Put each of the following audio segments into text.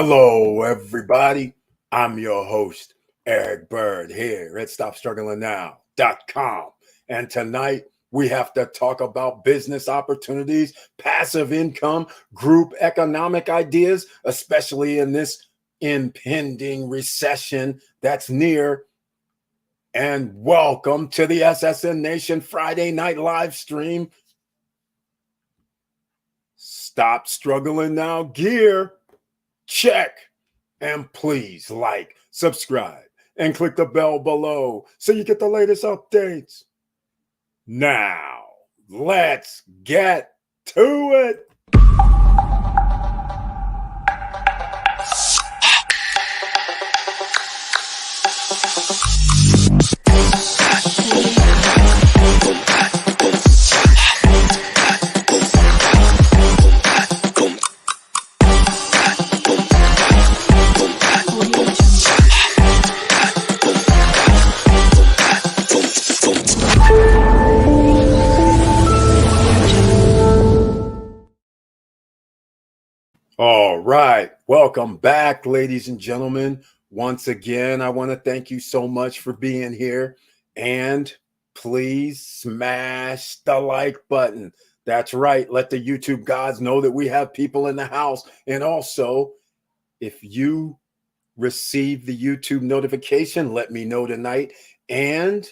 Hello, everybody. I'm your host, Eric Bird, here at StopStrugglingNow.com. And tonight, we have to talk about business opportunities, passive income, group economic ideas, especially in this impending recession that's near. And welcome to the SSN Nation Friday night live stream. Stop Struggling Now gear. Check. And please like, subscribe, and click the bell below so you get the latest updates. Now, let's get to it. All right. Welcome back, ladies and gentlemen. Once again, I want to thank you so much for being here. And please smash the like button. That's right. Let the YouTube gods know that we have people in the house. And also, if you receive the YouTube notification, let me know tonight. And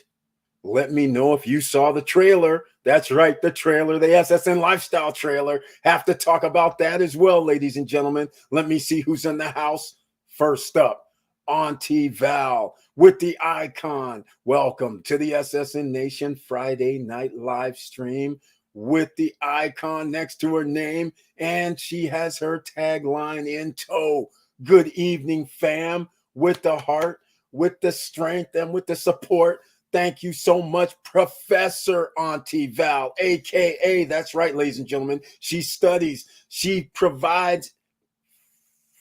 let me know if you saw the trailer. That's right, the trailer, the SSN Lifestyle trailer. Have to talk about that as well, ladies and gentlemen. Let me see who's in the house. First up, Auntie Val with the icon. Welcome to the SSN Nation Friday night live stream with the icon next to her name. And she has her tagline in tow. Good evening, fam, with the heart, with the strength, and with the support. Thank you so much, Professor Auntie Val, AKA, that's right, ladies and gentlemen. She studies, she provides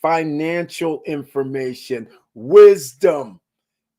financial information, wisdom,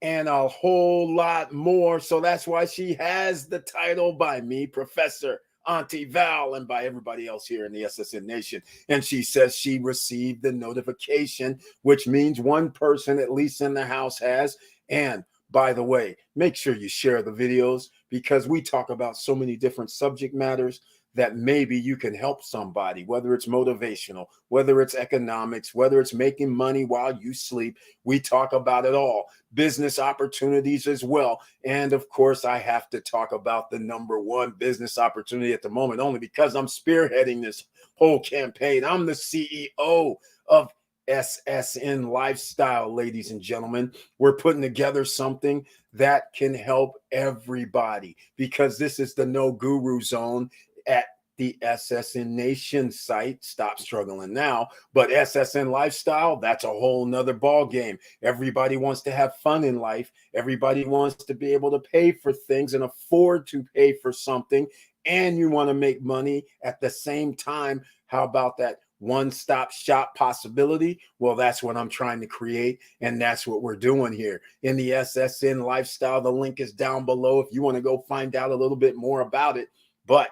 and a whole lot more. So that's why she has the title by me, Professor Auntie Val, and by everybody else here in the SSN Nation. And she says she received the notification, which means one person at least in the house has. And by the way, make sure you share the videos because we talk about so many different subject matters that maybe you can help somebody, whether it's motivational, whether it's economics, whether it's making money while you sleep. We talk about it all. Business opportunities as well. And of course, I have to talk about the number one business opportunity at the moment, only because I'm spearheading this whole campaign. I'm the CEO of SSN Lifestyle, ladies and gentlemen. We're putting together something that can help everybody because this is the No Guru Zone at the SSN Nation site. Stop Struggling Now. But SSN Lifestyle, that's a whole nother ball game. Everybody wants to have fun in life. Everybody wants to be able to pay for things and afford to pay for something. And you want to make money at the same time. How about that one-stop shop possibility? Well, that's what I'm trying to create, and that's what we're doing here in the SSN Lifestyle. The link is down below if you want to go find out a little bit more about it. But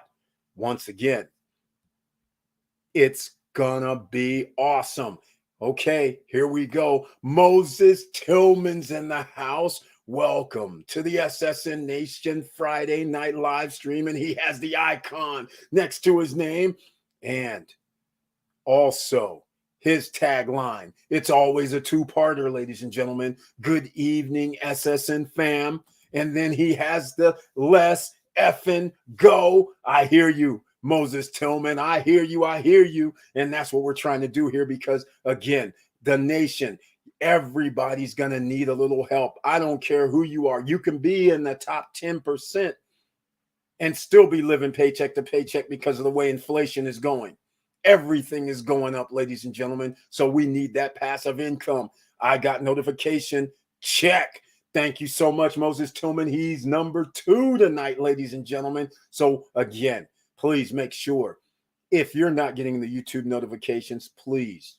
once again, it's gonna be awesome. Okay, here we go. Moses Tillman's in the house. Welcome to the SSN Nation Friday night live stream, and he has the icon next to his name. And also, his tagline, it's always a two-parter, ladies and gentlemen. Good evening, SSN fam. And then he has the let's effing go. I hear you, Moses Tillman. I hear you. I hear you. And that's what we're trying to do here because, again, the nation, everybody's going to need a little help. I don't care who you are. You can be in the top 10% and still be living paycheck to paycheck because of the way inflation is going. Everything is going up, ladies and gentlemen. So we need that passive income. I got notification. Check. Thank you so much, Moses Tillman. He's number 2 tonight, ladies and gentlemen. So again, please make sure if you're not getting the YouTube notifications, please.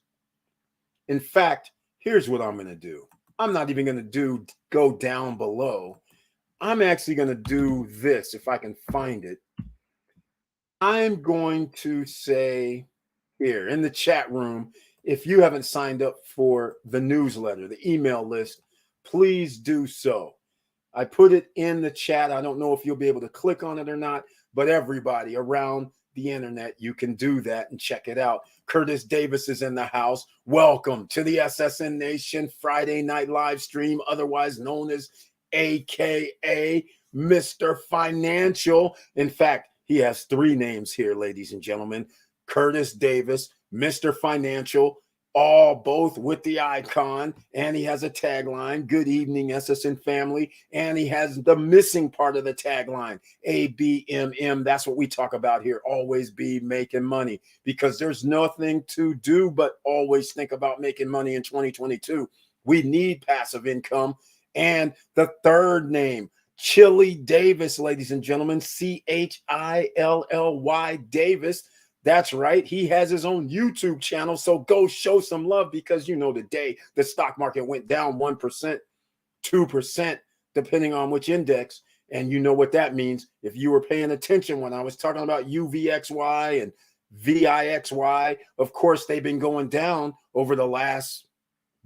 In fact, here's what I'm going to do. I'm not even going to go down below. I'm actually going to do this if I can find it. I'm going to say here in the chat room, if you haven't signed up for the newsletter, the email list, please do so. I put it in the chat. I don't know if you'll be able to click on it or not, but everybody around the internet, you can do that and check it out. Curtis Davis is in the house. Welcome to the SSN Nation Friday night live stream, otherwise known as AKA Mr. Financial. In fact, he has three names here, ladies and gentlemen. Curtis Davis, Mr. Financial, both with the icon, and he has a tagline, good evening SSN family, and he has the missing part of the tagline, ABMM. That's what we talk about here, always be making money, because there's nothing to do but always think about making money in 2022. We need passive income. And the third name, Chili Davis, ladies and gentlemen, Chilly Davis. That's right. He has his own YouTube channel. So go show some love, because, you know, today the stock market went down 1%, 2%, depending on which index. And you know what that means. If you were paying attention when I was talking about UVXY and VIXY, of course, they've been going down over the last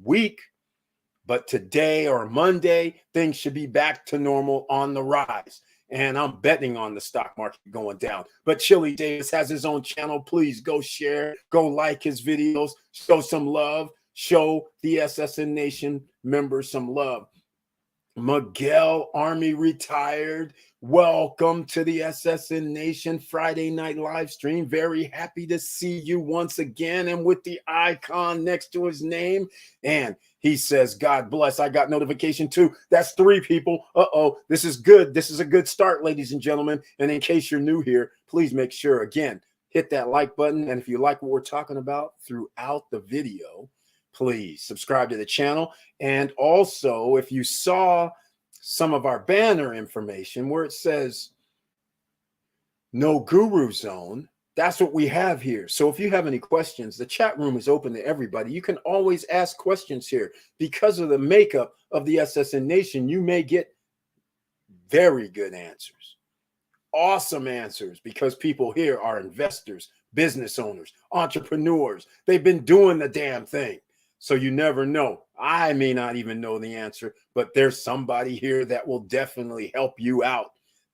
week. But today or Monday, things should be back to normal on the rise. And I'm betting on the stock market going down. But Chili Davis has his own channel. Please go share, go like his videos, show some love, show the SSN Nation members some love. Miguel, Army retired. Welcome to the SSN Nation Friday night live stream. Very happy to see you once again, and with the icon next to his name. And he says, God bless. I got notification too. That's three people. This is good. This is a good start, ladies and gentlemen. And in case you're new here, please make sure, again, hit that like button. And if you like what we're talking about throughout the video, please subscribe to the channel. And also, if you saw some of our banner information where it says No Guru Zone, that's what we have here. So if you have any questions, the chat room is open to everybody. You can always ask questions here. Because of the makeup of the SSN Nation, you may get very good answers, awesome answers, because people here are investors, business owners, entrepreneurs. They've been doing the damn thing. So you never know. I may not even know the answer, but there's somebody here that will definitely help you out.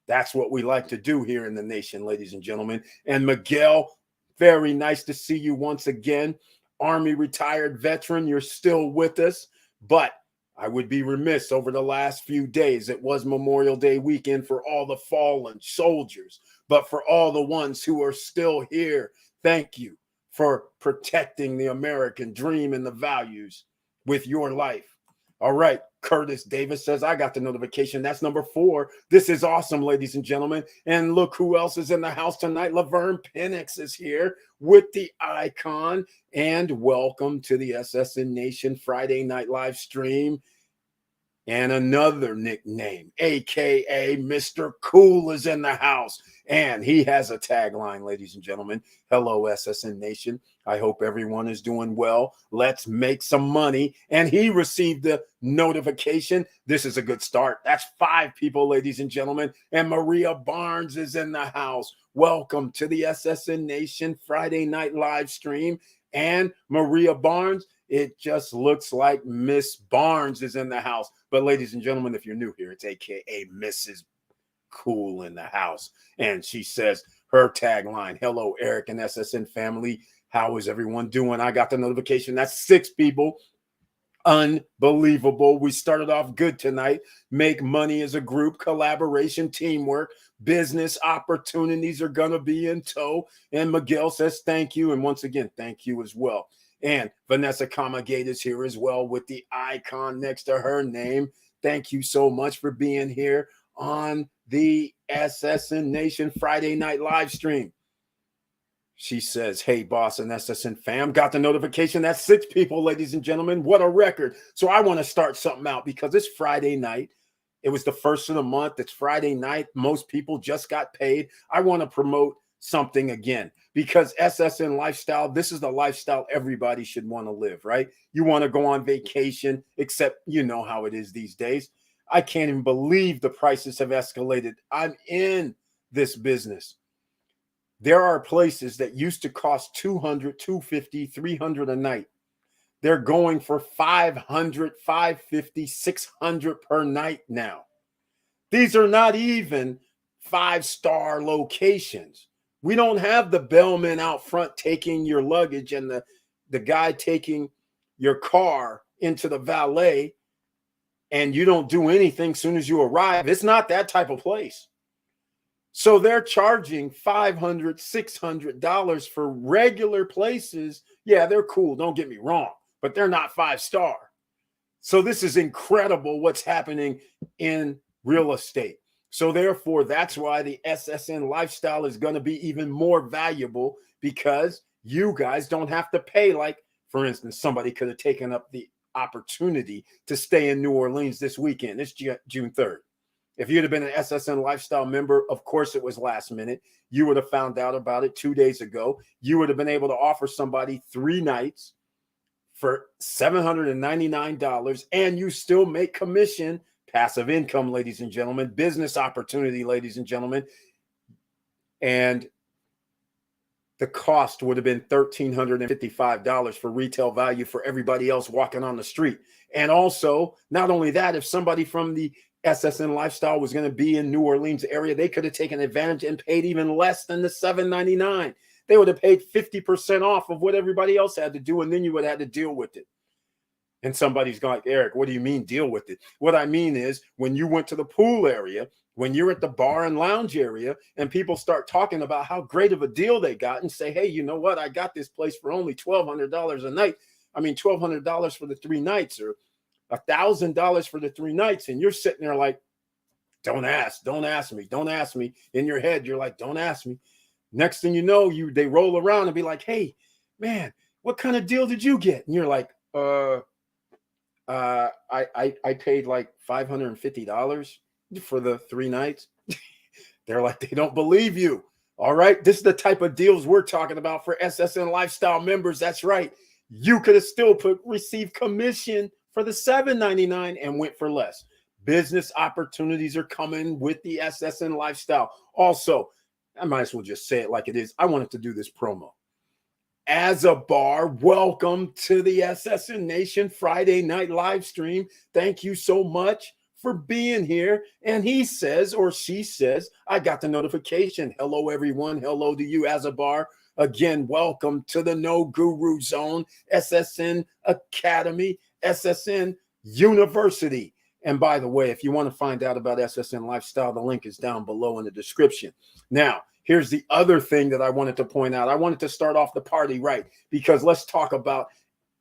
That's what we like to do here in the nation, ladies and gentlemen. And Miguel, very nice to see you once again. Army retired veteran, you're still with us. But I would be remiss, over the last few days, it was Memorial Day weekend, for all the fallen soldiers. But for all the ones who are still here, thank you for protecting the American dream and the values with your life. All right. Curtis Davis says, I got the notification. That's number 4. This is awesome, ladies and gentlemen. And look who else is in the house tonight. Laverne Penix is here with the icon. And welcome to the SSN Nation Friday night live stream. And another nickname, AKA Mr. Cool, is in the house. And he has a tagline, ladies and gentlemen. Hello, SSN Nation. I hope everyone is doing well. Let's make some money. And he received the notification. This is a good start. That's 5 people, ladies and gentlemen. And Maria Barnes is in the house. Welcome to the SSN Nation Friday night live stream. And Maria Barnes, it just looks like Miss Barnes is in the house. But ladies and gentlemen, if you're new here, it's AKA Mrs. Cool in the house. And she says her tagline, hello, Eric and SSN family. How is everyone doing? I got the notification. That's 6 people. Unbelievable. We started off good tonight. Make money as a group, collaboration, teamwork, business opportunities are going to be in tow. And Miguel says thank you. And once again, thank you as well. And Vanessa Comagate is here as well with the icon next to her name. Thank you so much for being here on the SSN Nation Friday night live stream. She says, hey, boss and SSN fam, got the notification. That's 6 people, ladies and gentlemen. What a record. So I want to start something out because it's Friday night. It was the first of the month. It's Friday night. Most people just got paid. I want to promote something again, because SSN lifestyle, this is the lifestyle everybody should want to live, right? You want to go on vacation, except you know how it is these days. I can't even believe the prices have escalated. I'm in this business. There are places that used to cost $200, $250, $300 a night. They're going for 500, 550, 600 per night now. These are not even 5-star locations. We don't have the bellman out front taking your luggage and the guy taking your car into the valet, and you don't do anything as soon as you arrive. It's not that type of place. So they're charging $500, $600 for regular places. Yeah, they're cool. Don't get me wrong, but they're not 5-star. So this is incredible what's happening in real estate. So therefore, that's why the SSN lifestyle is going to be even more valuable, because you guys don't have to pay. Like, for instance, somebody could have taken up the opportunity to stay in New Orleans this weekend. It's June 3rd. If you'd have been an SSN lifestyle member, of course it was last minute. You would have found out about it 2 days ago. You would have been able to offer somebody 3 nights for $799, and you still make commission, passive income, ladies and gentlemen, business opportunity, ladies and gentlemen. And the cost would have been $1,355 for retail value for everybody else walking on the street. And also, not only that, if somebody from the SSN lifestyle was going to be in New Orleans area, they could have taken advantage and paid even less than the $799. They would have paid 50% off of what everybody else had to do, and then you would have had to deal with it. And somebody's going, Eric, what do you mean deal with it? What I mean is, when you went to the pool area, when you're at the bar and lounge area, and people start talking about how great of a deal they got and say, hey, you know what? I got this place for only $1,200 a night. I mean, $1,200 for the 3 nights, or $1,000 for the 3 nights. And you're sitting there like, don't ask me. In your head, you're like, don't ask me. Next thing you know, they roll around and be like, hey, man, what kind of deal did you get? And you're like, I paid like $550 for the 3 nights. They're like, they don't believe you. All right. This is the type of deals we're talking about for SSN lifestyle members. That's right. You could have still received commission for the $799 and went for less. Business opportunities are coming with the SSN lifestyle. Also, I might as well just say it like it is. I wanted to do this promo. As a bar, welcome to the SSN Nation Friday night live stream. Thank you so much for being here. And he says, or she says, I got the notification. Hello, everyone. Hello to you, as a bar. Again, welcome to the No Guru Zone, SSN Academy, SSN University. And by the way, if you want to find out about SSN Lifestyle, the link is down below in the description. Now, here's the other thing that I wanted to point out. I wanted to start off the party right, because let's talk about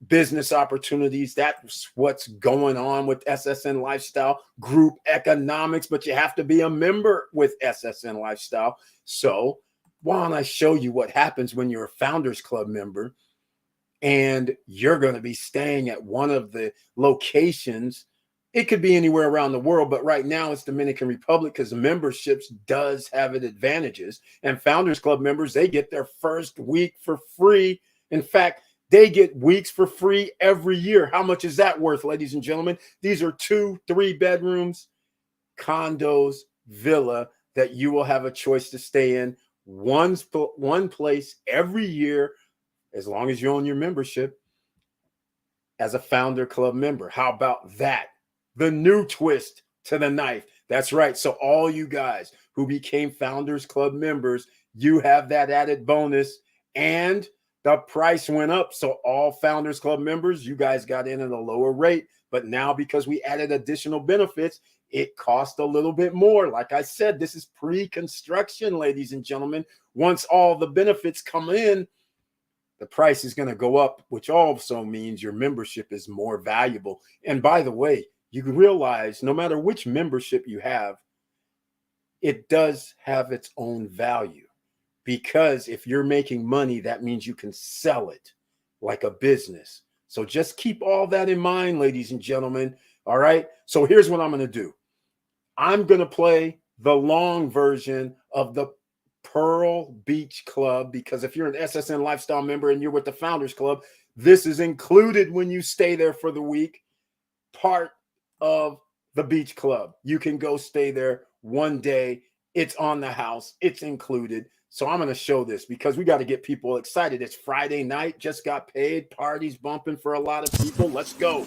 business opportunities. That's what's going on with SSN Lifestyle, group economics, but you have to be a member with SSN Lifestyle. So why don't I show you what happens when you're a Founders Club member and you're going to be staying at one of the locations. It could be anywhere around the world, but right now it's Dominican Republic, because memberships does have its advantages. And Founders Club members, they get their first week for free. In fact, they get weeks for free every year. How much is that worth, ladies and gentlemen? These are 2-3 bedrooms, condos, villa that you will have a choice to stay in one place every year, as long as you own your membership as a Founder Club member. How about that? The new twist to the knife. That's right. So all you guys who became Founders Club members, you have that added bonus, and the price went up. So all Founders Club members, you guys got in at a lower rate. But now, because we added additional benefits, it cost a little bit more. Like I said, this is pre-construction, ladies and gentlemen. Once all the benefits come in, the price is going to go up, which also means your membership is more valuable. And by the way, you can realize no matter which membership you have, it does have its own value, because if you're making money, that means you can sell it like a business. So just keep all that in mind, ladies and gentlemen. All right. So here's what I'm going to do. I'm going to play the long version of the Pearl Beach Club, because if you're an SSN Lifestyle member and you're with the Founders Club, this is included when you stay there for the week. Part of the beach club. You can go stay there one day It's on the house. It's included. So I'm going to show this because we got to get people excited. It's Friday night, just got paid, parties bumping for a lot of people. Let's go.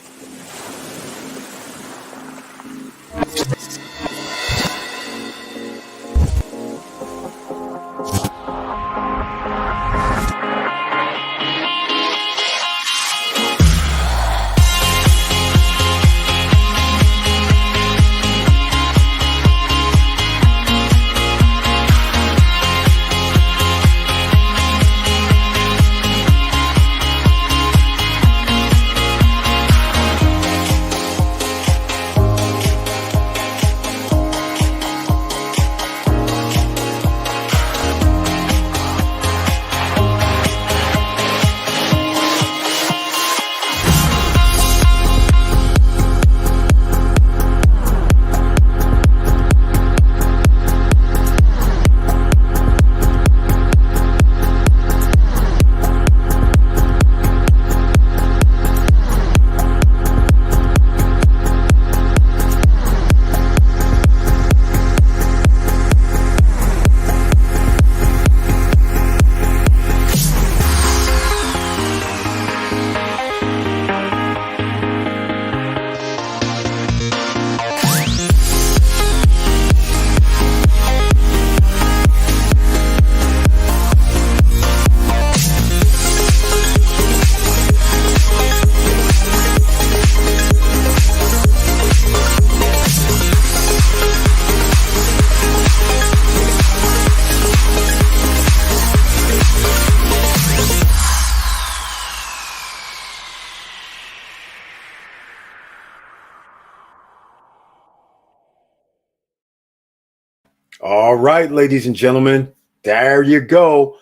All right, ladies and gentlemen, there you go.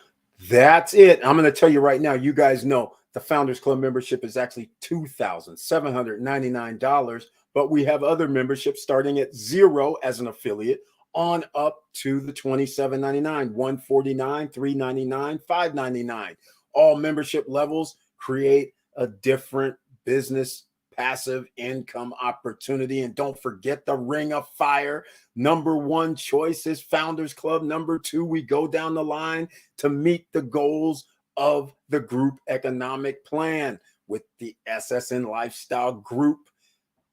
That's it. I'm going to tell you right now, you guys know the Founders Club membership is actually $2,799, but we have other memberships starting at $0 as an affiliate on up to the $27.99, $149, $399, $599. All membership levels create a different business passive income opportunity. And don't forget the Ring of Fire. Number one choice is Founders Club. Number two, we go down the line to meet the goals of the group economic plan with the SSN Lifestyle Group,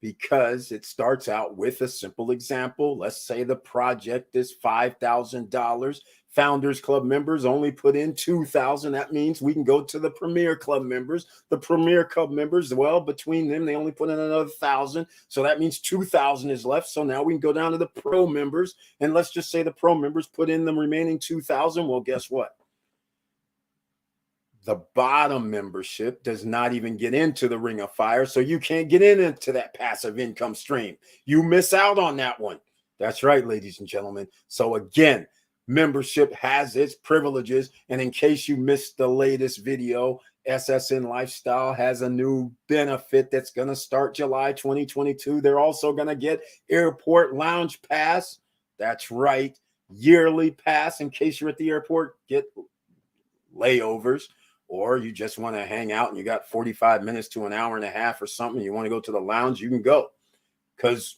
because it starts out with a simple example. Let's say the project is $5,000. Founders Club members only put in $2,000. That means we can go to the Premier Club members. The Premier Club members, well, between them, they only put in another $1,000. So that means $2,000 is left. So now we can go down to the Pro members. And let's just say the Pro members put in the remaining $2,000. Well, guess what? The bottom membership does not even get into the Ring of Fire. So you can't get into that passive income stream. You miss out on that one. That's right, ladies and gentlemen. So again, membership has its privileges. And in case you missed the latest video, SSN Lifestyle has a new benefit that's going to start July 2022. They're also going to get Airport Lounge Pass. That's right. Yearly pass in case you're at the airport, get layovers, or you just want to hang out and you got 45 minutes to an hour and a half or something. You want to go to the lounge, you can go, because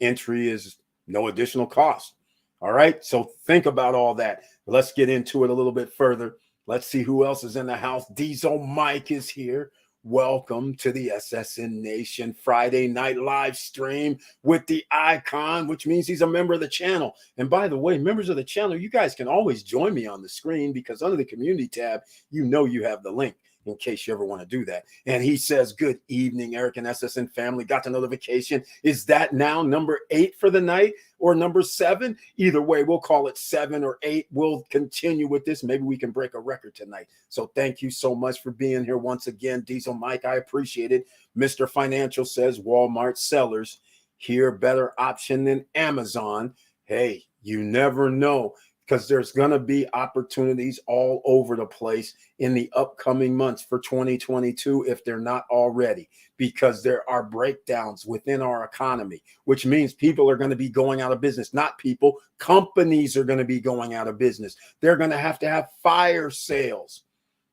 entry is no additional cost. All right. So think about all that. Let's get into it a little bit further. Let's see who else is in the house. Diesel Mike is here. Welcome to the SSN Nation Friday night live stream with the icon, which means he's a member of the channel. And by the way, members of the channel, you guys can always join me on the screen, because under the community tab, you know you have the link in case you ever want to do that. And he says, good evening, Eric and SSN family. Got the notification. Is that now number 8 for the night or number 7? Either way, we'll call it 7 or 8. We'll continue with this. Maybe we can break a record tonight. So thank you so much for being here once again, Diesel Mike. I appreciate it. Mr. Financial says Walmart sellers here, better option than Amazon. Hey, you never know, because there's going to be opportunities all over the place in the upcoming months for 2022, if they're not already, because there are breakdowns within our economy, which means people are going to be going out of business. Not people, companies are going to be going out of business. They're going to have fire sales.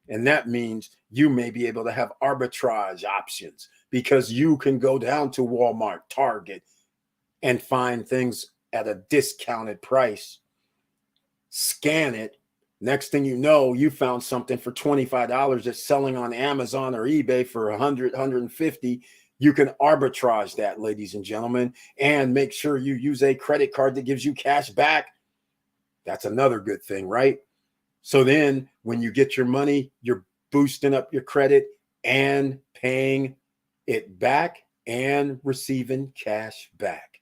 And that means you may be able to have arbitrage options, because you can go down to Walmart, Target, and find things at a discounted price. scan it. Next thing you know, you found something for $25 that's selling on Amazon or eBay for 100, 150. You can arbitrage that, ladies and gentlemen, and make sure you use a credit card that gives you cash back. That's another good thing, right? So then when you get your money, you're boosting up your credit and paying it back and receiving cash back.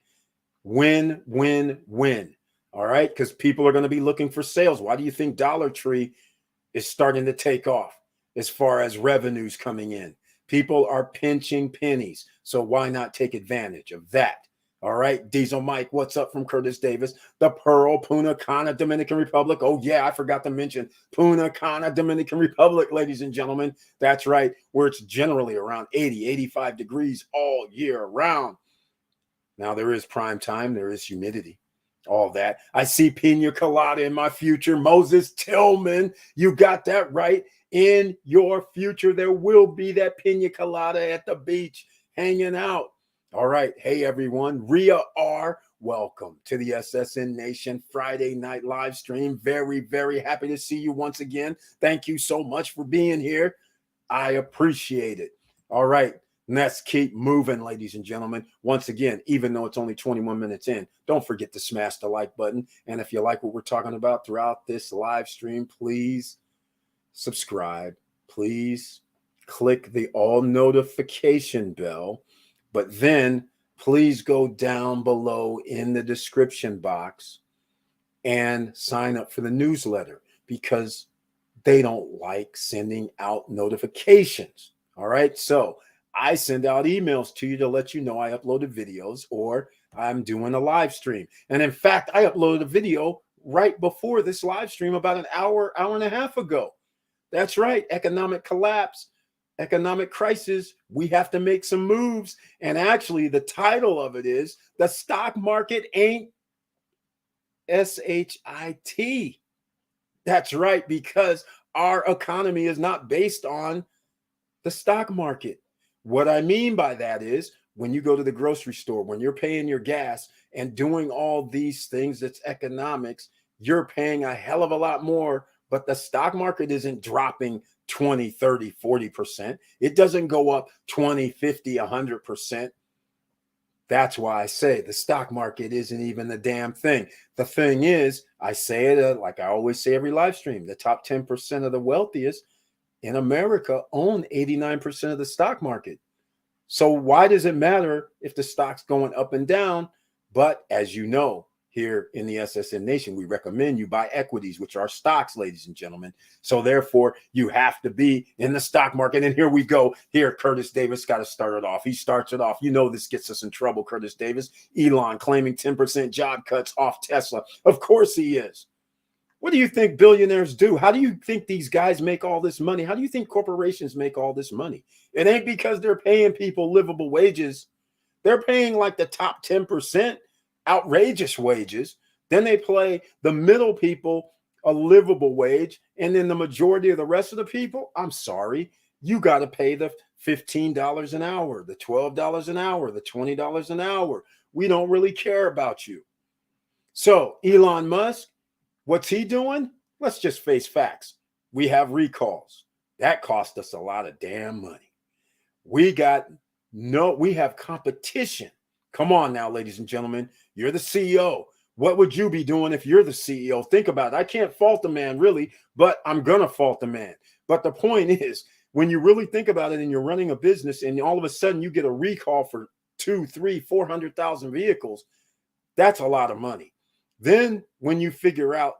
Win, win, win. All right. Because people are going to be looking for sales. Why do you think Dollar Tree is starting to take off as far as revenues coming in? People are pinching pennies. So why not take advantage of that? All right. Diesel Mike, what's up from Curtis Davis? The Pearl, Punta Cana, Dominican Republic. Oh, yeah. I forgot to mention Punta Cana, Dominican Republic, ladies and gentlemen. That's right. Where it's generally around 80, 85 degrees all year round. Now, there is prime time. There is humidity. All that. I see Pina Colada in my future. Moses Tillman, you got that right. In your future, there will be that Pina Colada at the beach hanging out. All right. Hey, everyone. Rhea R., welcome to the SSN Nation Friday night live stream. Very, very happy to see you once again. Thank you so much for being here. I appreciate it. All right. Let's keep moving, ladies and gentlemen. Once again, even though it's only 21 minutes in, don't forget to smash the like button. And if you like what we're talking about throughout this live stream, please subscribe. Please click the all notification bell. But then please go down below in the description box and sign up for the newsletter, because they don't like sending out notifications. All right. So I send out emails to you to let you know I uploaded videos or I'm doing a live stream. And in fact, I uploaded a video right before this live stream about an hour, hour and a half ago. That's right. Economic collapse, economic crisis. We have to make some moves. And actually, the title of it is "The Stock Market Ain't SHIT." That's right, because our economy is not based on the stock market. What I mean by that is when you go to the grocery store, when you're paying your gas and doing all these things, that's economics, you're paying a hell of a lot more, but the stock market isn't dropping 20, 30, 40%. It doesn't go up 20, 50, 100%. That's why I say the stock market isn't even the damn thing. The thing is, I say it like I always say every live stream, the top 10% of the wealthiest in America own 89% of the stock market. So why does it matter if the stock's going up and down? But as you know, here in the SSN Nation, we recommend you buy equities, which are stocks, ladies and gentlemen. So therefore, you have to be in the stock market. And here we go. Here, Curtis Davis got to start it off. He starts it off. You know this gets us in trouble, Curtis Davis. Elon claiming 10% job cuts off Tesla. Of course he is. What do you think billionaires do? How do you think these guys make all this money? How do you think corporations make all this money? It ain't because they're paying people livable wages. They're paying like the top 10% outrageous wages. Then they pay the middle people a livable wage. And then the majority of the rest of the people, I'm sorry, you got to pay the $15 an hour, the $12 an hour, the $20 an hour. We don't really care about you. So Elon Musk, what's he doing? Let's just face facts. We have recalls. That cost us a lot of damn money. We have competition. Come on now, ladies and gentlemen. You're the CEO. What would you be doing if you're the CEO? Think about it. I can't fault the man, really, but I'm going to fault the man. But the point is, when you really think about it and you're running a business and all of a sudden you get a recall for 2, 3, 400,000 vehicles, that's a lot of money. Then when you figure out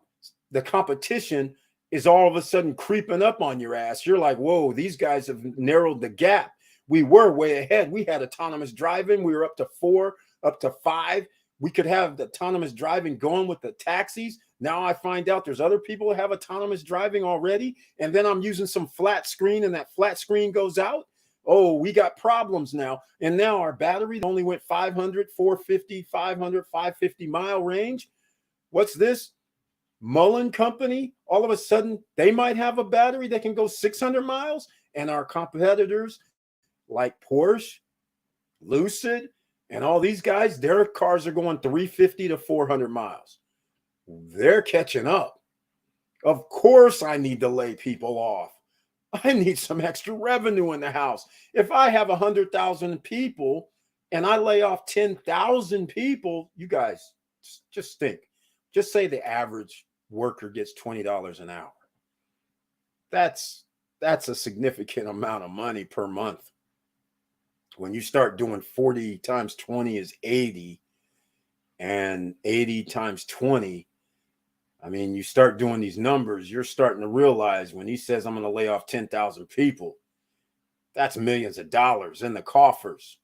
the competition is all of a sudden creeping up on your ass, you're like, whoa, these guys have narrowed the gap. We were way ahead. We had autonomous driving. We were up to 4, up to 5. We could have the autonomous driving going with the taxis. Now I find out there's other people who have autonomous driving already. And then I'm using some flat screen and that flat screen goes out. Oh, we got problems now. And now our battery only went 500, 450, 500, 550 mile range. What's this? Mullen Company, all of a sudden, they might have a battery that can go 600 miles. And our competitors like Porsche, Lucid, and all these guys, their cars are going 350 to 400 miles. They're catching up. Of course, I need to lay people off. I need some extra revenue in the house. If I have 100,000 people and I lay off 10,000 people, you guys just think. Just say the average worker gets $20 an hour. That's a significant amount of money per month. When you start doing 40 times 20 is 80, and 80 times 20, I mean, you start doing these numbers, you're starting to realize when he says, I'm going to lay off 10,000 people, that's millions of dollars in the coffers.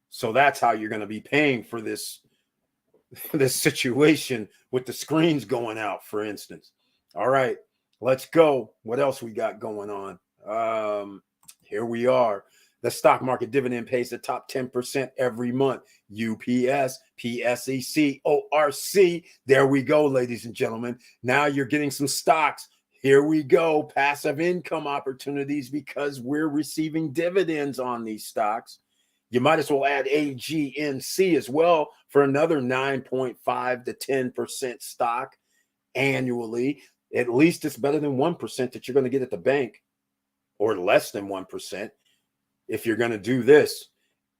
So that's how you're going to be paying for this situation with the screens going out, for instance. All right, let's go. What else we got going on? Here we are. The stock market dividend pays the top 10% every month. UPS, PSEC, ORC. There we go, ladies and gentlemen. Now you're getting some stocks. Here we go. Passive income opportunities because we're receiving dividends on these stocks. You might as well add AGNC as well for another 9.5 to 10% stock annually. At least it's better than 1% that you're going to get at the bank, or less than 1%. If you're going to do this.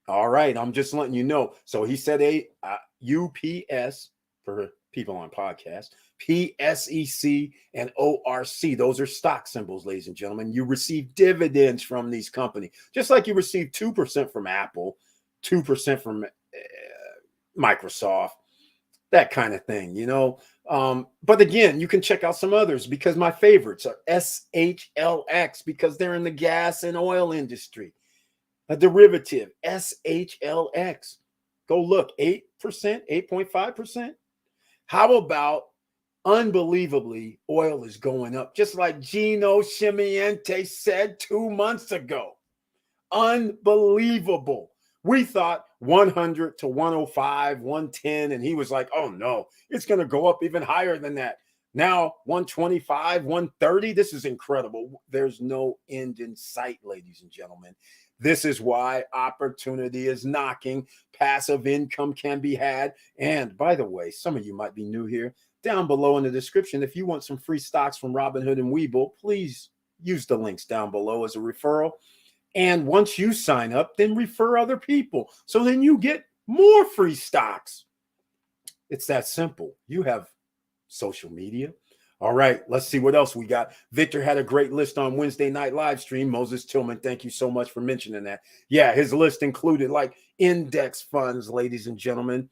All right, I'm just letting you know. So he said UPS for people on podcast, PSEC, and ORC. Those are stock symbols, ladies and gentlemen. You receive dividends from these companies, just like you receive 2% from Apple, 2% from Microsoft, that kind of thing, you know. But again, you can check out some others because my favorites are SHLX because they're in the gas and oil industry. A derivative, SHLX. Go look, 8%, 8.5%. How about, unbelievably, oil is going up, just like Gino Chimiente said 2 months ago. Unbelievable. We thought 100 to 105, 110, and he was like, oh no, it's going to go up even higher than that. Now 125, 130. This is incredible. There's no end in sight, ladies and gentlemen. This is why opportunity is knocking. Passive income can be had. And by the way, some of you might be new here. Down below in the description, if you want some free stocks from Robinhood and Webull, please use the links down below as a referral. And once you sign up, then refer other people. So then you get more free stocks. It's that simple. You have social media. All right, let's see what else we got. Victor had a great list on Wednesday night live stream. Moses Tillman, thank you so much for mentioning that. Yeah, his list included like index funds, ladies and gentlemen.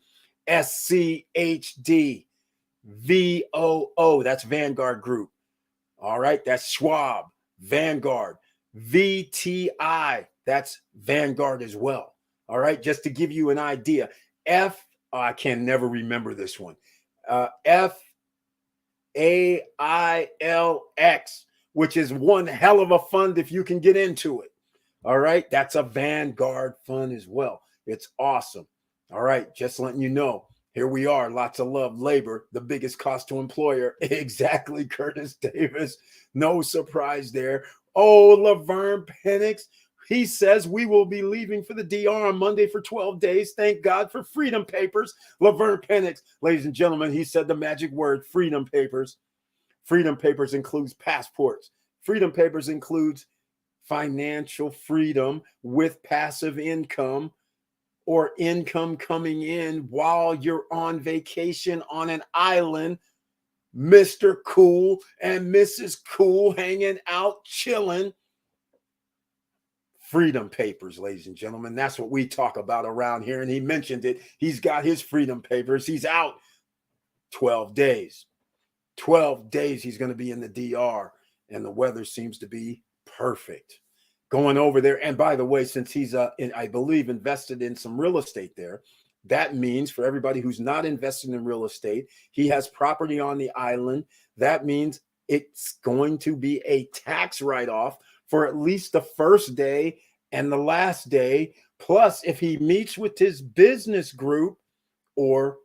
SCHD, VOO, that's Vanguard Group. All right, that's Schwab, Vanguard. VTI, that's Vanguard as well. All right, just to give you an idea. I can never remember this one. FAILX, which is one hell of a fund if you can get into it. All right, that's a Vanguard fund as well. It's awesome. All right, just letting you know. Here we are. Lots of love. Labor, the biggest cost to employer. Exactly, Curtis Davis. No surprise there. Oh, Laverne Penix. He says we will be leaving for the DR on Monday for 12 days. Thank God for freedom papers. Laverne Penix, ladies and gentlemen, he said the magic word, freedom papers. Freedom papers includes passports. Freedom papers includes financial freedom with passive income, or income coming in while you're on vacation on an island. Mr. Cool and Mrs. Cool hanging out, chilling. Freedom papers, ladies and gentlemen. That's what we talk about around here. And he mentioned it. He's got his freedom papers. He's out 12 days. 12 days he's going to be in the DR. And the weather seems to be perfect. Going over there. And by the way, since he's, I believe, invested in some real estate there, that means for everybody who's not invested in real estate, he has property on the island. That means it's going to be a tax write-off for at least the first day and the last day. Plus, if he meets with his business group or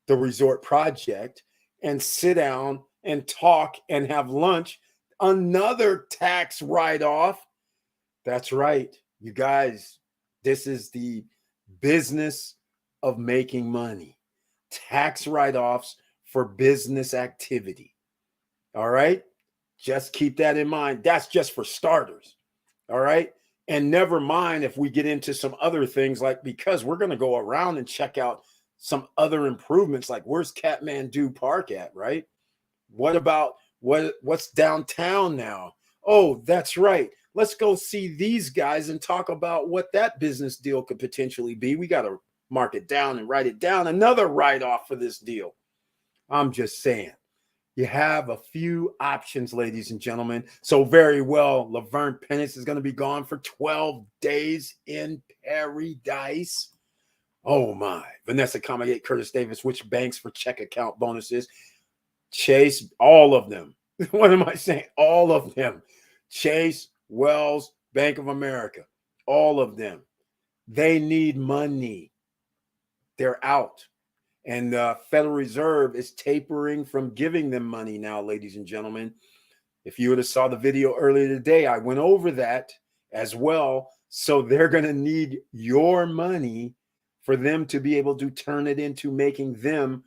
the resort project and sit down and talk and have lunch, another tax write-off. That's right, you guys. This is the business of making money. Tax write-offs for business activity. All right. Just keep that in mind. That's just for starters. All right. And never mind if we get into some other things, like, because we're going to go around and check out some other improvements, like where's Kathmandu Park at, right? What about what's downtown now? Oh, that's right. Let's go see these guys and talk about what that business deal could potentially be. We got to mark it down and write it down. Another write-off for this deal. I'm just saying. You have a few options, ladies and gentlemen. So very well, Laverne Pennis is going to be gone for 12 days in paradise. Oh my. Vanessa Comagate, Curtis Davis, which banks for check account bonuses? Chase, all of them. What am I saying? All of them. Chase, Wells, Bank of America, all of them. They need money. They're out. And the Federal Reserve is tapering from giving them money now, ladies and gentlemen. If you would have saw the video earlier today, I went over that as well. So they're going to need your money for them to be able to turn it into making them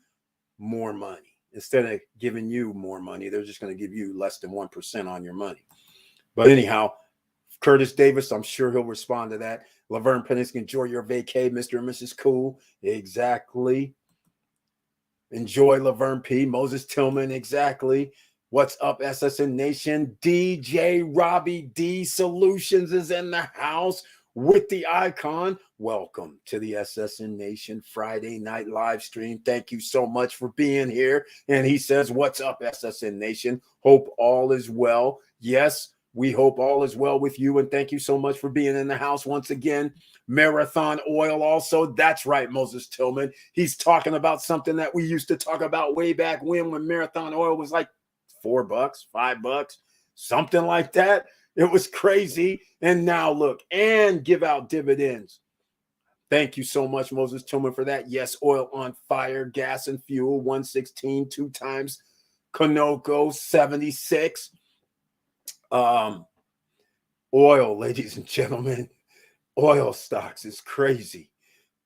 more money. Instead of giving you more money, they're just going to give you less than 1% on your money. But anyhow, Curtis Davis, I'm sure he'll respond to that. Laverne Pennis, enjoy your vacay, Mr. and Mrs. Cool. Exactly. Enjoy, Laverne P. Moses Tillman, exactly. What's up, SSN Nation? DJ Robbie D Solutions is in the house with the icon. Welcome to the SSN Nation Friday night live stream. Thank you so much for being here. And he says, what's up, SSN Nation? Hope all is well. Yes, we hope all is well with you. And thank you so much for being in the house once again. Marathon Oil also. That's right, Moses Tillman. He's talking about something that we used to talk about way back when Marathon Oil was like $4, $5, something like that. It was crazy. And now look, and give out dividends. Thank you so much, Moses Tillman, for that. Yes, oil on fire, gas and fuel, 116, 2 times Conoco, 76. Oil, ladies and gentlemen, oil stocks is crazy.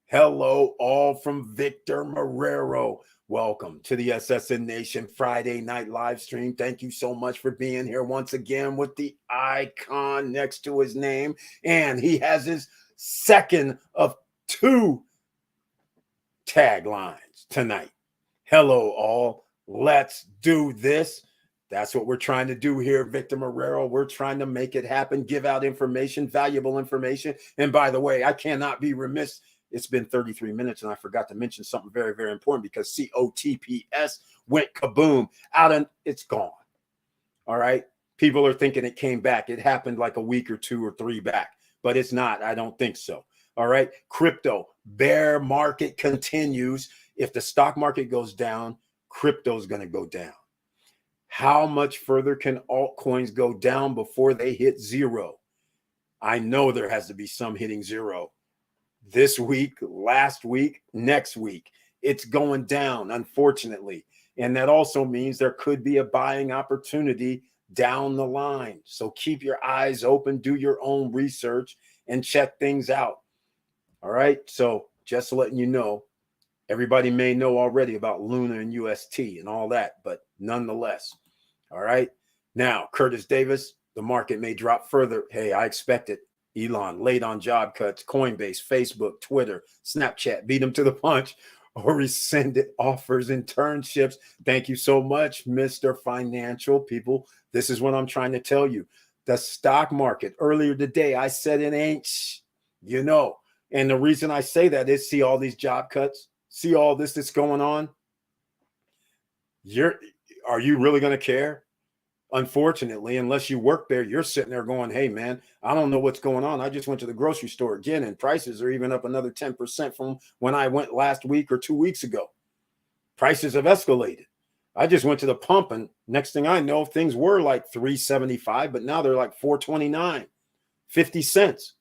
Hello, all from Victor Marrero. Welcome to the SSN Nation Friday night live stream. Thank you so much for being here once again with the icon next to his name. And he has his second of 2 taglines tonight. Hello, all. Let's do this. That's what we're trying to do here, Victor Marrero. We're trying to make it happen, give out information, valuable information. And by the way, I cannot be remiss. It's been 33 minutes and I forgot to mention something very, very important, because COTPS went kaboom out and it's gone. All right. People are thinking it came back. It happened like a week or 2 or 3 back, but it's not. I don't think so. All right. Crypto bear market continues. If the stock market goes down, crypto is going to go down. How much further can altcoins go down before they hit zero? I know there has to be some hitting zero. This week, last week, next week, it's going down, unfortunately. And that also means there could be a buying opportunity down the line. So keep your eyes open, do your own research, and check things out. All right. So just letting you know, everybody may know already about Luna and UST and all that, but nonetheless. All right. Now, Curtis Davis, the market may drop further. Hey, I expect it. Elon late on job cuts, Coinbase, Facebook, Twitter, Snapchat, beat him to the punch, or rescinded offers, internships. Thank you so much, Mr. Financial People. This is what I'm trying to tell you. The stock market, earlier today, I said it ain't, and the reason I say that is, see all these job cuts, see all this that's going on. Are you really going to care? Unfortunately, unless you work there, you're sitting there going, hey, man, I don't know what's going on. I just went to the grocery store again, and prices are even up another 10% from when I went last week or 2 weeks ago. Prices have escalated. I just went to the pump, and next thing I know, things were like $3.75, but now they're like $4.29, 50 cents.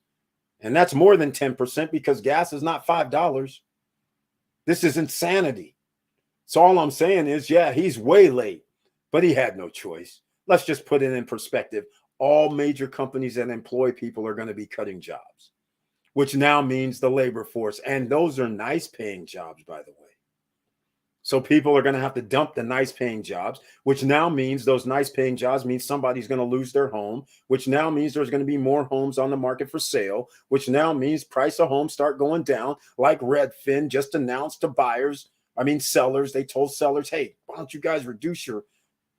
And that's more than 10% because gas is not $5. This is insanity. So all I'm saying is, yeah, he's way late, but he had no choice. Let's just put it in perspective. All major companies that employ people are going to be cutting jobs, which now means the labor force. And those are nice paying jobs, by the way. So people are going to have to dump the nice paying jobs, which now means those nice paying jobs means somebody's going to lose their home, which now means there's going to be more homes on the market for sale, which now means price of homes start going down, like Redfin just announced to buyers. I mean, sellers, they told sellers, hey, why don't you guys reduce your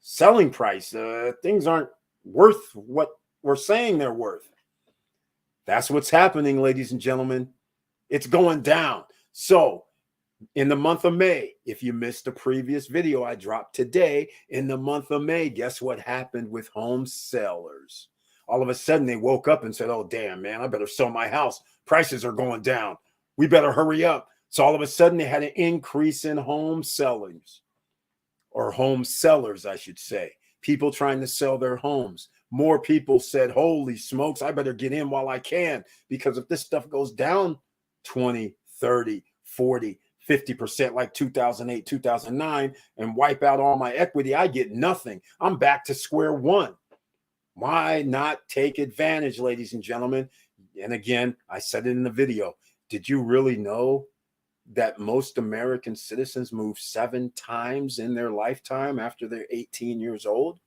selling price? Things aren't worth what we're saying they're worth. That's what's happening, ladies and gentlemen. It's going down. So in the month of May, if you missed the previous video I dropped today, in the month of May, guess what happened with home sellers? All of a sudden, they woke up and said, oh, damn, man, I better sell my house. Prices are going down. We better hurry up. So all of a sudden, they had an increase in home sellers, or home sellers, I should say. People trying to sell their homes. More people said, holy smokes, I better get in while I can, because if this stuff goes down 20, 30, 40, 50% like 2008, 2009, and wipe out all my equity, I get nothing. I'm back to square one. Why not take advantage, ladies and gentlemen? And again, I said it in the video. Did you really know that most American citizens move 7 times in their lifetime after they're 18 years old?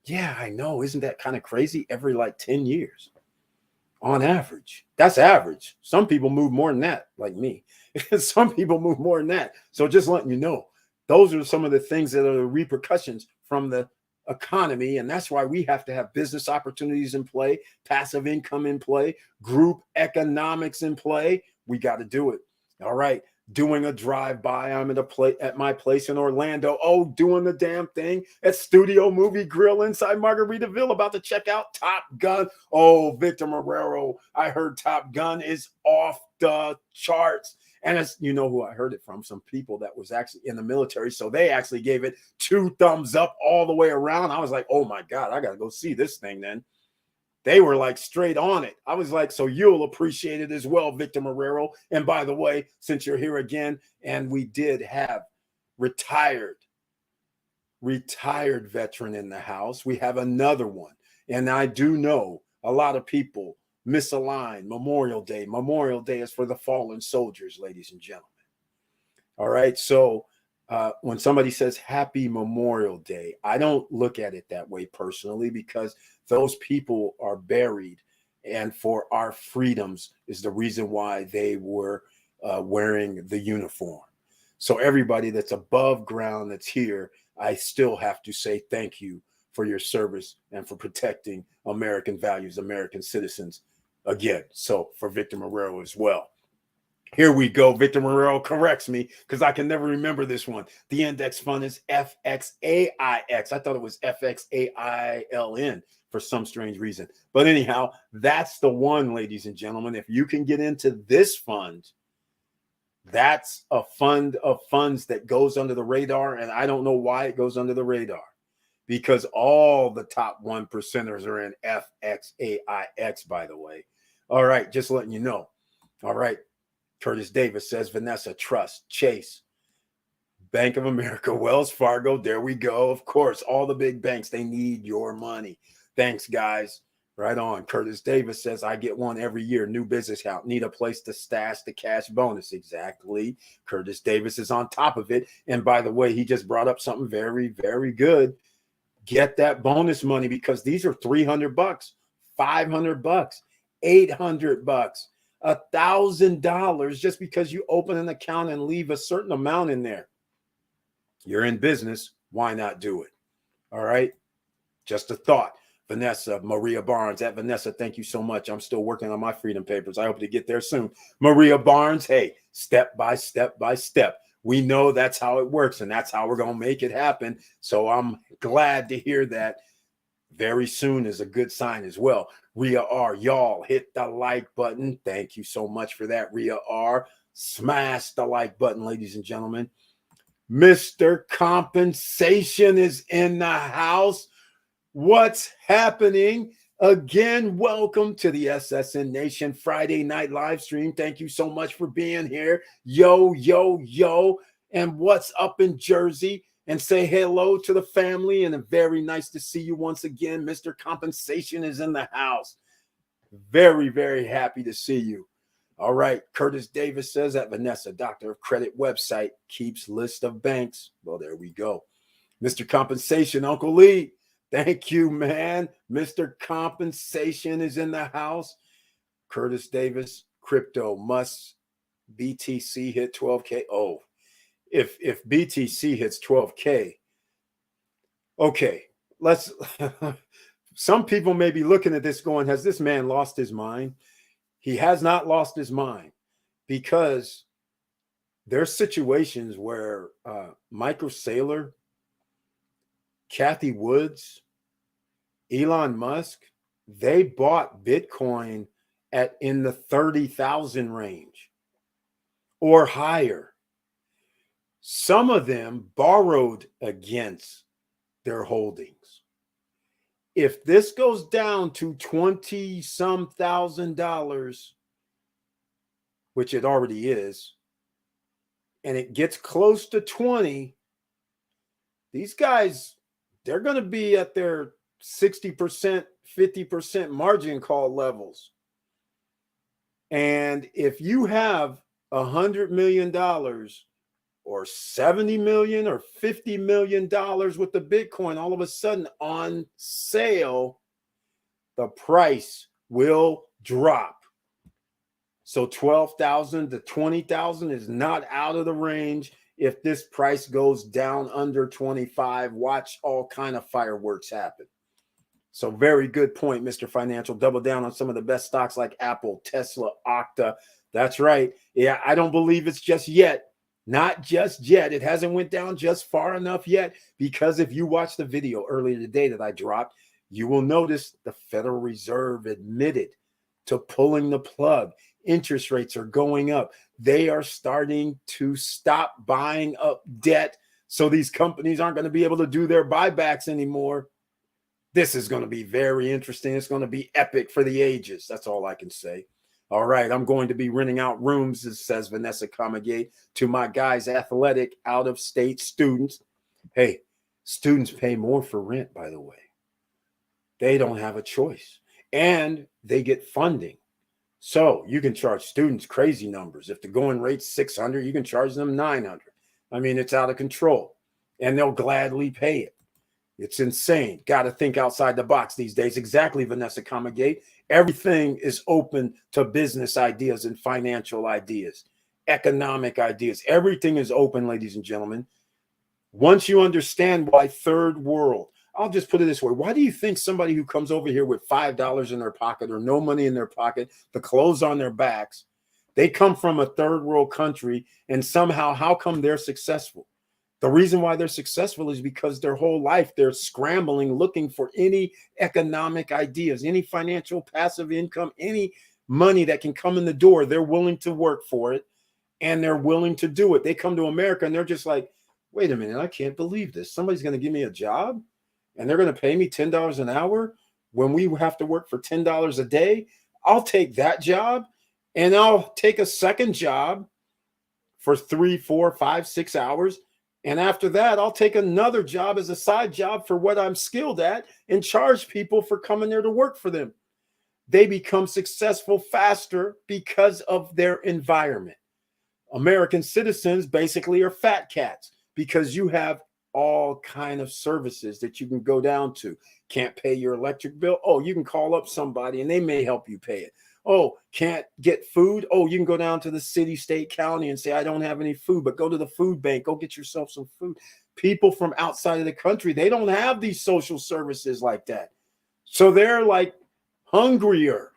Yeah, I know. Isn't that kind of crazy? Every like 10 years on average. That's average. Some people move more than that, like me. Some people move more than that. So just letting you know, those are some of the things that are the repercussions from the economy. And that's why we have to have business opportunities in play, passive income in play, group economics in play. We got to do it. All right. Doing a drive-by. I'm at my place in Orlando. Oh, doing the damn thing at Studio Movie Grill inside Margaritaville, about to check out Top Gun. Oh, Victor Marrero, I heard Top Gun is off the charts. And it's, you know who I heard it from? Some people that was actually in the military. So they actually gave it 2 thumbs up all the way around. I was like, oh my God, I got to go see this thing then. They were like straight on it. I was like, so you'll appreciate it as well, Victor Marrero. And by the way, since you're here again, and we did have retired veteran in the house, we have another one. And I do know a lot of people misalign Memorial Day. Memorial Day is for the fallen soldiers, ladies and gentlemen. All right. So when somebody says Happy Memorial Day, I don't look at it that way personally, because those people are buried, and for our freedoms is the reason why they were wearing the uniform. So everybody that's above ground that's here, I still have to say thank you for your service and for protecting American values, American citizens again. So for Victor Marrero as well. Here we go. Victor Marrero corrects me because I can never remember this one. The index fund is FXAIX. I thought it was FXAILN for some strange reason. But anyhow, that's the one, ladies and gentlemen. If you can get into this fund, that's a fund of funds that goes under the radar. And I don't know why it goes under the radar, because all the top 1%ers are in FXAIX, by the way. All right, just letting you know. All right. Curtis Davis says, Vanessa, Trust, Chase, Bank of America, Wells Fargo. There we go. Of course, all the big banks, they need your money. Thanks, guys. Right on. Curtis Davis says, I get one every year. New business account. Need a place to stash the cash bonus. Exactly. Curtis Davis is on top of it. And by the way, he just brought up something very, very good. Get that bonus money, because these are $300, $500, $800. $1,000 just because you open an account and leave a certain amount in there. You're in business. Why not do it? All right. Just a thought. Vanessa, Maria Barnes at Vanessa, thank you so much. I'm still working on my freedom papers. I hope to get there soon. Maria Barnes, hey, step by step by step. We know that's how it works, and that's how we're going to make it happen. So I'm glad to hear that. Very soon is a good sign as well. Rhea R, y'all hit the like button. Thank you so much for that, Rhea R. Smash the like button, ladies and gentlemen. Mr. Compensation is in the house. What's happening? Again, welcome to the SSN Nation Friday night live stream. Thank you so much for being here. Yo, yo, yo. And what's up in Jersey? And say hello to the family. And very nice to see you once again. Mr. Compensation is in the house. Very, very happy to see you. All right. Curtis Davis says that Vanessa, Doctor of Credit website, keeps list of banks. Well, there we go. Mr. Compensation, Uncle Lee. Thank you, man. Mr. Compensation is in the house. Curtis Davis, crypto must BTC hit 12K. Oh, if BTC hits 12K, okay, let's some people may be looking at this going, has this man lost his mind? He has not lost his mind, because there's situations where Michael Saylor, Kathy Woods, Elon Musk, they bought Bitcoin at in the 30,000 range or higher. Some of them borrowed against their holdings. If this goes down to 20 some $1,000, which it already is, and it gets close to 20, these guys, they're going to be at their 60%, 50% margin call levels. And if you have $100 million or 70 million or 50 million dollars with the Bitcoin all of a sudden on sale, the price will drop. So 12,000 to 20,000 is not out of the range. If this price goes down under 25, watch all kind of fireworks happen. So very good point, Mr. Financial. Double down on some of the best stocks like Apple, Tesla, Okta. That's right. Yeah, I don't believe it's just yet. Not just yet. It hasn't went down just far enough yet, because if you watch the video earlier today that I dropped, you will notice the Federal Reserve admitted to pulling the plug. Interest rates are going up. They are starting to stop buying up debt. So these companies aren't going to be able to do their buybacks anymore. This is going to be very interesting. It's going to be epic for the ages. That's all I can say. All right, I'm going to be renting out rooms, says Vanessa Comagate, to my guys, athletic, out-of-state students. Hey, students pay more for rent, by the way. They don't have a choice. And they get funding. So you can charge students crazy numbers. If the going rate's 600, you can charge them 900. I mean, it's out of control. And they'll gladly pay it. It's insane. Got to think outside the box these days. Exactly, Vanessa Comagate. Everything is open to business ideas and financial ideas, economic ideas. Everything is open, ladies and gentlemen. Once you understand why third world, I'll just put it this way. Why do you think somebody who comes over here with $5 in their pocket or no money in their pocket, the clothes on their backs, they come from a third world country, and somehow, how come they're successful? The reason why they're successful is because their whole life they're scrambling, looking for any economic ideas, any financial passive income, any money that can come in the door. They're willing to work for it, and they're willing to do it. They come to America and they're just like, wait a minute, I can't believe this. Somebody's going to give me a job and they're going to pay me $10 an hour when we have to work for $10 a day. I'll take that job, and I'll take a second job for 3, 4, 5, 6 hours. And after that, I'll take another job as a side job for what I'm skilled at and charge people for coming there to work for them. They become successful faster because of their environment. American citizens basically are fat cats because you have all kind of services that you can go down to. Can't pay your electric bill? Oh, you can call up somebody and they may help you pay it. Oh, can't get food? Oh, you can go down to the city, state, county and say, I don't have any food, but go to the food bank, go get yourself some food. People from outside of the country, they don't have these social services like that. So they're like hungrier.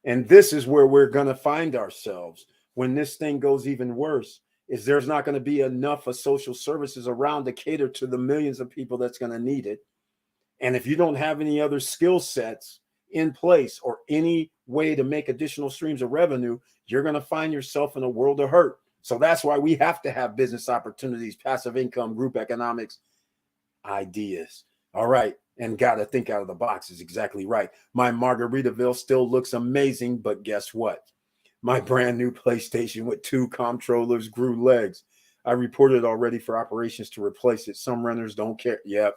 And this is where we're going to find ourselves when this thing goes even worse, is there's not going to be enough of social services around to cater to the millions of people that's going to need it. And if you don't have any other skill sets in place or any way to make additional streams of revenue, you're going to find yourself in a world of hurt. So that's why we have to have business opportunities, passive income, group economics, ideas. All right. And got to think out of the box is exactly right. My Margaritaville still looks amazing, but guess what? My brand new PlayStation with 2 controllers grew legs. I reported already for operations to replace it. Some renters don't care. Yep.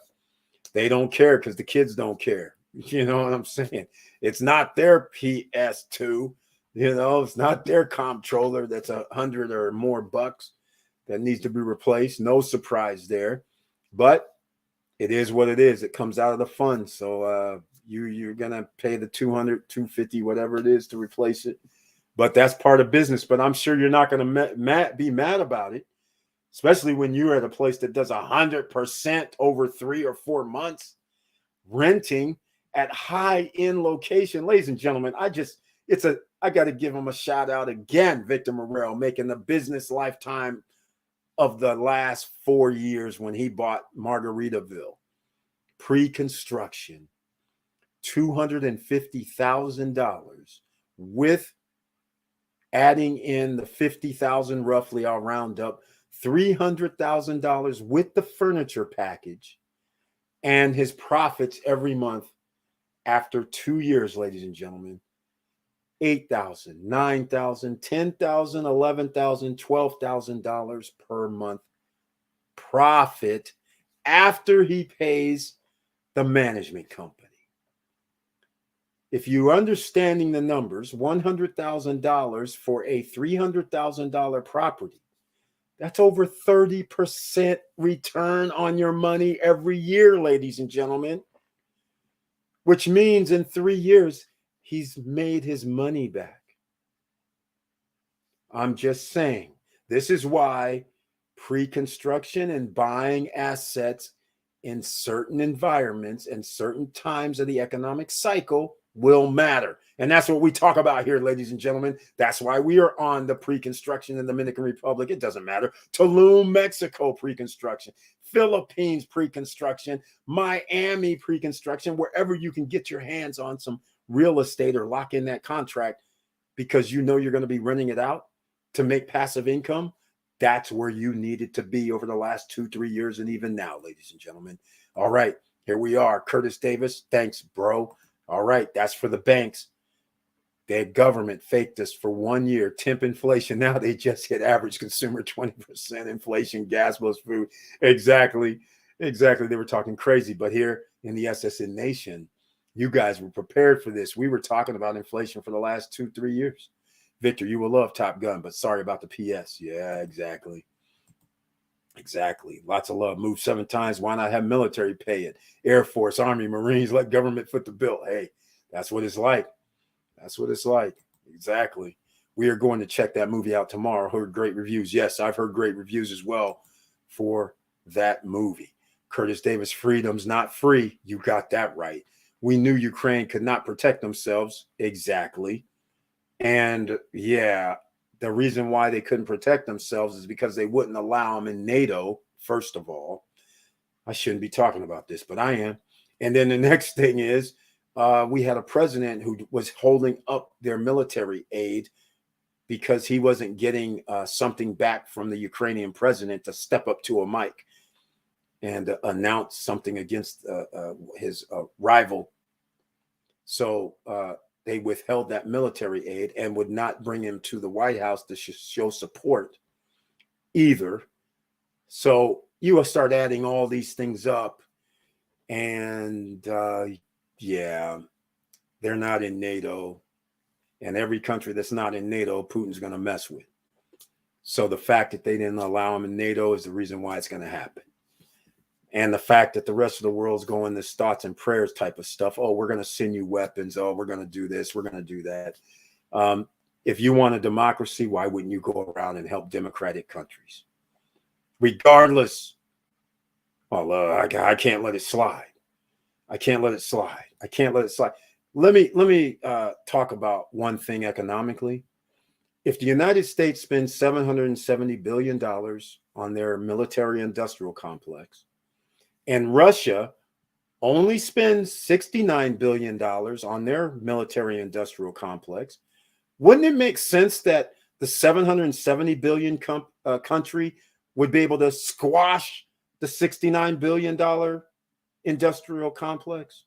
They don't care because the kids don't care. You know what I'm saying? It's not their PS2. It's not their comptroller that's $100 or more bucks that needs to be replaced. No surprise there, but it is what it is. It comes out of the fund, so you're gonna pay the 200, 250, whatever it is to replace it. But that's part of business. But I'm sure you're not gonna be mad about it, especially when you're at a place that does 100% over 3 or 4 months renting at high-end location. Ladies and gentlemen, I got to give him a shout out again, Victor Morrell, making the business lifetime of the last 4 years when he bought Margaritaville. Pre-construction, $250,000 with adding in the 50,000 roughly, I'll round up, $300,000 with the furniture package and his profits every month after 2 years, ladies and gentlemen. $8,000, $9,000, $10,000, $11,000, $12,000 per month profit after he pays the management company. If you're understanding the numbers, $100,000 for a $300,000 property, that's over 30% return on your money every year, ladies and gentlemen, which means in 3 years, he's made his money back. I'm just saying, this is why pre-construction and buying assets in certain environments and certain times of the economic cycle will matter. And that's what we talk about here, ladies and gentlemen. That's why we are on the pre-construction in the Dominican Republic. It doesn't matter. Tulum, Mexico, pre-construction. Philippines, pre-construction. Miami, pre-construction. Wherever you can get your hands on some real estate or lock in that contract because you know you're going to be renting it out to make passive income. That's where you needed to be over the last 2-3 years and even now, ladies and gentlemen. All right, here we are. Curtis Davis, thanks, bro. All right, that's for the banks. The government faked us for 1 year. Temp inflation. Now they just hit average consumer 20% inflation, gas plus food. Exactly. They were talking crazy. But here in the SSN Nation, you guys were prepared for this. We were talking about inflation for the last 2-3 years. Victor, you will love Top Gun, but sorry about the PS. Yeah, exactly. Lots of love. Move 7 times. Why not have military pay it? Air Force, Army, Marines, let government foot the bill. Hey, that's what it's like. Exactly. We are going to check that movie out tomorrow. Heard great reviews. Yes, I've heard great reviews as well for that movie. Curtis Davis, freedom's not free. You got that right. We knew Ukraine could not protect themselves. Exactly. And yeah, the reason why they couldn't protect themselves is because they wouldn't allow them in NATO, first of all. I shouldn't be talking about this, but I am. And then the next thing is we had a president who was holding up their military aid because he wasn't getting something back from the Ukrainian president to step up to a mic and announce something against his rival. So they withheld that military aid and would not bring him to the White House to show support either. So you will start adding all these things up. And yeah, they're not in NATO. And every country that's not in NATO, Putin's going to mess with. So the fact that they didn't allow him in NATO is the reason why it's going to happen. And the fact that the rest of the world's going this thoughts and prayers type of stuff. Oh, we're going to send you weapons. Oh, we're going to do this. We're going to do that. If you want a democracy, why wouldn't you go around and help democratic countries? Regardless. Oh, I can't let it slide. Let me talk about one thing economically. If the United States spends $770 billion on their military industrial complex, and Russia only spends $69 billion on their military industrial complex, wouldn't it make sense that the $770 billion country would be able to squash the $69 billion industrial complex?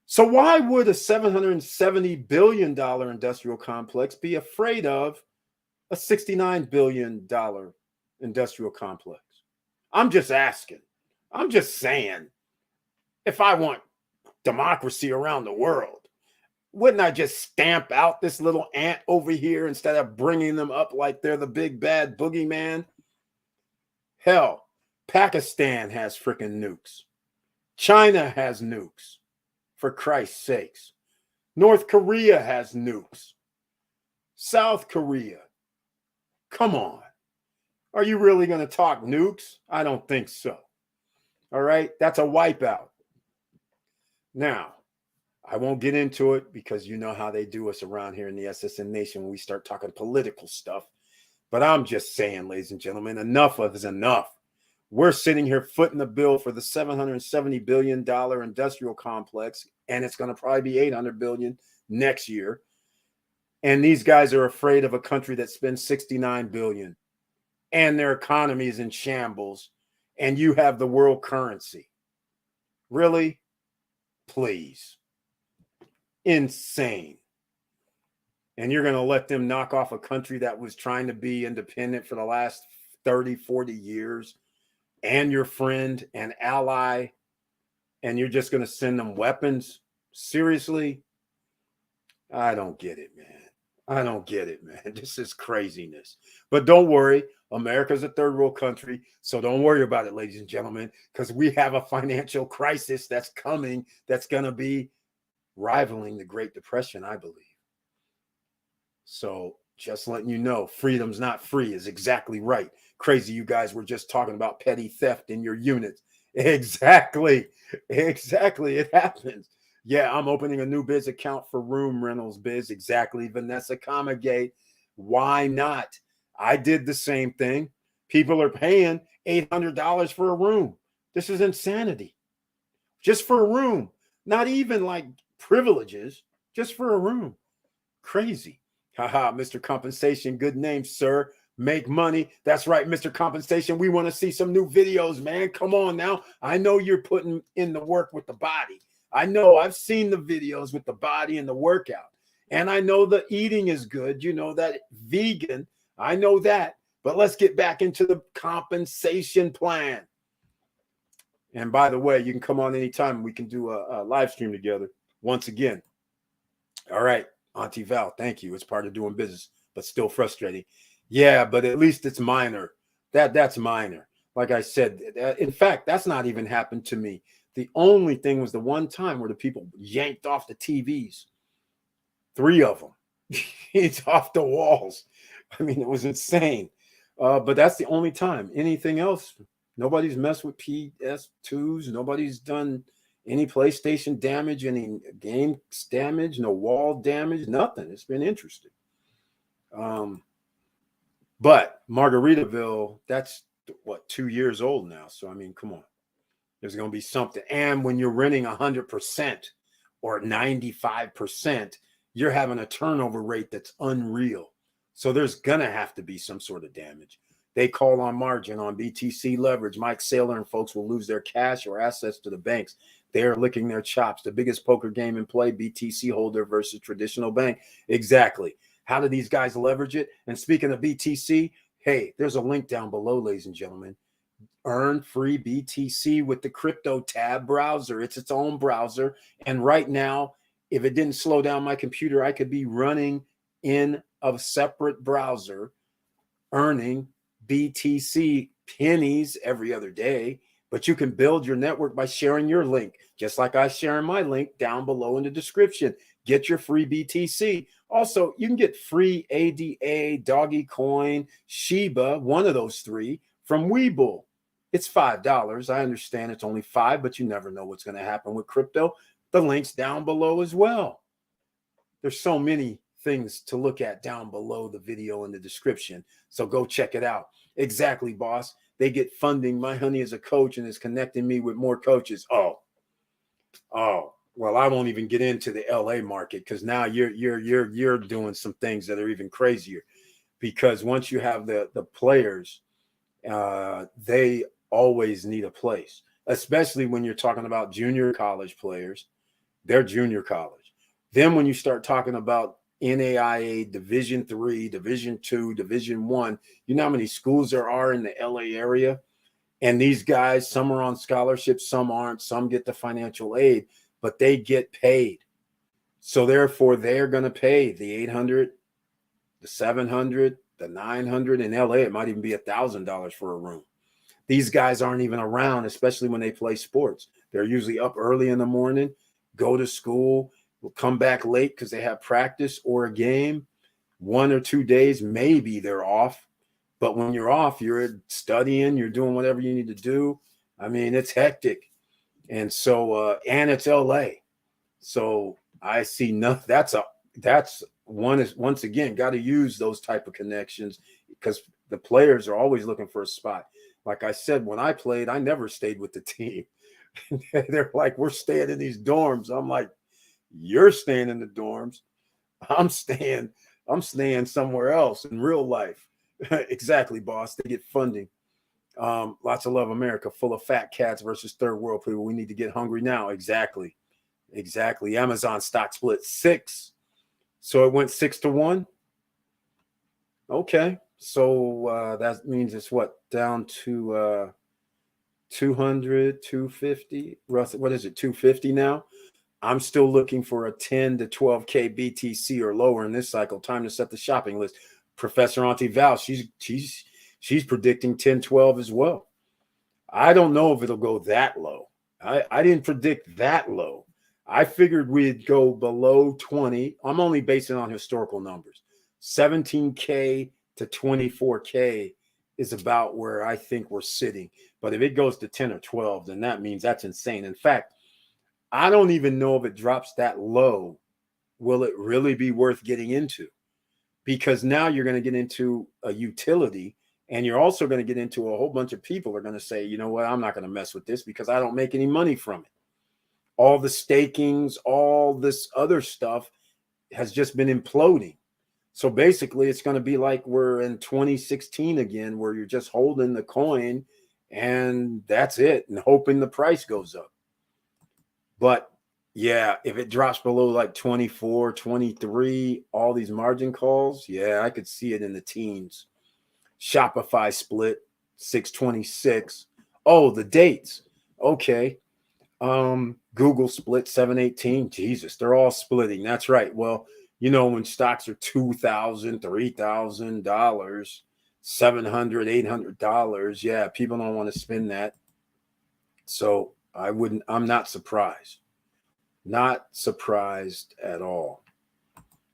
So why would a $770 billion industrial complex be afraid of a $69 billion industrial complex? I'm just asking. I'm just saying, if I want democracy around the world, wouldn't I just stamp out this little ant over here instead of bringing them up like they're the big bad boogeyman? Hell, Pakistan has freaking nukes. China has nukes, for Christ's sakes. North Korea has nukes. South Korea. Come on. Are you really going to talk nukes? I don't think so. All right. That's a wipeout. Now, I won't get into it because you know how they do us around here in the SSN Nation when we start talking political stuff. But I'm just saying, ladies and gentlemen, enough of is enough. We're sitting here footing the bill for the $770 billion industrial complex, and it's going to probably be $800 billion next year. And these guys are afraid of a country that spends $69 billion, and their economy is in shambles, and you have the world currency. Really? Please. Insane. And you're going to let them knock off a country that was trying to be independent for the last 30, 40 years, and your friend and ally, and you're just going to send them weapons? Seriously? I don't get it, man. I don't get it, man. This is craziness. But don't worry. America's a third world country, so don't worry about it, ladies and gentlemen, because we have a financial crisis that's coming that's going to be rivaling the Great Depression, I believe. So just letting you know, freedom's not free is exactly right. Crazy, you guys were just talking about petty theft in your units. Exactly. It happens. Yeah, I'm opening a new biz account for room rentals biz. Exactly, Vanessa Comagate. Why not? I did the same thing. People are paying $800 for a room. This is insanity. Just for a room. Not even like privileges, just for a room. Crazy. Haha, Mr. Compensation, good name, sir. Make money. That's right, Mr. Compensation. We want to see some new videos, man. Come on now. I know you're putting in the work with the body. I know. I've seen the videos with the body and the workout. And I know the eating is good. You know that vegan. I know that. But let's get back into the compensation plan. And by the way, you can come on anytime. We can do a live stream together once again. All right. Auntie Val, thank you. It's part of doing business, but still frustrating. Yeah, but at least it's minor. That's minor. Like I said, in fact, that's not even happened to me. The only thing was the one time where the people yanked off the TVs. 3 of them. It's off the walls. I mean, it was insane. But that's the only time. Anything else, nobody's messed with PS2s. Nobody's done any PlayStation damage, any games damage, no wall damage, nothing. It's been interesting. But Margaritaville, that's what, 2 years old now. So, I mean, come on. There's going to be something. And when you're renting 100% or 95%, you're having a turnover rate that's unreal. So there's going to have to be some sort of damage. They call on margin on BTC leverage. Mike Saylor and folks will lose their cash or assets to the banks. They are licking their chops. The biggest poker game in play, BTC holder versus traditional bank. Exactly. How do these guys leverage it? And speaking of BTC, hey, there's a link down below, ladies and gentlemen. Earn free BTC with the Crypto Tab browser. It's its own browser. And right now, if it didn't slow down my computer, I could be running in a separate browser, earning BTC pennies every other day. But you can build your network by sharing your link, just like I share my link down below in the description. Get your free BTC. Also, you can get free ADA, Dogecoin, Shiba, one of those 3 from Webull. It's $5. I understand it's only $5, but you never know what's going to happen with crypto. The link's down below as well. There's so many things to look at down below the video in the description. So go check it out. Exactly, boss. They get funding. My honey is a coach and is connecting me with more coaches. Oh, well, I won't even get into the LA market because now you're doing some things that are even crazier. Because once you have the players, they always need a place, especially when you're talking about junior college players. They're junior college. Then when you start talking about NAIA Division III, Division II, Division I, you know how many schools there are in the LA area? And these guys, some are on scholarships, some aren't, some get the financial aid, but they get paid. So therefore, they're going to pay the 800, the 700, the 900. In LA, it might even be $1,000 for a room. These guys aren't even around, especially when they play sports. They're usually up early in the morning, go to school, will come back late because they have practice or a game. 1 or 2 days, maybe they're off. But when you're off, you're studying, you're doing whatever you need to do. I mean, it's hectic. And so, and it's LA. So I see nothing. That's one is once again, got to use those type of connections because the players are always looking for a spot. Like I said, when I played, I never stayed with the team. They're like, we're staying in these dorms. I'm like, you're staying in the dorms. I'm staying somewhere else in real life. Exactly, boss. They get funding. Lots of love, America, full of fat cats versus third world people. We need to get hungry now. Exactly. Amazon stock split 6. So it went 6-1. Okay. So that means it's what? Down to 200, 250. What is it? 250 now? I'm still looking for a 10 to 12K BTC or lower in this cycle. Time to set the shopping list. Professor Auntie Val, she's predicting 10, 12 as well. I don't know if it'll go that low. I didn't predict that low. I figured we'd go below 20. I'm only basing on historical numbers. 17K to 24K is about where I think we're sitting. But if it goes to 10 or 12, then that means that's insane. In fact, I don't even know if it drops that low. Will it really be worth getting into? Because now you're going to get into a utility and you're also going to get into a whole bunch of people are going to say, you know what, I'm not going to mess with this because I don't make any money from it. All the stakings, all this other stuff has just been imploding. So basically, it's going to be like we're in 2016 again, where you're just holding the coin and that's it and hoping the price goes up. But yeah, if it drops below like 24, 23, all these margin calls, yeah, I could see it in the teens. Shopify split 626. Oh, the dates. Okay. Google split 718. Jesus, they're all splitting. That's right. Well, you know, when stocks are $2,000, $3,000, $700, $800, yeah, people don't want to spend that. So I'm not surprised. Not surprised at all.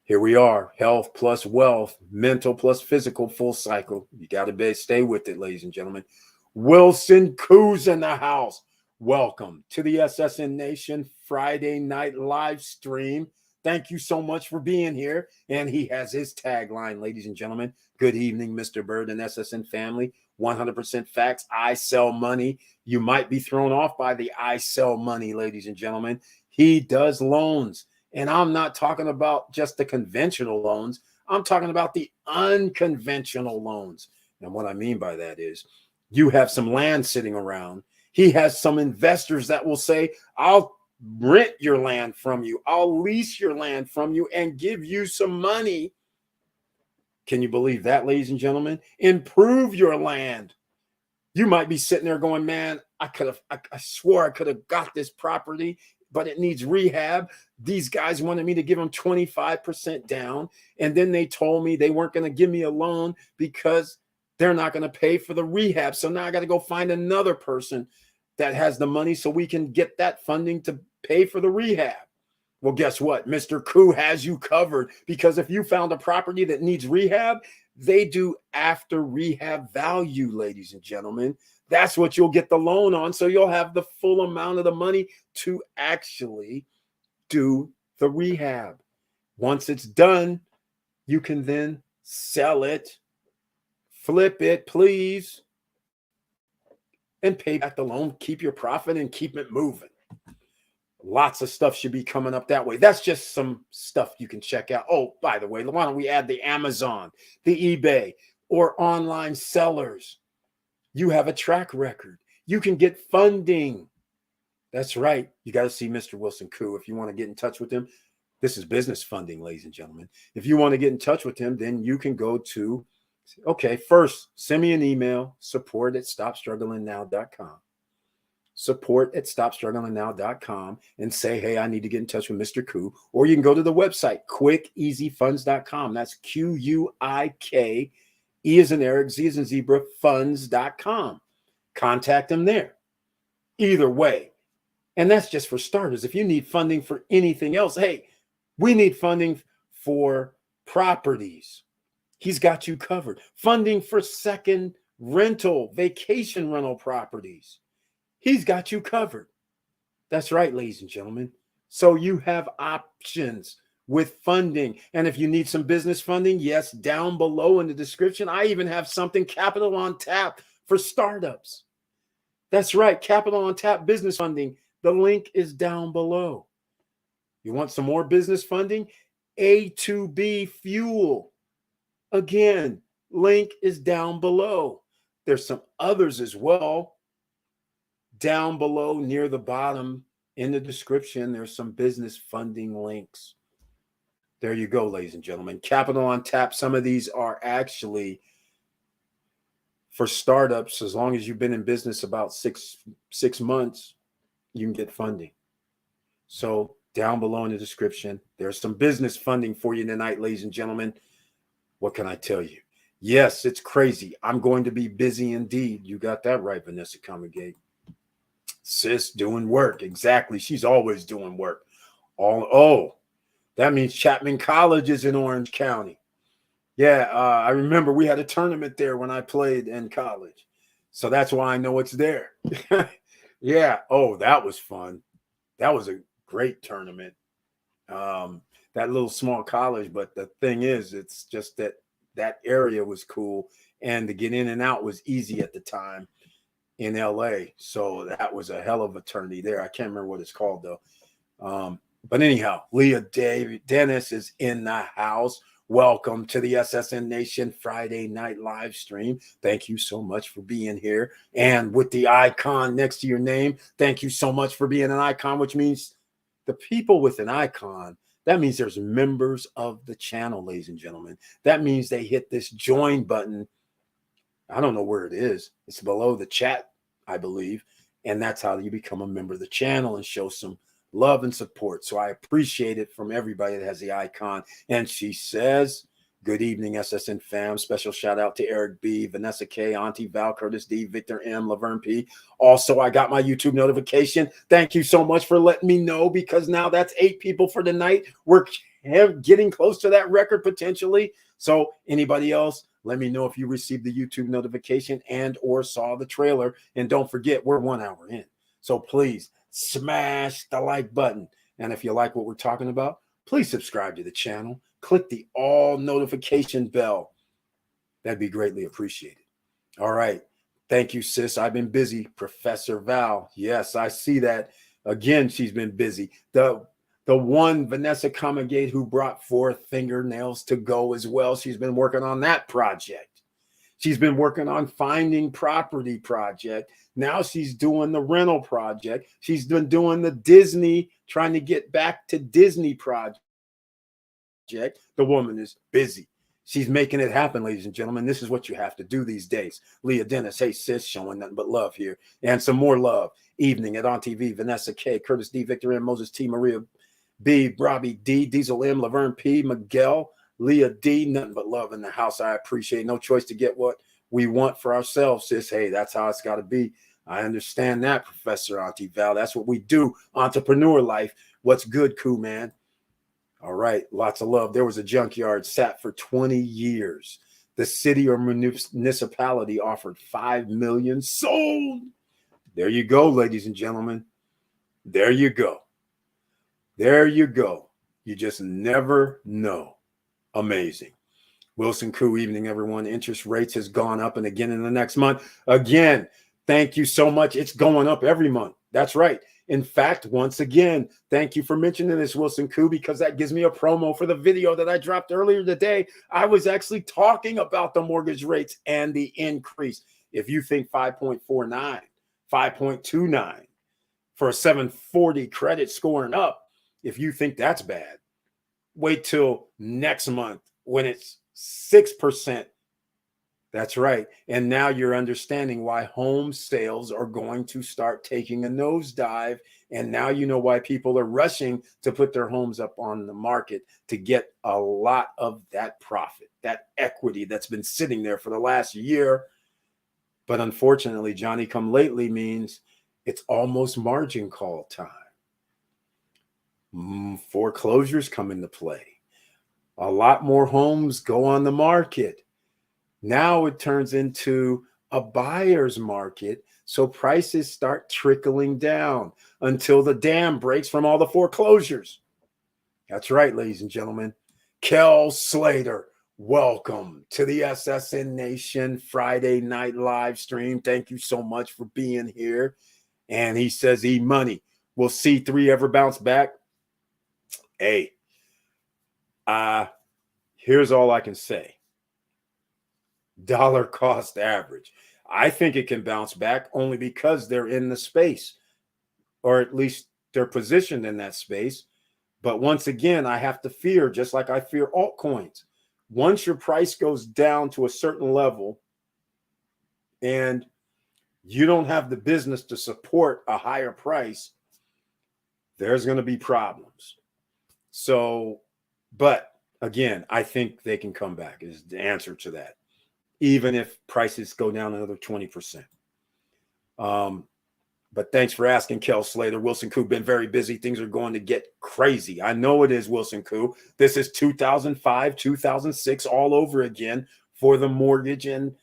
Here we are, health plus wealth, mental plus physical, full cycle. You got to stay with it, ladies and gentlemen. Wilson Koo's in the house. Welcome to the SSN Nation Friday night live stream. Thank you so much for being here. And he has his tagline, ladies and gentlemen. Good evening, Mr. Bird and SSN family. 100% facts. I sell money. You might be thrown off by the I sell money, ladies and gentlemen. He does loans. And I'm not talking about just the conventional loans. I'm talking about the unconventional loans. And what I mean by that is you have some land sitting around. He has some investors that will say, I'll rent your land from you. I'll lease your land from you and give you some money. Can you believe that, ladies and gentlemen? Improve your land. You might be sitting there going, man, I swore I could have got this property, but it needs rehab. These guys wanted me to give them 25% down. And then they told me they weren't going to give me a loan because they're not going to pay for the rehab. So now I got to go find another person that has the money so we can get that funding to pay for the rehab. Well, guess what? Mr. Koo has you covered, because if you found a property that needs rehab, they do after rehab value, ladies and gentlemen. That's what you'll get the loan on. So you'll have the full amount of the money to actually do the rehab. Once it's done, you can then sell it, flip it, please, and pay back the loan, keep your profit, and keep it moving. Lots of stuff should be coming up that way. That's just some stuff you can check out. Oh, by the way, why don't we add the Amazon, the eBay, or online sellers? You have a track record. You can get funding. That's right. You got to see Mr. Wilson Koo if you want to get in touch with him. This is business funding, ladies and gentlemen. If you want to get in touch with him, then you can go to, okay, first, send me an email, support@stopstrugglingnow.com. support@stopstrugglingnow.com and say, hey, I need to get in touch with Mr. Koo. Or you can go to the website, quickeasyfunds.com. That's QUIK, E as in Eric, Z as in zebra, funds.com. Contact them there. Either way. And that's just for starters. If you need funding for anything else, hey, we need funding for properties. He's got you covered. Funding for second rental, vacation rental properties. He's got you covered. That's right, ladies and gentlemen. So you have options with funding. And if you need some business funding, yes, down below in the description, I even have something, Capital on Tap for startups. That's right, Capital on Tap business funding. The link is down below. You want some more business funding? A2B Fuel. Again, link is down below. There's some others as well. Down below near the bottom in the description, there's some business funding links. There you go, ladies and gentlemen. Capital on Tap. Some of these are actually for startups. As long as you've been in business about six months, you can get funding. So down below in the description, there's some business funding for you tonight, ladies and gentlemen. What can I tell you? Yes, it's crazy. I'm going to be busy indeed. You got that right, Vanessa Comegate. Sis doing work. Exactly. She's always doing work. That means Chapman College is in Orange County. Yeah, I remember we had a tournament there when I played in college. So that's why I know it's there. Yeah. Oh, that was fun. That was a great tournament. That little small college. But the thing is, it's just that area was cool. And to get in and out was easy at the time in LA. So that was a hell of a tourney there. I can't remember what it's called, though. But anyhow, Leah Dennis is in the house. Welcome to the SSN Nation Friday night live stream. Thank you so much for being here. And with the icon next to your name, thank you so much for being an icon, which means the people with an icon, that means there's members of the channel, ladies and gentlemen. That means they hit this join button. I don't know where it is. It's below the chat, I believe. And that's how you become a member of the channel and show some love and support. So I appreciate it from everybody that has the icon. And she says, good evening, SSN fam. Special shout out to Eric B, Vanessa K, Auntie Val, Curtis D, Victor M, Laverne P. Also, I got my YouTube notification. Thank you so much for letting me know, because now that's 8 people for the night. We're getting close to that record potentially. So anybody else, let me know if you received the YouTube notification and or saw the trailer. And don't forget, we're 1 hour in. So please smash the like button. And if you like what we're talking about, please subscribe to the channel. Click the all notification bell. That'd be greatly appreciated. All right. Thank you, sis. I've been busy. Professor Val. Yes, I see that. Again, she's been busy. The one Vanessa Comegate who brought forth Fingernails to Go as well. She's been working on that project. She's been working on Finding Property project. Now she's doing the rental project. She's been doing the Disney, trying to get back to Disney project. The woman is busy. She's making it happen, ladies and gentlemen. This is what you have to do these days. Leah Dennis, hey sis, showing nothing but love here. And some more love. Evening at On TV, Vanessa K, Curtis D, Victor M, Moses T, Maria B, Robbie D, Diesel M, Laverne P, Miguel, Leah D, nothing but love in the house. I appreciate. No choice to get what we want for ourselves, sis. Hey, that's how it's got to be. I understand that, Professor Auntie Val. That's what we do. Entrepreneur life. What's good, cool man? All right. Lots of love. There was a junkyard sat for 20 years. The city or municipality offered $5 million. Sold. There you go, ladies and gentlemen. There you go. There you go. You just never know. Amazing. Wilson Koo, evening, everyone. Interest rates has gone up and again in the next month. Again, thank you so much. It's going up every month. That's right. In fact, once again, thank you for mentioning this, Wilson Koo, because that gives me a promo for the video that I dropped earlier today. I was actually talking about the mortgage rates and the increase. If you think 5.49, 5.29 for a 740 credit scoring up, if you think that's bad, wait till next month when it's 6% That's right. And now you're understanding why home sales are going to start taking a nosedive. And now you know why people are rushing to put their homes up on the market to get a lot of that profit, that equity that's been sitting there for the last year. But unfortunately, Johnny come lately means it's almost margin call time. Foreclosures come into play. A lot more homes go on the market. Now it turns into a buyer's market. So prices start trickling down until the dam breaks from all the foreclosures. That's right, ladies and gentlemen. Kel Slater, welcome to the SSN Nation Friday night live stream. Thank you so much for being here. And he says, E-Money, will C3 ever bounce back? Hey, here's all I can say. Dollar cost average. I think it can bounce back only because they're in the space, or at least they're positioned in that space. But once again, I have to fear, just like I fear altcoins. Once your price goes down to a certain level and you don't have the business to support a higher price, there's going to be problems. So, but again, I think they can come back is the answer to that, even if prices go down another 20%. But thanks for asking, Kel Slater. Wilson Koo been very busy. Things are going to get crazy. I know it is, Wilson Koo. This is 2005, 2006 all over again for the mortgage and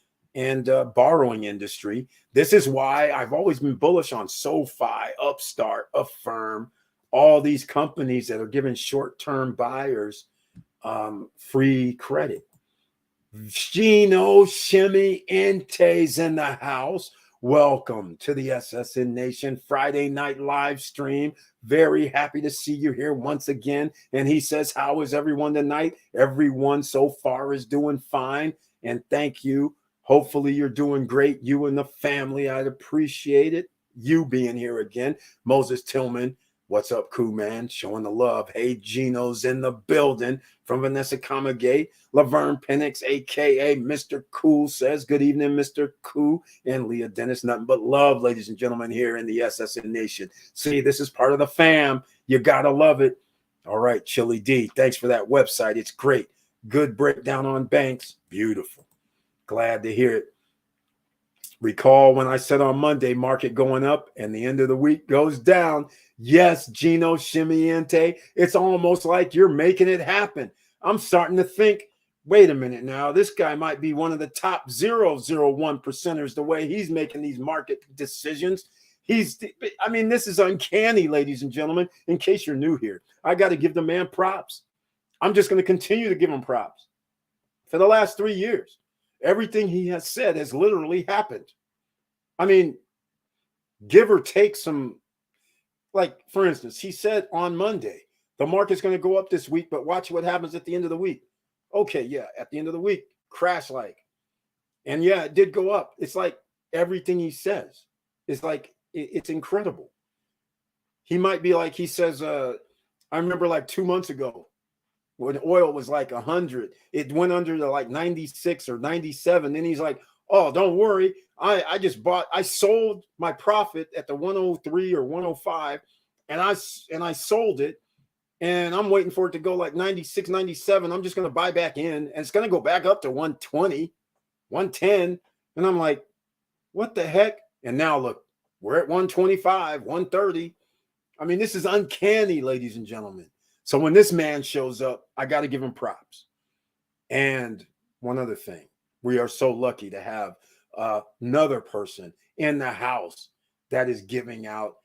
borrowing industry. This is why I've always been bullish on SoFi, Upstart, Affirm, all these companies that are giving short-term buyers free credit. Gino Shimiente's in the house. Welcome to the SSN Nation Friday night live stream. Very happy to see you here once again. And he says, how is everyone tonight? Everyone so far is doing fine. And thank you. Hopefully you're doing great. You and the family, I'd appreciate it. You being here again. Moses Tillman, what's up, Koo, man? Showing the love. Hey, Gino's in the building from Vanessa Comagate. Laverne Penix, a.k.a. Mr. Cool, says, good evening, Mr. Koo. And Leah Dennis, nothing but love, ladies and gentlemen, here in the SSN Nation. See, this is part of the fam. You got to love it. All right, Chili D, thanks for that website. It's great. Good breakdown on banks. Beautiful. Glad to hear it. Recall when I said on Monday, market going up and the end of the week goes down. Yes, Gino Shimiente, it's almost like you're making it happen. I'm starting to think, wait a minute now, this guy might be one of the top 0.01 percenters the way he's making these market decisions. I mean, this is uncanny, ladies and gentlemen. In case you're new here, I got to give the man props. I'm just going to continue to give him props. For the last 3 years, everything he has said has literally happened. I mean, give or take some, like, for instance, he said on Monday, the market's going to go up this week, but watch what happens at the end of the week. Okay, yeah, at the end of the week, crash like. And yeah, it did go up. It's like everything he says is like, it's incredible. He might be like, he says, I remember like 2 months ago when oil was like 100, it went under to like 96 or 97. Then he's like, oh, don't worry. I sold my profit at the 103 or 105 and I sold it. And I'm waiting for it to go like 96, 97. I'm just going to buy back in and it's going to go back up to 120, 110. And I'm like, what the heck? And now look, we're at 125, 130. I mean, this is uncanny, ladies and gentlemen. So when this man shows up, I got to give him props. And one other thing, we are so lucky to have another person in the house that is giving out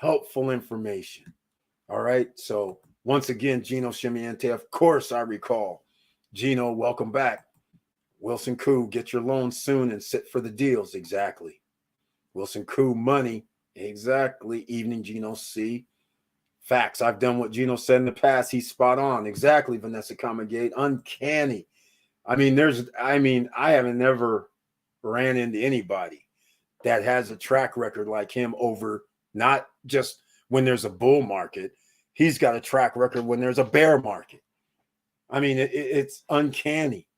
helpful information. All right. So once again, Gino Shimiente, of course, I recall. Gino, welcome back. Wilson Koo, get your loan soon and sit for the deals. Exactly. Wilson Koo, money. Exactly. Evening, Gino C. Facts. I've done what Gino said in the past. He's spot on. Exactly, Vanessa Comagate. Uncanny. I mean, I haven't never ran into anybody that has a track record like him over not just when there's a bull market. He's got a track record when there's a bear market. I mean, it's uncanny.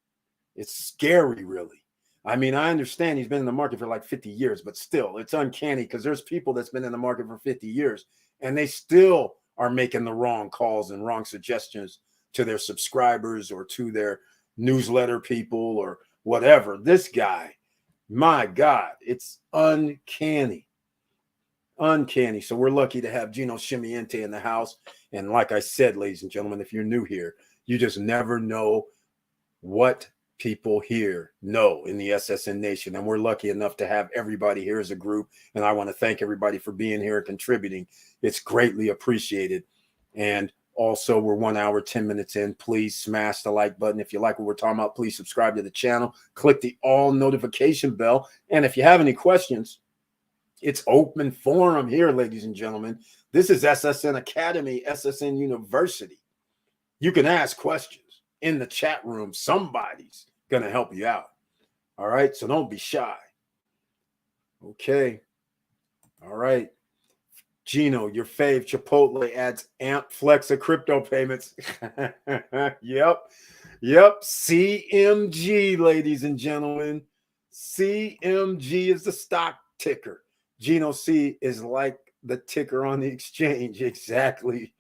It's scary, really. I mean, I understand he's been in the market for like 50 years, but still, it's uncanny because there's people that's been in the market for 50 years and they still are making the wrong calls and wrong suggestions to their subscribers or to their newsletter people or whatever. This guy, my God, it's uncanny. Uncanny. So we're lucky to have Gino Scimmiente in the house. And like I said, ladies and gentlemen, if you're new here, you just never know what people here know in the SSN Nation. And we're lucky enough to have everybody here as a group. And I want to thank everybody for being here and contributing. It's greatly appreciated. And also, we're 1 hour, 10 minutes in. Please smash the like button. If you like what we're talking about, please subscribe to the channel. Click the all notification bell. And if you have any questions, it's open forum here, ladies and gentlemen. This is SSN Academy, SSN University. You can ask questions in the chat room. Somebody's going to help you out. All right. So don't be shy. Okay. All right. Gino, your fave Chipotle adds AMP Flex of crypto payments. Yep. CMG, ladies and gentlemen. CMG is the stock ticker. Gino C is like the ticker on the exchange. Exactly.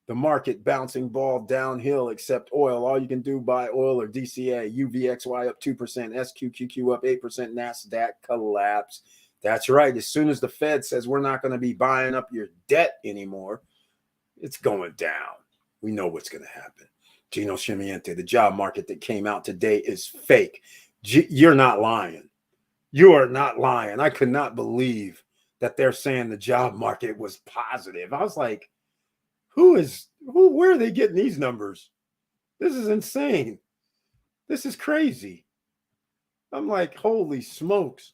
The market bouncing ball downhill except oil. All you can do buy oil or DCA. UVXY up 2%. SQQQ up 8%. NASDAQ collapse. That's right. As soon as the Fed says we're not going to be buying up your debt anymore, it's going down. We know what's going to happen. Gino Scimmiente, the job market that came out today is fake. You're not lying. You are not lying. I could not believe that they're saying the job market was positive. I was like, where are they getting these numbers? This is insane. This is crazy. I'm like, holy smokes.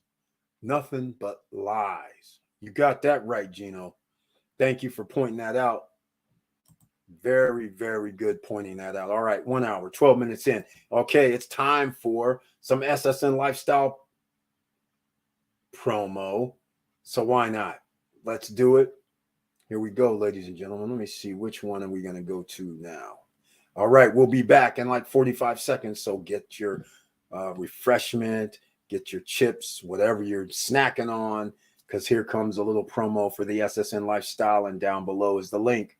Nothing but lies. You got that right, Gino. Thank you for pointing that out. Very, very good pointing that out. All right, 1 hour, 12 minutes in. Okay, it's time for some SSN Lifestyle promo. So why not? Let's do it. Here we go, ladies and gentlemen. Let me see, which one are we going to go to now? All right, we'll be back in like 45 seconds. So get your refreshment, get your chips, whatever you're snacking on, because here comes a little promo for the SSN Lifestyle, and down below is the link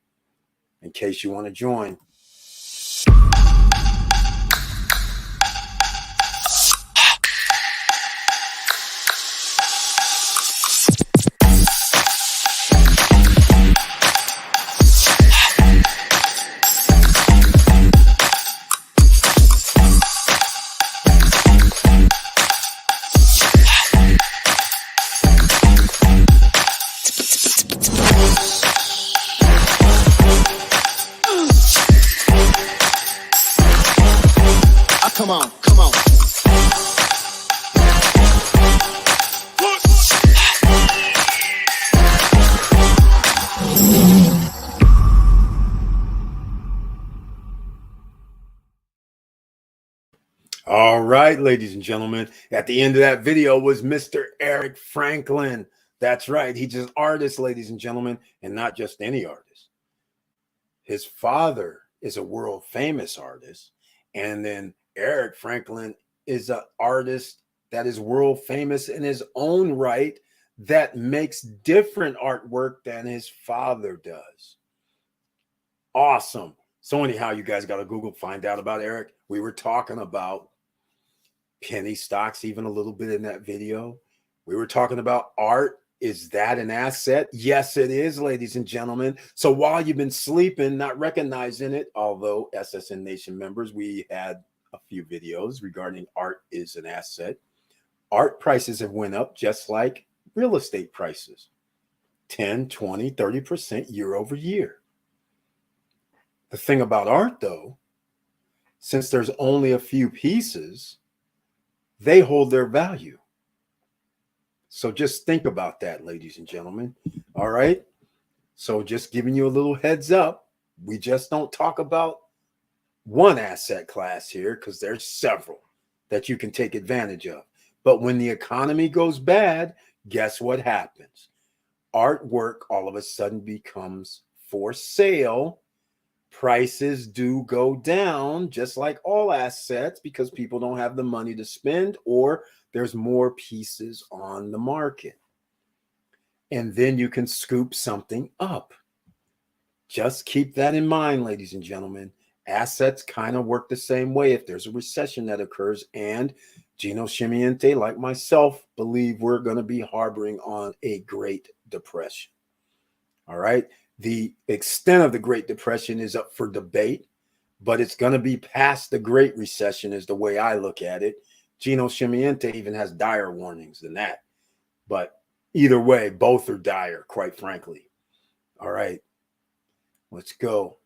in case you want to join. Come on. All right, ladies and gentlemen, at the end of that video was Mr. Eric Franklin. That's right. He's an artist, ladies and gentlemen, and not just any artist. His father is a world famous artist. And then Eric Franklin is an artist that is world famous in his own right, that makes different artwork than his father does. Awesome. So anyhow, you guys got to Google, find out about Eric. We were talking about penny stocks even a little bit in that video. We were talking about art. Is that an asset? Yes, it is, ladies and gentlemen. So while you've been sleeping, not recognizing it, although SSN Nation members, we had a few videos regarding art is an asset. Art prices have went up just like real estate prices. 10, 20, 30% year over year. The thing about art, though, since there's only a few pieces, they hold their value. So just think about that, ladies and gentlemen. All right. So just giving you a little heads up. We just don't talk about one asset class here because there's several that you can take advantage of. But when the economy goes bad, guess what happens? Artwork all of a sudden becomes for sale. Prices do go down, just like all assets, because people don't have the money to spend, or there's more pieces on the market. And then you can scoop something up. Just keep that in mind, ladies and gentlemen. Assets kind of work the same way if there's a recession that occurs. And Gino Chimiente, like myself, believe we're going to be harboring on a Great Depression. All right. The extent of the Great Depression is up for debate, but it's going to be past the Great Recession is the way I look at it. Gino Chimiente even has dire warnings than that. But either way, both are dire, quite frankly. All right. Let's go.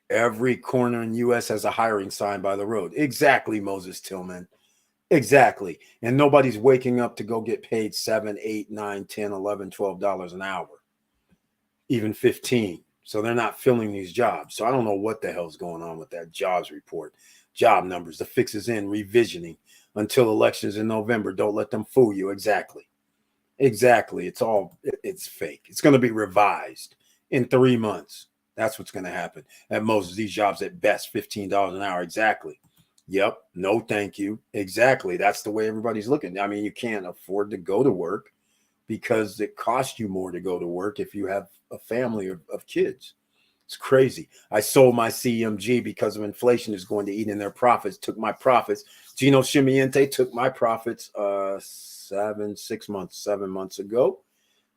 Every corner in the U.S. has a hiring sign by the road. Exactly, Moses Tillman. Exactly. And nobody's waking up to go get paid $7, $8, $9, $10, $11, $12 an hour, even 15. So they're not filling these jobs. So I don't know what the hell's going on with that jobs report. Job numbers, the fix is in, revisioning until elections in November. Don't let them fool you. Exactly. Exactly. It's fake. It's going to be revised in 3 months. That's what's going to happen. At most, these jobs at best, $15 an hour. Exactly. Yep. No, thank you. Exactly. That's the way everybody's looking. I mean, you can't afford to go to work because it costs you more to go to work if you have a family of kids. It's crazy. I sold my CMG because of inflation is going to eat in their profits, took my profits. Gino Chimiente took my profits 7 months ago.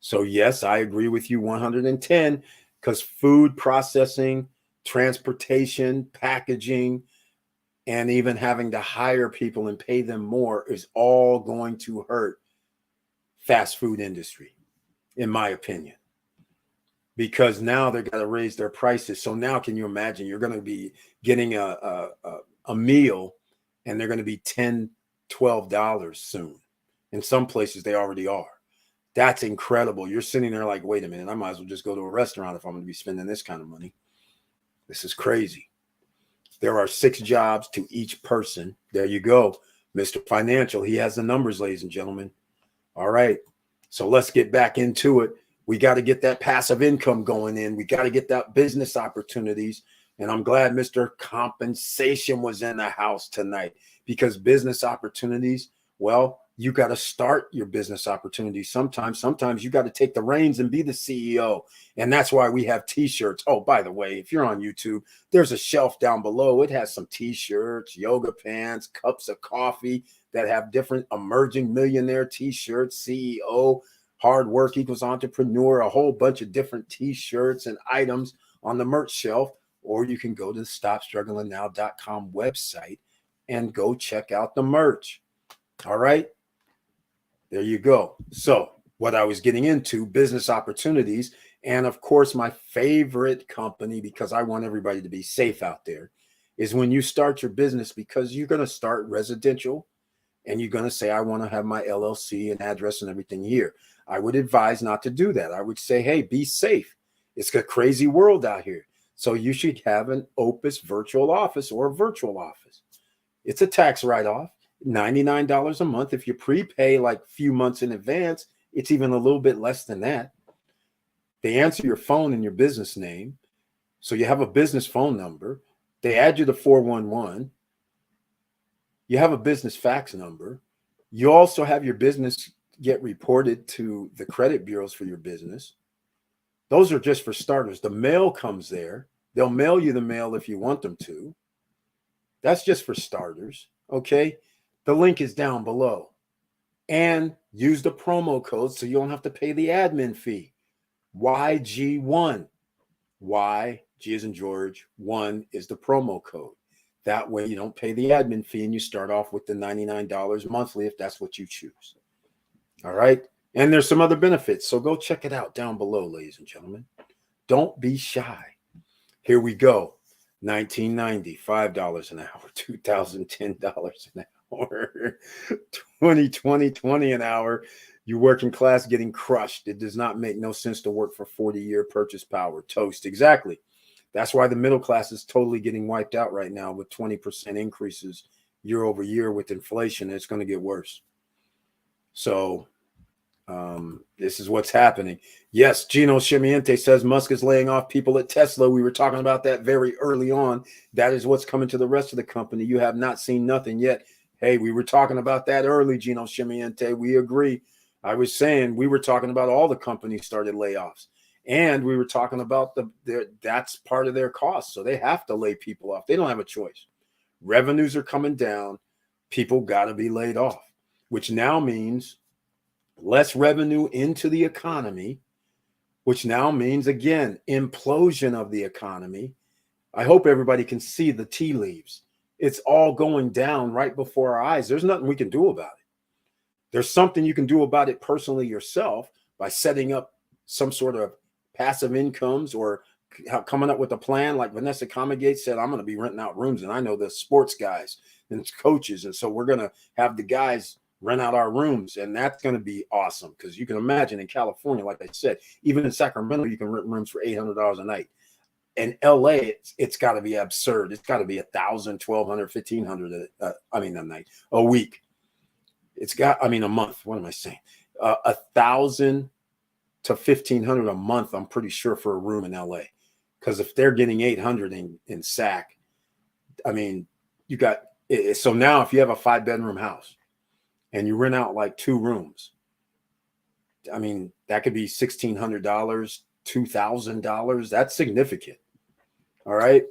So yes, I agree with you 110, because food processing, transportation, packaging, and even having to hire people and pay them more is all going to hurt fast food industry, in my opinion, because now they're going to raise their prices. So now can you imagine you're going to be getting a meal and they're going to be $10, $12 soon. In some places they already are. That's incredible. You're sitting there like, wait a minute, I might as well just go to a restaurant if I'm going to be spending this kind of money. This is crazy. There are 6 jobs to each person. There you go. Mr. Financial, he has the numbers, ladies and gentlemen. All right. So let's get back into it. We got to get that passive income going in. We got to get that business opportunities. And I'm glad Mr. Compensation was in the house tonight, because business opportunities, well, you got to start your business opportunities sometimes. Sometimes you got to take the reins and be the CEO. And that's why we have t-shirts. Oh, by the way, if you're on YouTube, there's a shelf down below. It has some t-shirts, yoga pants, cups of coffee that have different emerging millionaire t-shirts, CEO, hard work equals entrepreneur, a whole bunch of different t-shirts and items on the merch shelf. Or you can go to the StopStrugglingNow.com website and go check out the merch. All right. There you go. So what I was getting into, business opportunities. And of course, my favorite company, because I want everybody to be safe out there, is when you start your business, because you're going to start residential and you're going to say, I want to have my LLC and address and everything here. I would advise not to do that. I would say, hey, be safe. It's a crazy world out here. So you should have an Opus virtual office or a virtual office. It's a tax write-off. $99 a month. If you prepay like a few months in advance, it's even a little bit less than that. They answer your phone and your business name. So you have a business phone number. They add you to 411. You have a business fax number. You also have your business get reported to the credit bureaus for your business. Those are just for starters. The mail comes there. They'll mail you the mail if you want them to. That's just for starters. Okay. The link is down below. And use the promo code so you don't have to pay the admin fee. YG1. Y, G as in George, 1 is the promo code. That way you don't pay the admin fee and you start off with the $99 monthly if that's what you choose. All right. And there's some other benefits. So go check it out down below, ladies and gentlemen. Don't be shy. Here we go. $19.90, $5 an hour, $2,010 an hour. Or 20 an hour. You working class getting crushed. It does not make no sense to work for 40-year purchase power. Toast. Exactly. That's why the middle class is totally getting wiped out right now with 20% increases year over year with inflation. It's going to get worse. So this is what's happening. Yes, Gino Chimiente says Musk is laying off people at Tesla. We were talking about that very early on. That is what's coming to the rest of the company. You have not seen nothing yet. Hey, we were talking about that early, Gino Chimiente. We agree. I was saying we were talking about all the companies started layoffs. And we were talking about that's part of their cost. So they have to lay people off. They don't have a choice. Revenues are coming down. People got to be laid off, which now means less revenue into the economy, which now means, again, implosion of the economy. I hope everybody can see the tea leaves. It's all going down right before our eyes. There's nothing we can do about it. There's something you can do about it personally yourself by setting up some sort of passive incomes or coming up with a plan. Like Vanessa Comegate said, I'm going to be renting out rooms. And I know the sports guys and coaches. And so we're going to have the guys rent out our rooms. And that's going to be awesome because you can imagine in California, like I said, even in Sacramento, you can rent rooms for $800 a night. In LA, it's got to be absurd. It's got to be $1,000, $1,200, $1,500. A night, a week. It's got, a month. What am I saying? $1,000 to $1,500 a month. I'm pretty sure for a room in LA, because if they're getting $800 in SAC, you got it. So now if you have a 5-bedroom house and you rent out like 2 rooms, that could be $1,600, $2,000. That's significant. All right.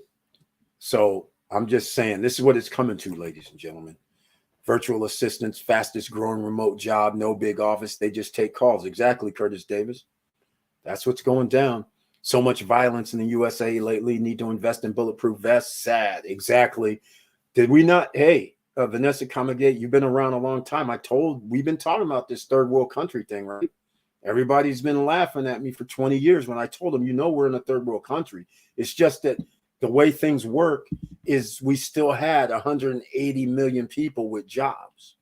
So I'm just saying, this is what it's coming to, ladies and gentlemen. Virtual assistants, fastest growing remote job, no big office. They just take calls. Exactly, Curtis Davis. That's what's going down. So much violence in the USA lately. Need to invest in bulletproof vests. Sad. Exactly. Did we not? Hey, Vanessa Comegate, you've been around a long time. We've been talking about this third world country thing, right? Everybody's been laughing at me for 20 years when I told them, we're in a third world country. It's just that the way things work is we still had 180 million people with jobs.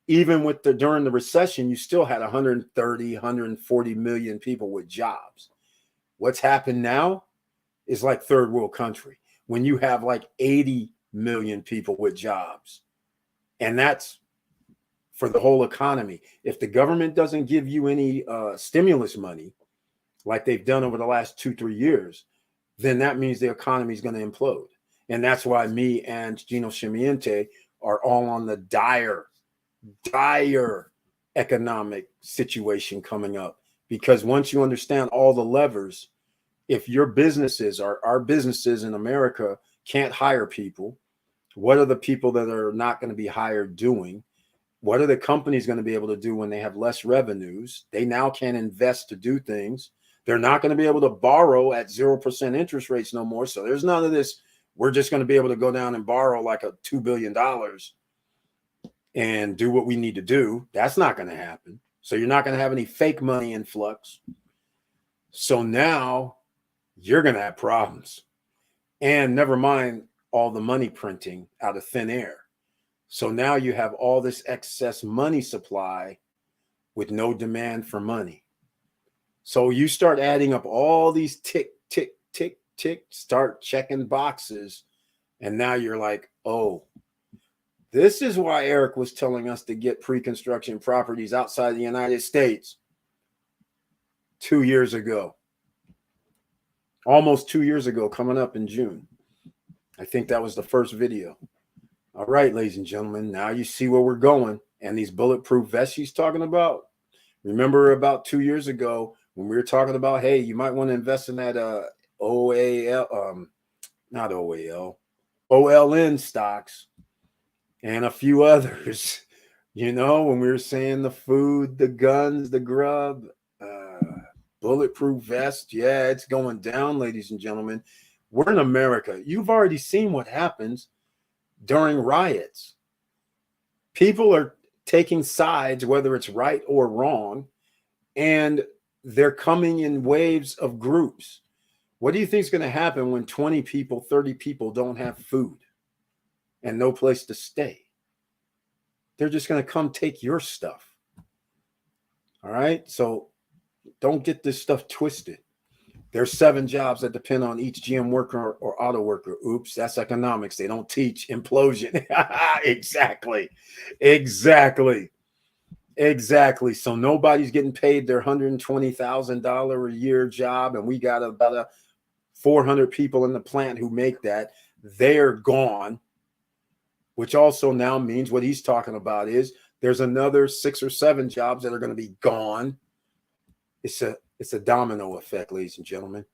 Even during the recession, you still had 130, 140 million people with jobs. What's happened now is like third world country when you have like 80 million people with jobs. And that's for the whole economy. If the government doesn't give you any stimulus money, like they've done over the last 2-3 years, then that means the economy is going to implode. And that's why me and Gino Chimiente are all on the dire economic situation coming up. Because once you understand all the levers, if your businesses, our businesses in America can't hire people, what are the people that are not going to be hired doing? What are the companies going to be able to do when they have less revenues? They now can't invest to do things. They're not going to be able to borrow at 0% interest rates no more. So there's none of this. We're just going to be able to go down and borrow like a $2 billion and do what we need to do. That's not going to happen. So you're not going to have any fake money influx. So now you're going to have problems. And never mind all the money printing out of thin air. So now you have all this excess money supply with no demand for money. So you start adding up all these tick, tick, tick, tick, start checking boxes. And now you're like, oh, this is why Eric was telling us to get pre-construction properties outside the United States 2 years ago. Almost 2 years ago, coming up in June. I think that was the first video. All right, ladies and gentlemen, now you see where we're going. And these bulletproof vests she's talking about. Remember about 2 years ago when we were talking about, hey, you might want to invest in that OLN stocks and a few others, when we were saying the food, the guns, the grub, bulletproof vest. Yeah, it's going down, ladies and gentlemen. We're in America. You've already seen what happens during riots. People are taking sides, whether it's right or wrong, and they're coming in waves of groups. What do you think is going to happen when 20 people, 30 people don't have food and no place to stay? They're just going to come take your stuff. All right? So don't get this stuff twisted. There's 7 jobs that depend on each GM worker or auto worker. Oops, that's economics. They don't teach implosion. Exactly. So nobody's getting paid their $120,000 a year job, and we got about 400 people in the plant who make that. They're gone which also now means what he's talking about is there's another 6 or 7 jobs that are going to be gone. It's a domino effect, ladies and gentlemen.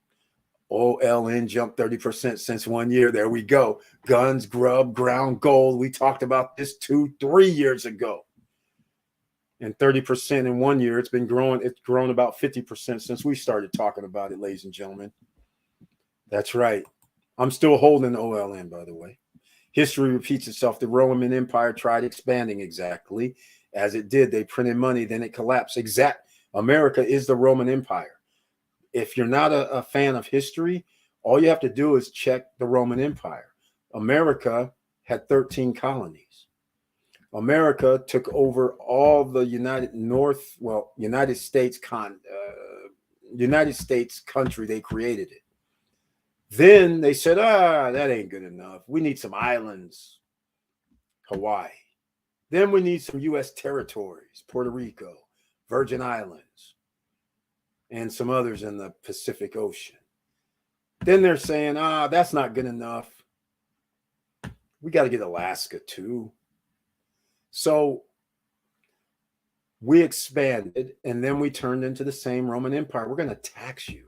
OLN jumped 30% since 1 year. There we go. Guns, grub, ground gold. We talked about this 2-3 years ago. And 30% in 1 year. It's been growing. It's grown about 50% since we started talking about it, ladies and gentlemen. That's right. I'm still holding OLN, by the way. History repeats itself. The Roman Empire tried expanding exactly as it did. They printed money, then it collapsed. America is the Roman Empire. If you're not a fan of history, all you have to do is check the Roman Empire. America had 13 colonies. America took over all the United States country. They created it. Then they said, that ain't good enough. We need some islands, Hawaii. Then we need some U.S. territories, Puerto Rico, Virgin Islands, and some others in the Pacific Ocean. Then they're saying, that's not good enough. We got to get Alaska too. So we expanded, and then we turned into the same Roman Empire. We're going to tax you.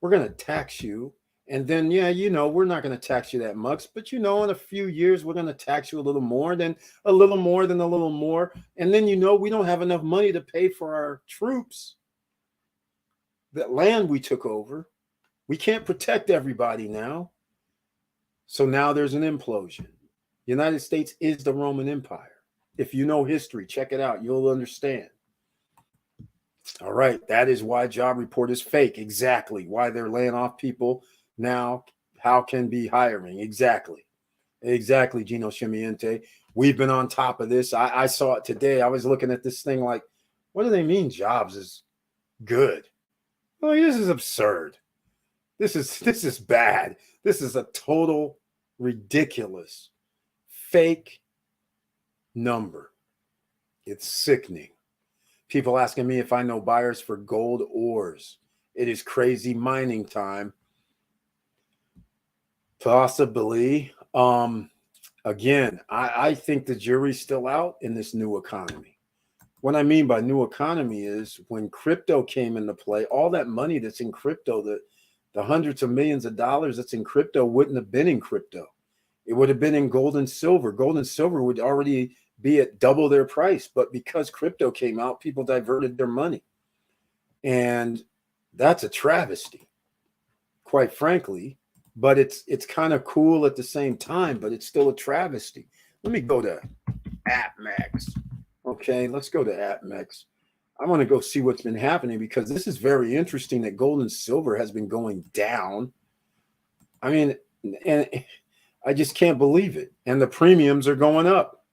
We're going to tax you. And then, we're not going to tax you that much. But, in a few years, we're going to tax you a little more, then a little more, then a little more. And then, we don't have enough money to pay for our troops. That land we took over. We can't protect everybody now. So now there's an implosion. The United States is the Roman Empire. If you know history, check it out. You'll understand. All right. That is why job report is fake. Exactly. Why they're laying off people now. How can be hiring? Exactly. Gino Shimiente. We've been on top of this. I saw it today. I was looking at this thing like, what do they mean jobs is good? Well, this is absurd. This is bad. This is a total ridiculous fake number. It's sickening. People asking me if I know buyers for gold ores. It is crazy mining time. Possibly. Again, I think the jury's still out in this new economy. What I mean by new economy is when crypto came into play, all that money that's in crypto, the hundreds of millions of dollars that's in crypto wouldn't have been in crypto. It would have been in gold and silver. Gold and silver would already be at double their price. But because crypto came out, people diverted their money. And that's a travesty, quite frankly. But it's kind of cool at the same time, but it's still a travesty. Let me go to AppMax. Okay, let's go to AppMax. I want to go see what's been happening because this is very interesting that gold and silver has been going down. I mean, and I just can't believe it. And the premiums are going up.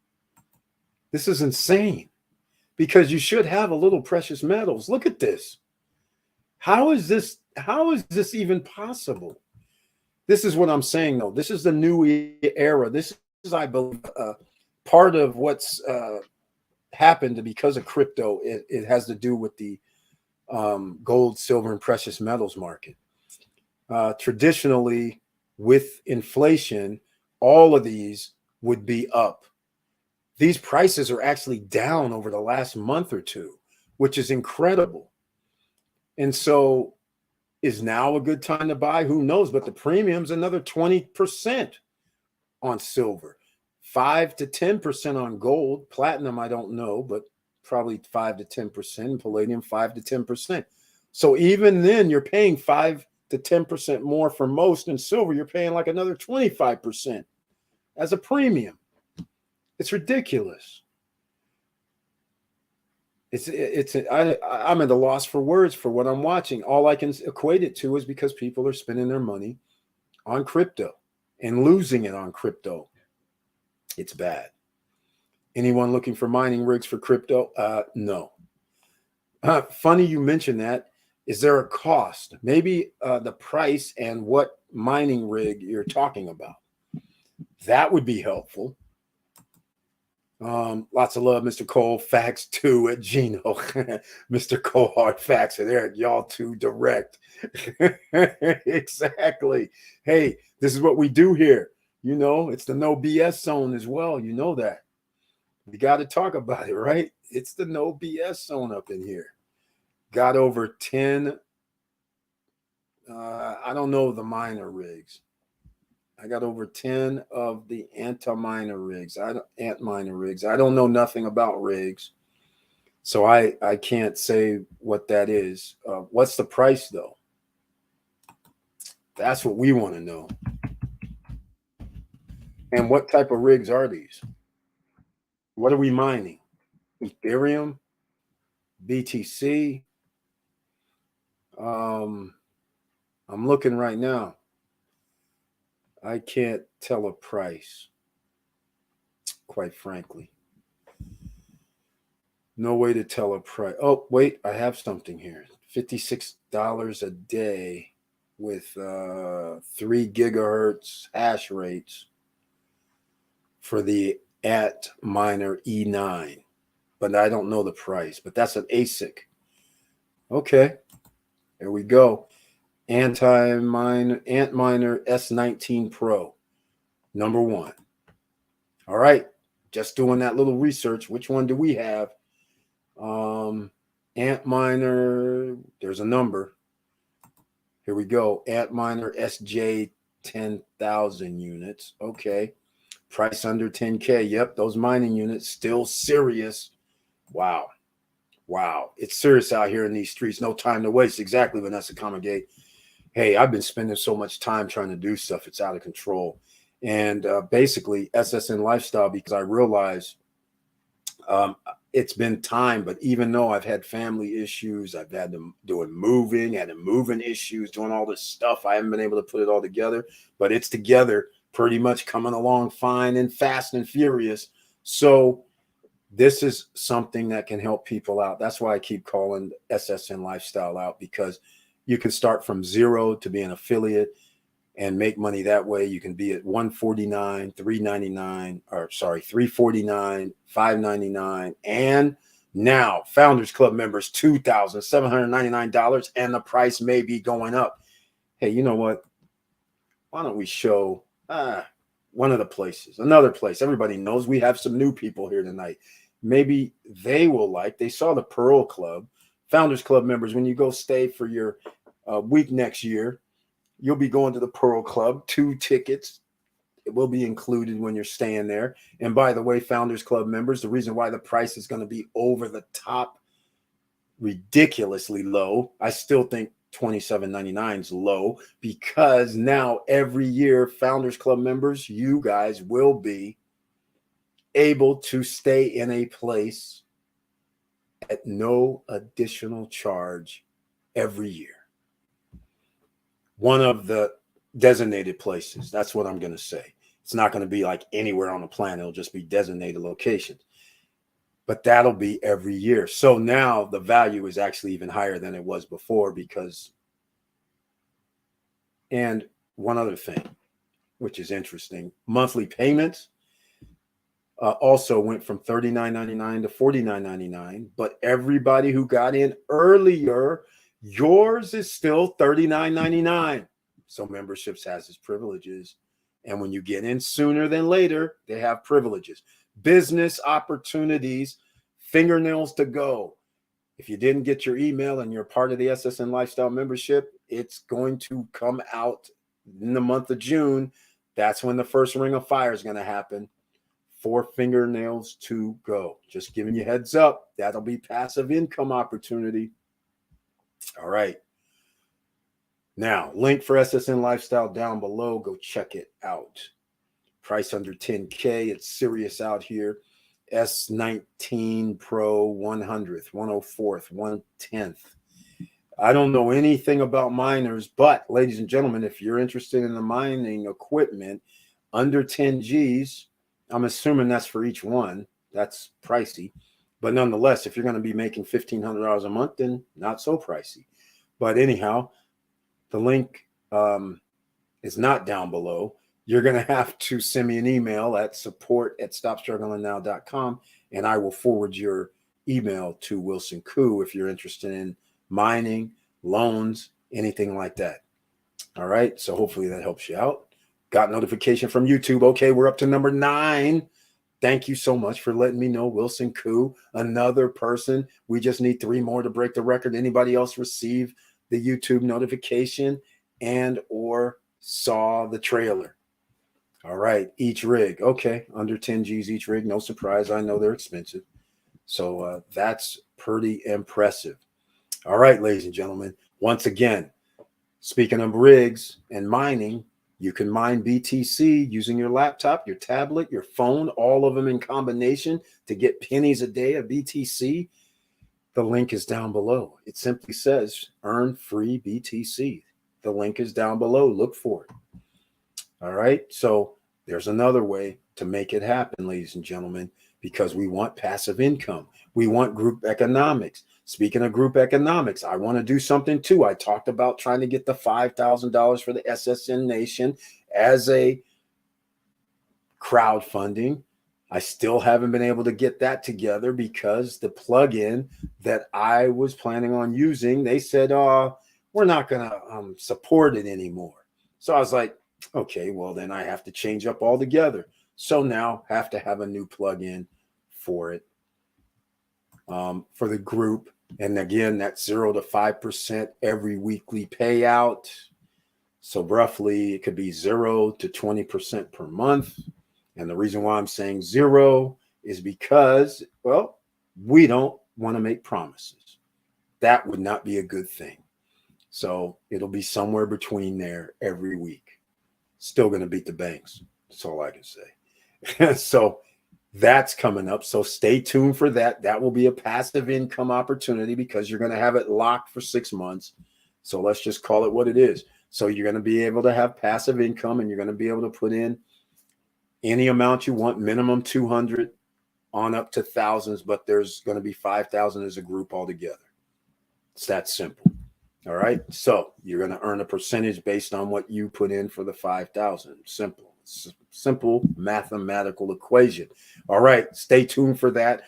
This is insane because you should have a little precious metals. Look at this. How is this even possible? This is what I'm saying, though. This is the new era. This is, I believe, part of what's happened because of crypto. It has to do with the gold, silver, and precious metals market. Traditionally, with inflation, all of these would be up. These prices are actually down over the last month or two, which is incredible. And so is now a good time to buy? Who knows? But the premium's another 20% on silver, 5 to 10% on gold. Platinum, I don't know, but probably 5 to 10%. Palladium, 5 to 10%. So even then, you're paying 5 to 10% more for most. In silver, you're paying like another 25% as a premium. It's ridiculous. I'm at a loss for words for what I'm watching. All I can equate it to is because people are spending their money on crypto and losing it on crypto. It's bad. Anyone looking for mining rigs for crypto? No. Funny you mentioned that. Is there a cost? Maybe the price and what mining rig you're talking about. That would be helpful. Lots of love, Mr. Cole. Facts too at Gino. Mr. Cole, hard facts are there. Y'all too direct. Exactly. Hey, this is what we do here. You know, it's the no BS zone as well. You know that. We got to talk about it, right? It's the no BS zone up in here. Got over 10. I don't know the minor rigs. I got over 10 of the anti-minor rigs. Ant-minor rigs. I don't know nothing about rigs. So I can't say what that is. What's the price though? That's what we want to know. And what type of rigs are these? What are we mining? Ethereum, BTC. I'm looking right now. I can't tell a price, quite frankly. No way to tell a price. Oh, wait, I have something here. $56 a day with 3 gigahertz hash rates for the Antminer E9. But I don't know the price. But that's an ASIC. Okay, there we go. Antminer S19 Pro, number 1. All right, just doing that little research. Which one do we have? Antminer, there's a number. Here we go. Antminer SJ 10,000 units. Okay. Price under 10K. Yep, those mining units still serious. Wow. Wow. It's serious out here in these streets. No time to waste. Exactly, Vanessa Comagate. Hey, I've been spending so much time trying to do stuff. It's out of control. And basically, SSN Lifestyle, because I realize it's been time, but even though I've had family issues, I've had them doing moving issues, doing all this stuff, I haven't been able to put it all together, but it's together, pretty much coming along fine and fast and furious. So this is something that can help people out. That's why I keep calling SSN Lifestyle out, because you can start from zero to be an affiliate and make money that way. You can be at $149, $399, or sorry, $349, $599, and now Founders Club members $2,799, and the price may be going up. Hey, you know what? Why don't we show one of the places, another place? Everybody knows we have some new people here tonight. Maybe they will like. They saw the Pearl Club, Founders Club members. When you go stay for your week next year, you'll be going to the Pearl Club, 2 tickets. It will be included when you're staying there. And by the way, Founders Club members, the reason why the price is going to be over the top, ridiculously low, I still think $27.99 is low, because now every year, Founders Club members, you guys will be able to stay in a place at no additional charge every year. One of the designated places. That's what I'm going to say. It's not going to be like anywhere on the planet. It'll just be designated locations. But that'll be every year. So now the value is actually even higher than it was before, because, and one other thing, which is interesting, monthly payments also went from $39.99 to $49.99. But everybody who got in earlier, yours is still $39.99. So memberships has its privileges. And when you get in sooner than later, they have privileges. Business opportunities, fingernails to go. If you didn't get your email and you're part of the SSN Lifestyle membership, it's going to come out in the month of June. That's when the first ring of fire is going to happen. 4 fingernails to go. Just giving you heads up. That'll be passive income opportunity. All right. Now, link for SSN Lifestyle down below. Go check it out. Price under 10K. It's serious out here. S19 Pro 100th, 104th, 110th. I don't know anything about miners, but ladies and gentlemen, if you're interested in the mining equipment under 10 G's, I'm assuming that's for each one. That's pricey. But nonetheless, if you're going to be making $1,500 a month, then not so pricey. But anyhow, the link is not down below. You're going to have to send me an email at support@stopstrugglingnow.com, and I will forward your email to Wilson Koo if you're interested in mining, loans, anything like that. All right. So hopefully that helps you out. Got notification from YouTube. Okay, we're up to number 9. Thank you so much for letting me know, Wilson Koo. Another person. We just need 3 more to break the record. Anybody else receive the YouTube notification and or saw the trailer? All right, each rig. Okay, under 10 G's each rig. No surprise. I know they're expensive. So that's pretty impressive. All right, ladies and gentlemen. Once again, speaking of rigs and mining, you can mine BTC using your laptop, your tablet, your phone, all of them in combination to get pennies a day of BTC. The link is down below. It simply says earn free BTC. The link is down below. Look for it. All right. So there's another way to make it happen, ladies and gentlemen, because we want passive income. We want group economics. Speaking of group economics, I want to do something too. I talked about trying to get the $5,000 for the SSN Nation as a crowdfunding. I still haven't been able to get that together because the plugin that I was planning on using, they said, we're not going to support it anymore. So I was like, okay, well, then I have to change up altogether. So now have to have a new plugin for it, for the group. And again, that's 0 to 5% every weekly payout. So roughly it could be 0 to 20% per month. And the reason why I'm saying 0 is because, well, we don't want to make promises. That would not be a good thing. So it'll be somewhere between there every week. Still going to beat the banks. That's all I can say. So that's coming up. So stay tuned for that. That will be a passive income opportunity because you're going to have it locked for 6 months. So let's just call it what it is. So you're going to be able to have passive income and you're going to be able to put in any amount you want, minimum 200 on up to thousands, but there's going to be 5,000 as a group altogether. It's that simple. All right. So you're going to earn a percentage based on what you put in for the 5,000. Simple. Simple mathematical equation. All right. Stay tuned for that.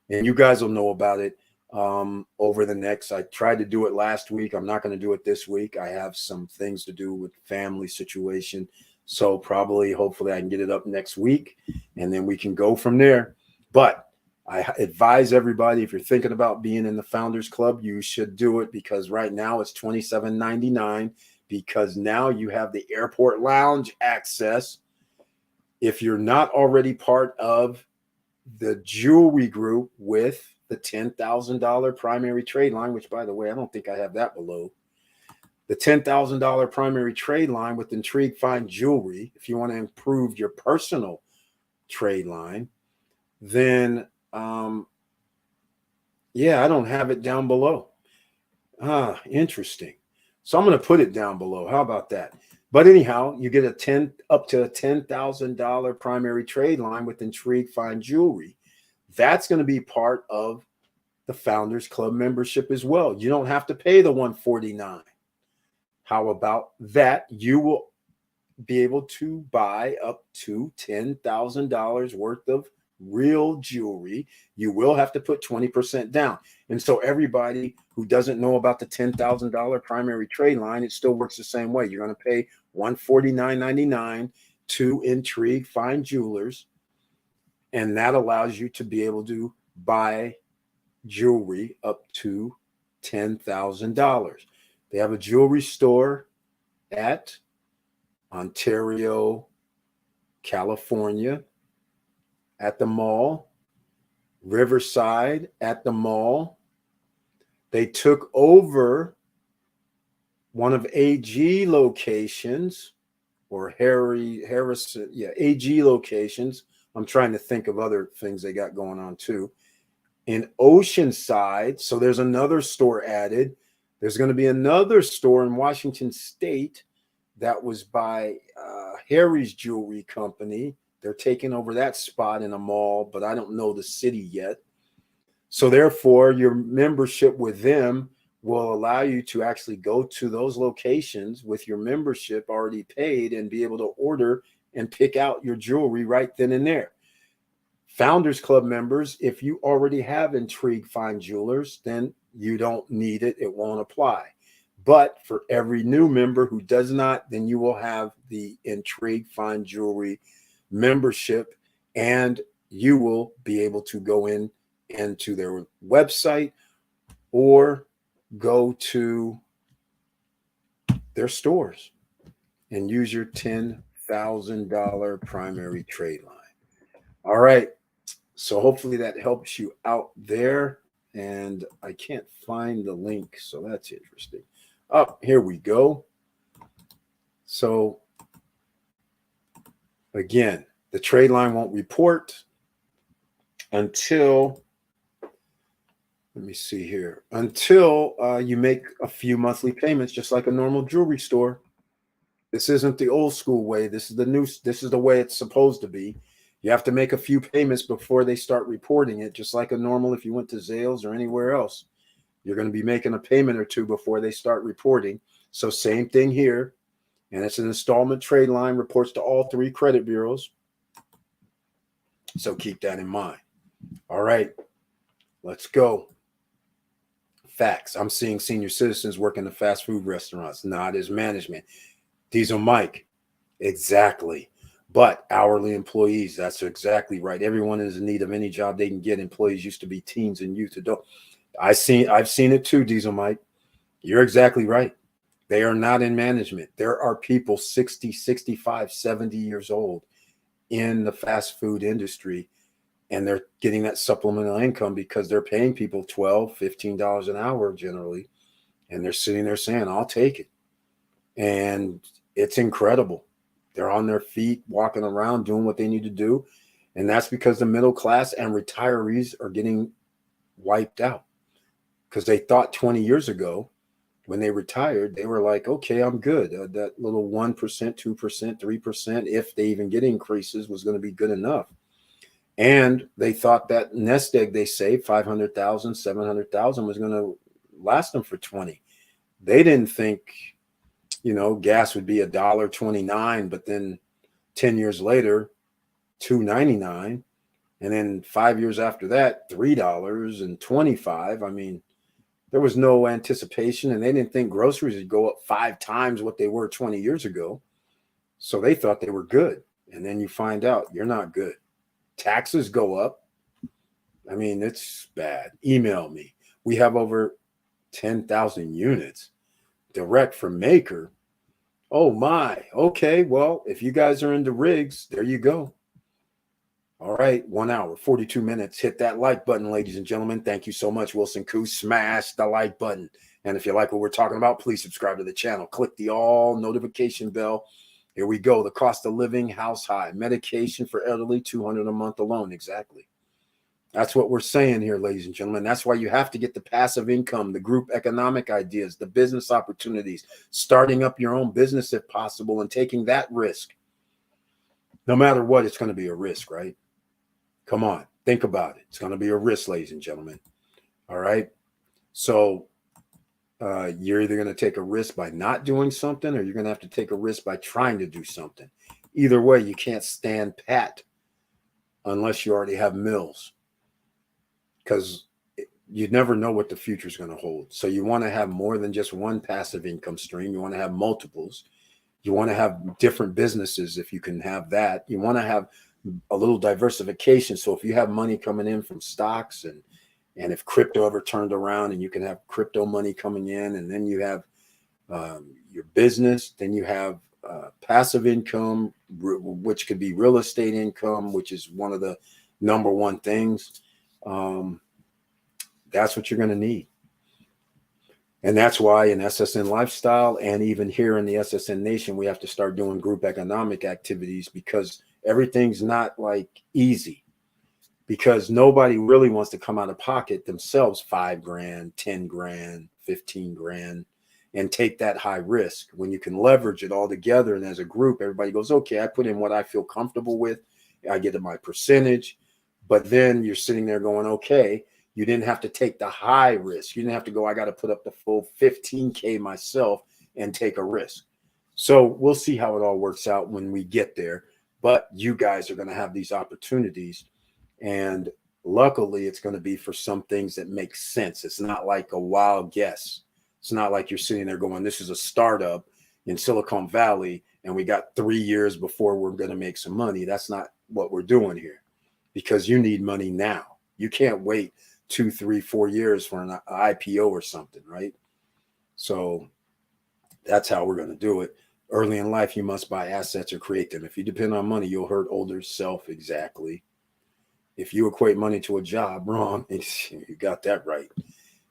And you guys will know about it over the next. I tried to do it last week. I'm not going to do it this week. I have some things to do with family situation. So probably, hopefully I can get it up next week and then we can go from there. But I advise everybody, if you're thinking about being in the Founders Club, you should do it because right now it's $27.99 because now you have the airport lounge access. If you're not already part of the jewelry group with the $10,000 primary trade line, which by the way, I don't think I have that below. The $10,000 primary trade line with Intrigue Fine Jewelry, if you want to improve your personal trade line, then yeah, I don't have it down below. Interesting. So I'm going to put it down below. How about that? But anyhow, you get up to a $10,000 primary trade line with Intrigue Fine Jewelry. That's going to be part of the Founders Club membership as well. You don't have to pay the $149. How about that? You will be able to buy up to $10,000 worth of real jewelry. You will have to put 20% down. And so everybody who doesn't know about the $10,000 primary trade line, it still works the same way. You're going to pay $149.99 to Intrigue Fine Jewelers. And that allows you to be able to buy jewelry up to $10,000. They have a jewelry store at Ontario, California, at the mall, Riverside at the mall. They took over one of AG locations or Harrison, AG locations. I'm trying to think of other things they got going on too. In Oceanside, so there's another store added. There's going to be another store in Washington State that was by Harry's Jewelry Company. They're taking over that spot in a mall, but I don't know the city yet. So therefore, your membership with them will allow you to actually go to those locations with your membership already paid and be able to order and pick out your jewelry right then and there. Founders Club members, if you already have Intrigue Fine Jewelers, then you don't need it. It won't apply. But for every new member who does not, then you will have the Intrigue Fine Jewelry membership, and you will be able to go into their website or go to their stores and use your $10,000 primary trade line. All right. So hopefully that helps you out there. And I can't find the link, so that's interesting. Oh, here we go. So again, the trade line won't report until, let me see here, until you make a few monthly payments, just like a normal jewelry store. This isn't the old school way. This is the way it's supposed to be. You have to make a few payments before they start reporting it, just like a normal, if you went to Zales or anywhere else, you're going to be making a payment or two before they start reporting. So same thing here. And it's an installment trade line, reports to all 3 credit bureaus. So keep that in mind. All right, let's go. Facts. I'm seeing senior citizens work in the fast food restaurants, not as management. Diesel Mike. Exactly. But hourly employees, that's exactly right. Everyone is in need of any job they can get. Employees used to be teens and youth adult. I've seen it too, Diesel Mike. You're exactly right. They are not in management. There are people 60, 65, 70 years old in the fast food industry, and they're getting that supplemental income because they're paying people $12, $15 an hour generally. And they're sitting there saying, I'll take it. And it's incredible. They're on their feet, walking around, doing what they need to do. And that's because the middle class and retirees are getting wiped out, because they thought 20 years ago when they retired, they were like, okay, I'm good. That little 1%, 2%, 3%, if they even get increases, was going to be good enough. And they thought that nest egg they saved, 500,000, 700,000, was going to last them for 20. They didn't think, gas would be $1.29, but then 10 years later, $2.99. And then 5 years after that, $3.25. I mean, there was no anticipation, and they didn't think groceries would go up 5 times what they were 20 years ago. So they thought they were good. And then you find out you're not good. Taxes go up. I mean, it's bad. Email me. We have over 10,000 units direct from Maker. Oh my. Okay. Well, if you guys are into rigs, there you go. All right. 1 hour, 42 minutes. Hit that like button, ladies and gentlemen. Thank you so much, Wilson Koo. Smash the like button. And if you like what we're talking about, please subscribe to the channel. Click the all notification bell. Here we go. The cost of living, house high. Medication for elderly, $200 a month alone. Exactly. That's what we're saying here, ladies and gentlemen. That's why you have to get the passive income, the group economic ideas, the business opportunities, starting up your own business if possible, and taking that risk. No matter what, it's going to be a risk, right? Come on, think about it. It's going to be a risk, ladies and gentlemen. All right. So you're either going to take a risk by not doing something, or you're going to have to take a risk by trying to do something. Either way, you can't stand pat unless you already have mills, because you never know what the future is going to hold. So you want to have more than just one passive income stream. You want to have multiples. You want to have different businesses if you can have that. You want to have a little diversification. So if you have money coming in from stocks, and if crypto ever turned around, and you can have crypto money coming in, and then you have your business, then you have passive income, which could be real estate income, which is one of the number one things. That's what you're going to need. And that's why in SSN Lifestyle, and even here in the SSN Nation, we have to start doing group economic activities, because everything's not like easy, because nobody really wants to come out of pocket themselves $5,000, $10,000, $15,000 and take that high risk, when you can leverage it all together. And as a group, everybody goes, okay, I put in what I feel comfortable with. I get my percentage. But then you're sitting there going, okay, you didn't have to take the high risk. You didn't have to go, I got to put up the full 15K myself and take a risk. So we'll see how it all works out when we get there. But you guys are going to have these opportunities. And luckily, it's going to be for some things that make sense. It's not like a wild guess. It's not like you're sitting there going, this is a startup in Silicon Valley and we got 3 years before we're going to make some money. That's not what we're doing here, because you need money now. You can't wait 2, 3, 4 years for an IPO or something, right? So that's how we're going to do it. Early in life, you must buy assets or create them. If you depend on money, you'll hurt older self. Exactly. If you equate money to a job, wrong. You got that right.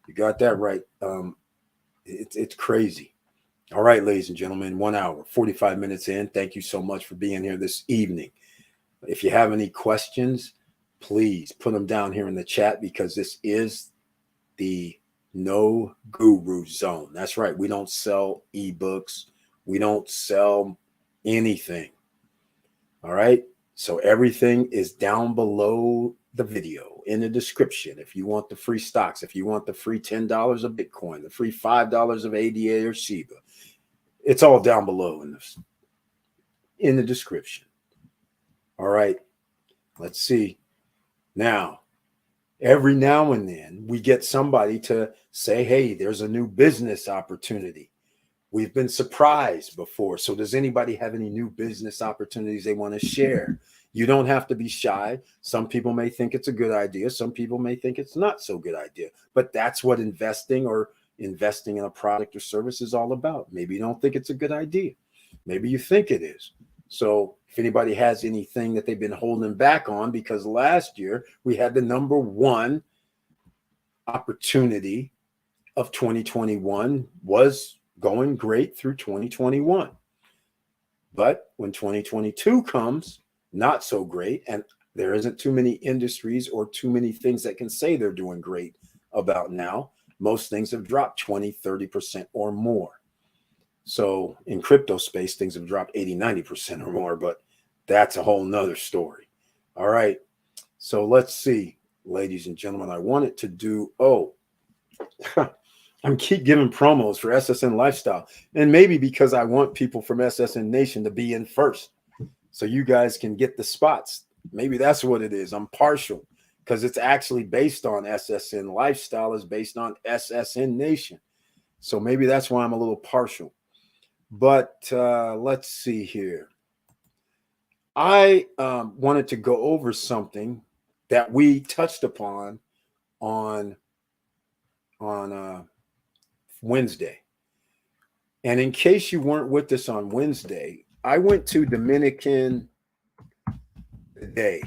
You got that right. It's crazy. All right, ladies and gentlemen, 1 hour, 45 minutes in. Thank you so much for being here this evening. If you have any questions, please put them down here in the chat, because this is the No Guru Zone. That's right. We don't sell ebooks. We don't sell anything. All right. So everything is down below the video in the description. If you want the free stocks, if you want the free $10 of Bitcoin, the free $5 of ADA or SIBA, it's all down below in the description. All right. Let's see. Now, every now and then we get somebody to say, hey, there's a new business opportunity. We've been surprised before. So does anybody have any new business opportunities they want to share? You don't have to be shy. Some people may think it's a good idea. Some people may think it's not so good idea. But that's what investing in a product or service is all about. Maybe you don't think it's a good idea. Maybe you think it is. So if anybody has anything that they've been holding back on, because last year we had the number one opportunity of 2021 was going great through 2021. But when 2022 comes, not so great, and there isn't too many industries or too many things that can say they're doing great about now. Most things have dropped 20, 30% or more. So in crypto space, things have dropped 80, 90% or more, but that's a whole nother story. All right. So let's see, ladies and gentlemen, I wanted to do, I'm keep giving promos for SSN Lifestyle, and maybe because I want people from SSN Nation to be in first, so you guys can get the spots. Maybe that's what it is. I'm partial, because it's actually based on SSN Lifestyle is based on SSN Nation. So maybe that's why I'm a little partial. But let's see here. I wanted to go over something that we touched upon on Wednesday. And in case you weren't with us on Wednesday, I went to Dominican today,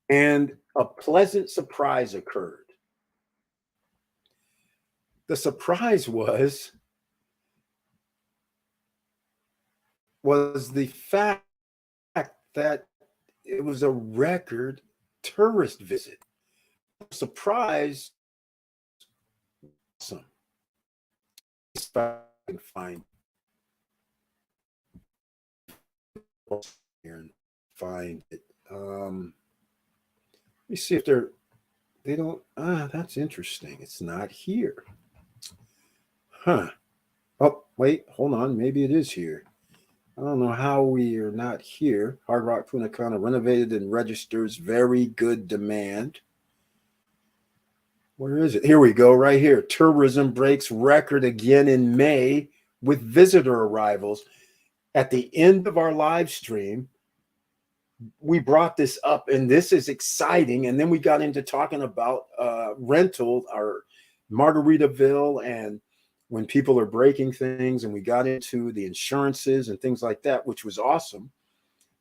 and a pleasant surprise occurred. The surprise was the fact that it was a record tourist visit. Surprise. Awesome. If I can find here and find it. Let me see if they don't. That's interesting. It's not here. Huh. Oh, wait, hold on. Maybe it is here. I don't know how we are not here. Hard Rock Punta Cana renovated and registers very good demand. Where is it? Here we go, right here. Tourism breaks record again in May with visitor arrivals. At the end of our live stream, we brought this up, and this is exciting. And then we got into talking about rental, our Margaritaville, and when people are breaking things, and we got into the insurances and things like that, which was awesome.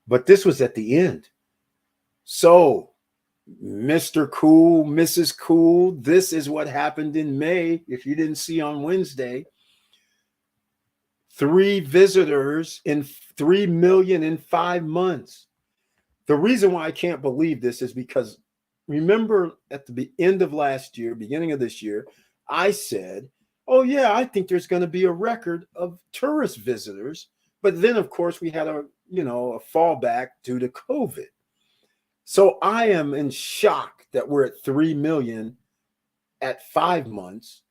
But this was at the end. So, Mr. Cool, Mrs. Cool, this is what happened in May. If you didn't see on Wednesday, 3 visitors in 3 million in 5 months. The reason why I can't believe this is because remember at the end of last year, beginning of this year, I said, oh yeah, I think there's going to be a record of tourist visitors. But then of course we had a fallback due to COVID. So I am in shock that we're at 3 million at 5 months.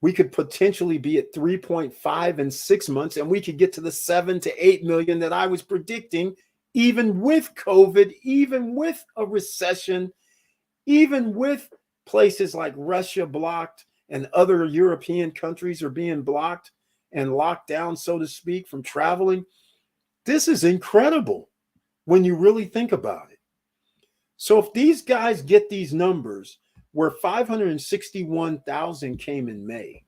We could potentially be at 3.5 in 6 months, and we could get to the 7 to 8 million that I was predicting, even with COVID, even with a recession, even with places like Russia blocked and other European countries are being blocked and locked down, so to speak, from traveling. This is incredible when you really think about it. So if these guys get these numbers where 561,000 came in May,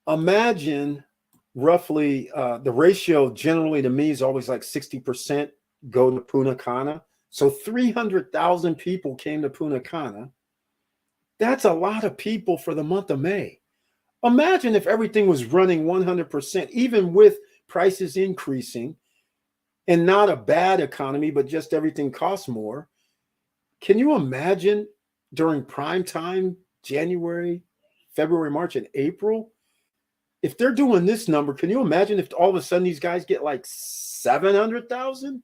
imagine roughly the ratio generally to me is always like 60% go to Punta Cana. So 300,000 people came to Punta Cana. That's a lot of people for the month of May. Imagine if everything was running 100%, even with prices increasing and not a bad economy, but just everything costs more. Can you imagine during prime time, January, February, March, and April? If they're doing this number, can you imagine if all of a sudden these guys get like 700,000,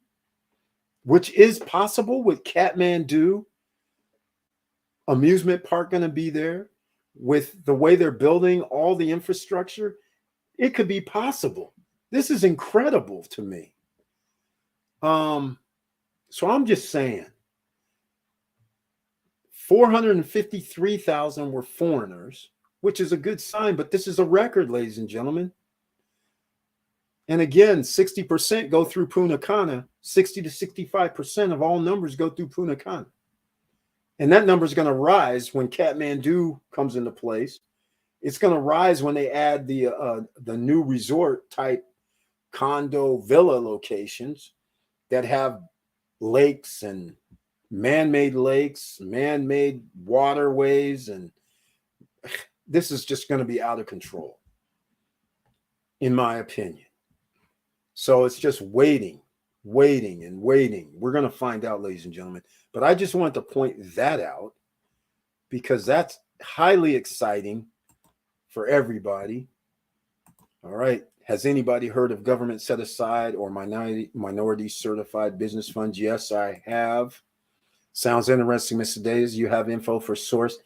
which is possible with Kathmandu amusement park going to be there with the way they're building all the infrastructure? It could be possible. This is incredible to me. So I'm just saying 453,000 were foreigners, which is a good sign, but this is a record, ladies and gentlemen. And again, 60% go through Punta Cana. 60 to 65% of all numbers go through Punta Cana. And that number is going to rise when Kathmandu comes into place. It's going to rise when they add the new resort type condo villa locations that have lakes and man-made lakes, man-made waterways, and this is just going to be out of control, in my opinion. So it's just waiting. We're going to find out, ladies and gentlemen. But I just wanted to point that out because that's highly exciting for everybody. All right. Has anybody heard of government set aside or minority certified business funds? Yes, I have. Sounds interesting, Mr. Days. You have info for source?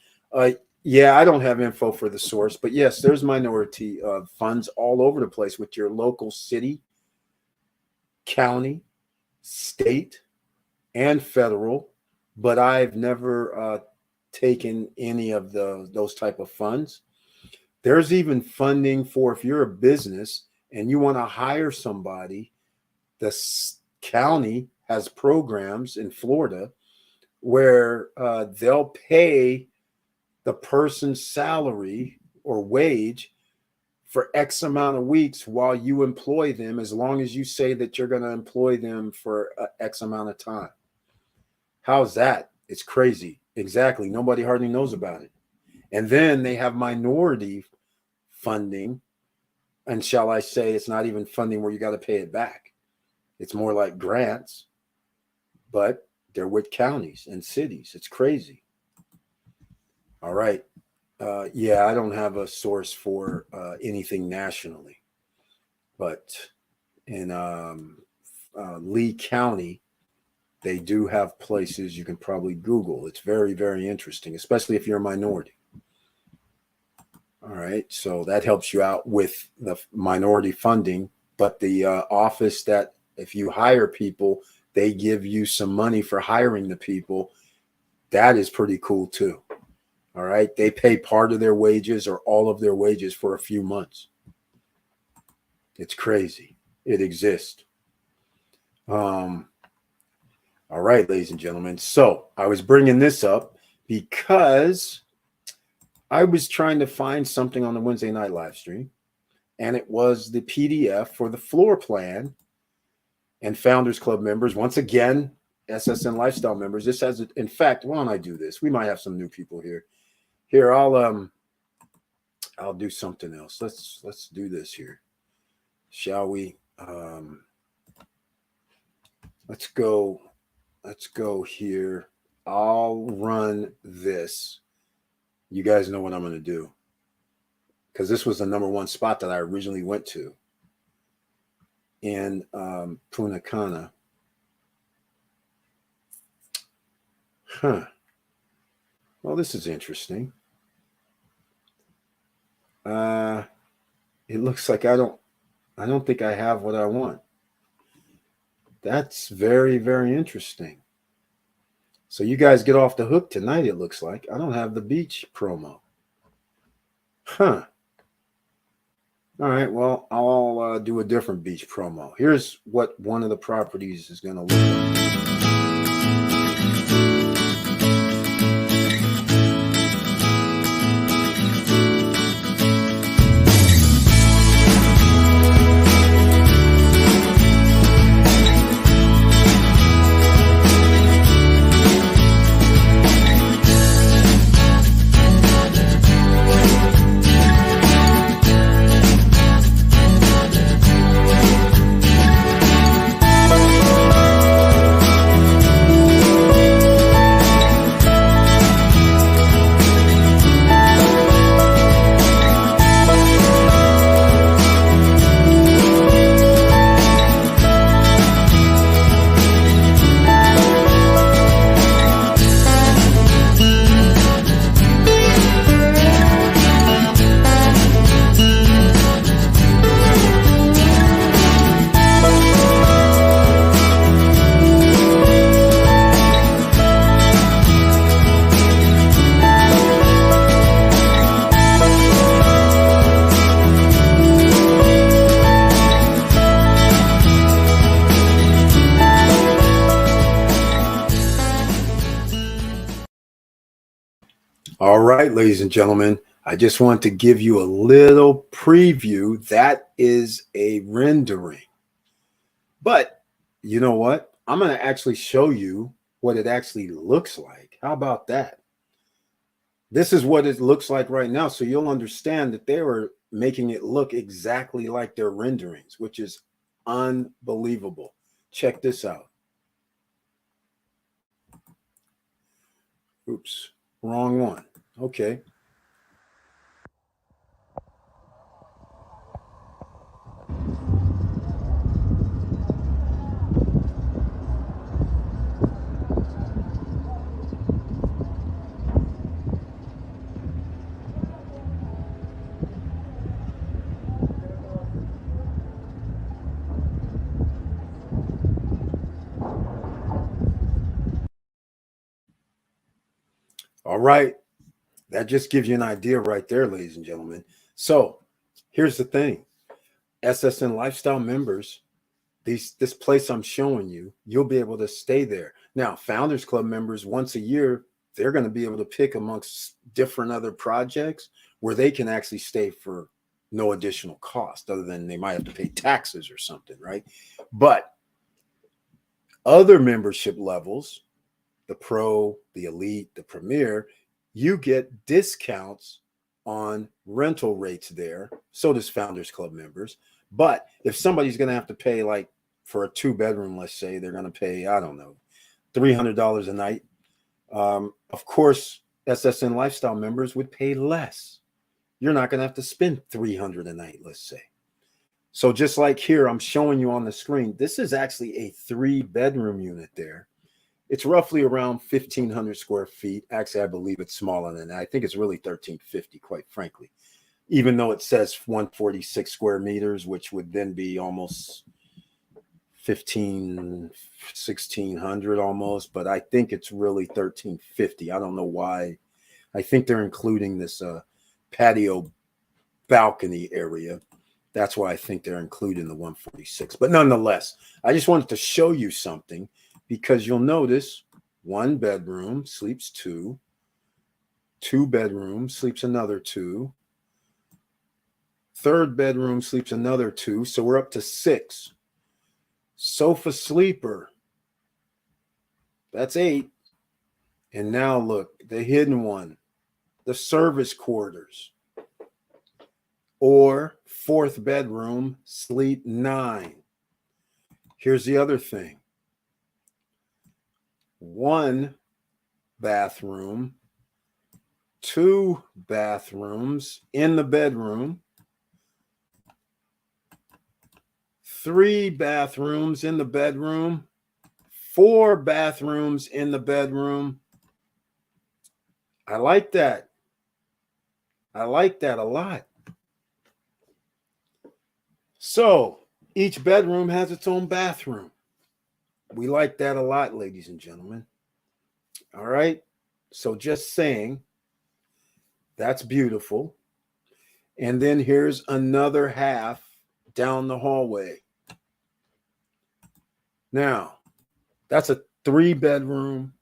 Yeah, I don't have info for the source, but yes, there's minority funds all over the place with your local city, county, state, and federal. But I've never taken any of those type of funds. There's even funding for if you're a business and you want to hire somebody. The county has programs in Florida where they'll pay the person's salary or wage for X amount of weeks while you employ them, as long as you say that you're going to employ them for X amount of time. How's that? It's crazy. Exactly. Nobody hardly knows about it. And then they have minority funding. And shall I say, it's not even funding where you got to pay it back. It's more like grants, but they're with counties and cities. It's crazy. All right. Yeah, I don't have a source for anything nationally, but in Lee County, they do have places you can probably Google. It's very, very interesting, especially if you're a minority. All right. So that helps you out with the minority funding, but the office that if you hire people, they give you some money for hiring the people. That is pretty cool too. All right. They pay part of their wages or all of their wages for a few months. It's crazy. It exists. All right, ladies and gentlemen. So I was bringing this up because I was trying to find something on the Wednesday night live stream, and it was the PDF for the floor plan and Founders Club members. Once again, SSN Lifestyle members. This has, in fact, why don't I do this? We might have some new people here. Here, I'll do something else. Let's do this here, shall we? Let's go here. I'll run this. You guys know what I'm going to do, because this was the number one spot that I originally went to in Punta Cana. Well, this is interesting. It looks like I don't think I have what I want. That's very, very interesting. So you guys get off the hook tonight, it looks like. I don't have the beach promo. Huh. All right. Well, I'll do a different beach promo. Here's what one of the properties is going to look like. All right, ladies and gentlemen, I just want to give you a little preview. That is a rendering. But you know what? I'm going to actually show you what it actually looks like. How about that? This is what it looks like right now. So you'll understand that they were making it look exactly like their renderings, which is unbelievable. Check this out. Oops, wrong one. Okay. All right. That just gives you an idea right there, ladies and gentlemen. So here's the thing. SSN Lifestyle members, this place I'm showing you, you'll be able to stay there. Now, Founders Club members, once a year, they're going to be able to pick amongst different other projects where they can actually stay for no additional cost other than they might have to pay taxes or something, right? But other membership levels, the Pro, the Elite, the Premier, you get discounts on rental rates there. So does Founders Club members. But if somebody's going to have to pay, like for a 2-bedroom, let's say they're going to pay, I don't know, $300 a night. Of course, SSN Lifestyle members would pay less. You're not going to have to spend $300 a night, let's say. So just like here, I'm showing you on the screen, this is actually a 3-bedroom unit there. It's roughly around 1,500 square feet. Actually, I believe it's smaller than that. I think it's really 1,350, quite frankly, even though it says 146 square meters, which would then be almost 1,600 almost. But I think it's really 1,350. I don't know why. I think they're including this patio balcony area. That's why I think they're including the 146. But nonetheless, I just wanted to show you something, because you'll notice 1 bedroom sleeps 2, 2 bedrooms sleeps another 2, 3rd bedroom sleeps another 2. So we're up to 6. Sofa sleeper, that's 8. And now look, the hidden one, the service quarters, or 4th bedroom, sleep 9. Here's the other thing. 1 bathroom, 2 bathrooms in the bedroom, 3 bathrooms in the bedroom, 4 bathrooms in the bedroom. I like that. I like that a lot. So each bedroom has its own bathroom. We like that a lot, ladies and gentlemen. All right. So just saying, that's beautiful. And then here's another half down the hallway. Now, that's a 3-bedroom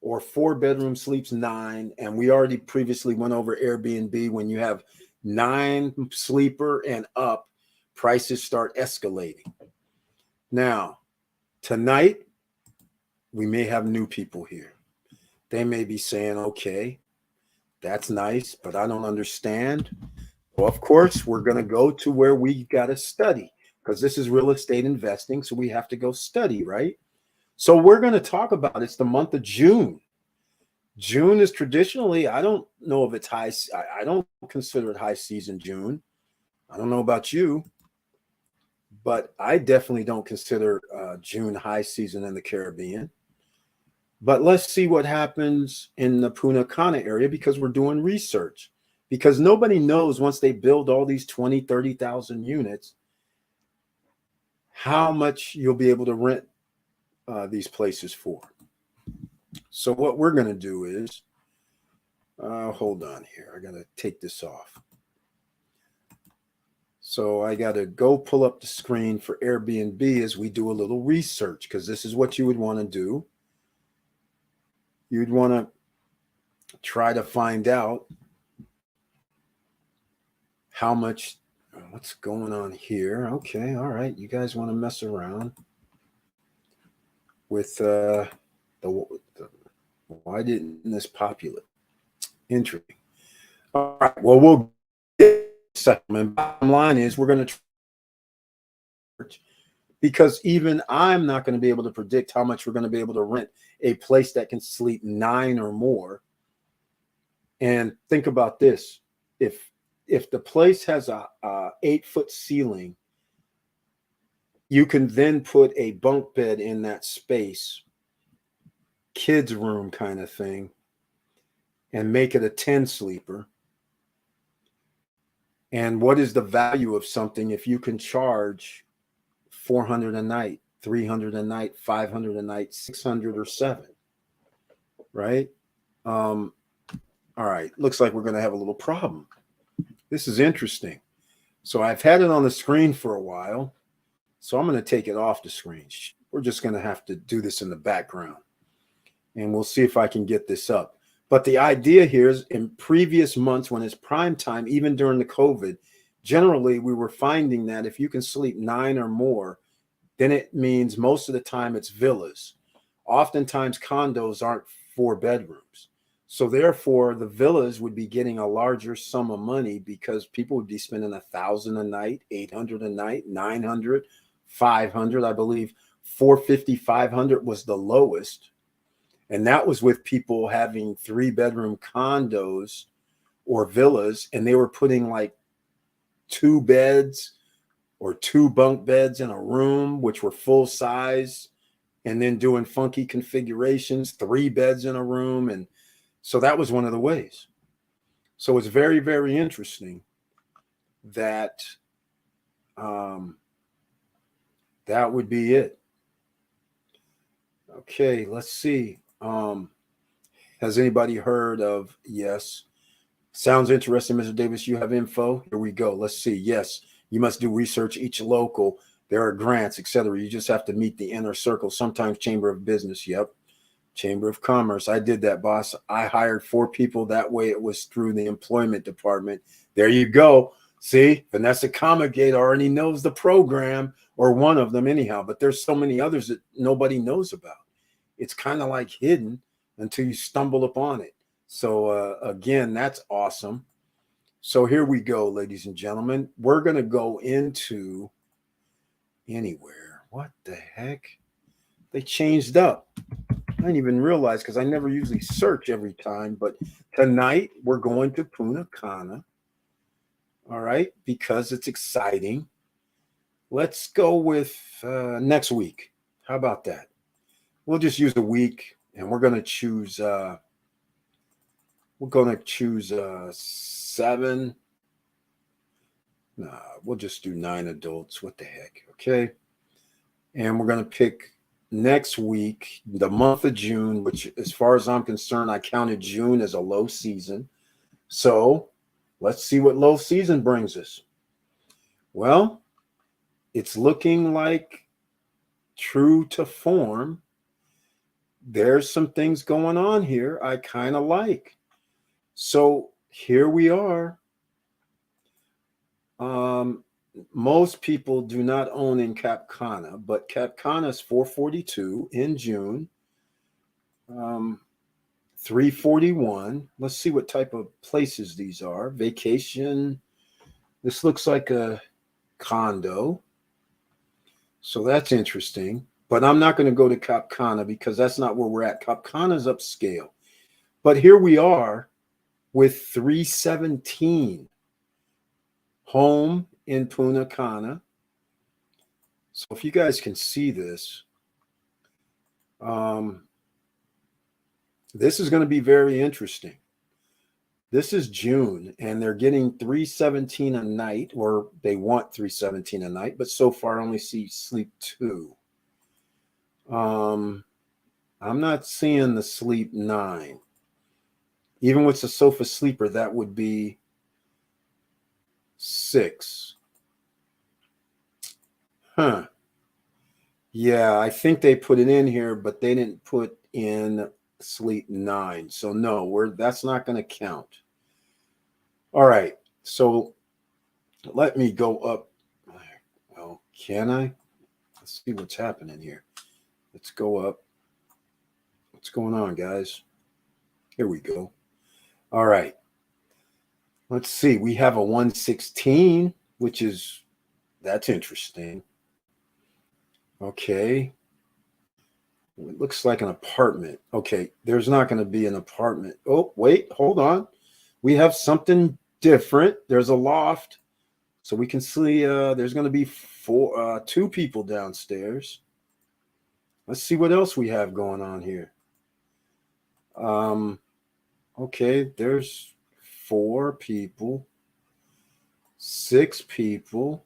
or 4-bedroom sleeps 9. And we already previously went over Airbnb. When you have 9 sleeper and up, prices start escalating. Now, tonight, we may have new people here. They may be saying, okay, that's nice, but I don't understand. Well, of course, we're going to go to where we got to study, because this is real estate investing. So we have to go study, right? So we're going to talk about it's the month of June. June is traditionally, I don't know if it's high. I don't consider it high season June. I don't know about you, but I definitely don't consider June high season in the Caribbean. But let's see what happens in the Punta Cana area, because we're doing research. Because nobody knows, once they build all these 20, 30,000 units, how much you'll be able to rent these places for. So what we're going to do is, hold on here. I got to take this off. So I got to go pull up the screen for Airbnb as we do a little research, because this is what you would want to do. You'd want to try to find out how much, what's going on here. Okay, all right. You guys want to mess around with the why didn't this populate? Interesting. All right. Well, we'll get settlement. Bottom line is we're going to because even I'm not going to be able to predict how much we're going to be able to rent a place that can sleep 9 or more. And think about this. If the place has a 8-foot ceiling, you can then put a bunk bed in that space, kids' room kind of thing, and make it a 10 sleeper. And what is the value of something if you can charge $400 a night, $300 a night, $500 a night, $600 or $700, right? All right, looks like we're going to have a little problem. This is interesting. So I've had it on the screen for a while, so I'm going to take it off the screen. We're just going to have to do this in the background, and we'll see if I can get this up. But the idea here is, in previous months when it's prime time, even during the COVID, generally we were finding that if you can sleep 9 or more, then it means most of the time it's villas. Oftentimes condos aren't 4 bedrooms. So therefore the villas would be getting a larger sum of money, because people would be spending $1,000 a night, $800 a night, $900, $500. I believe $450, $500 was the lowest. And that was with people having 3-bedroom condos or villas, and they were putting like 2 beds or 2 bunk beds in a room, which were full size, and then doing funky configurations, 3 beds in a room. And so that was one of the ways. So it's very, very interesting that that would be it. Okay, let's see. Has anybody heard of, yes, sounds interesting, Mr. Davis, you have info? Here we go. Let's see. Yes, you must do research each local. There are grants, etc. You just have to meet the inner circle. Sometimes Chamber of Business. Yep. Chamber of Commerce. I did that, boss. I hired 4 people. That way it was through the employment department. There you go. See, Vanessa Comagate already knows the program, or one of them anyhow, but there's so many others that nobody knows about. It's kind of like hidden until you stumble upon it. So again, that's awesome. So here we go, ladies and gentlemen. We're going to go into anywhere. What the heck? They changed up. I didn't even realize, because I never usually search every time. But tonight we're going to Punta Cana. All right, because it's exciting. Let's go with next week. How about that? We'll just use a week, and we're going to choose 7. Nah, we'll just do 9 adults. What the heck? Okay. And we're going to pick next week, the month of June, which, as far as I'm concerned, I counted June as a low season. So Let's see what low season brings us. Well, it's looking like true to form. There's some things going on here I kind of like. So here we are. Most people do not own in Cap Cana, but Cap Cana is 442 in June. 341. Let's see what type of places these are. Vacation. This looks like a condo. So that's interesting. But I'm not going to go to Cap Cana because that's not where we're at. Cap Cana is upscale. But here we are with 317. Home in Punta Cana. So if you guys can see this, this is going to be very interesting. This is June, and they're getting 317 a night, or they want 317 a night, but so far only see sleep 2. I'm not seeing the sleep 9. Even with the sofa sleeper, that would be 6. Huh. Yeah, I think they put it in here, but they didn't put in sleep 9. So no, that's not going to count. All right. So let me go up. Well, can I? Let's see what's happening here. Let's go up. What's going on, guys? Here we go. All right. Let's see. We have a 116, that's interesting. Okay. It looks like an apartment. Okay. There's not going to be an apartment. Oh, wait. Hold on. We have something different. There's a loft. So we can see there's going to be 2 people downstairs. Let's see what else we have going on here. Okay. There's 4 people. 6 people.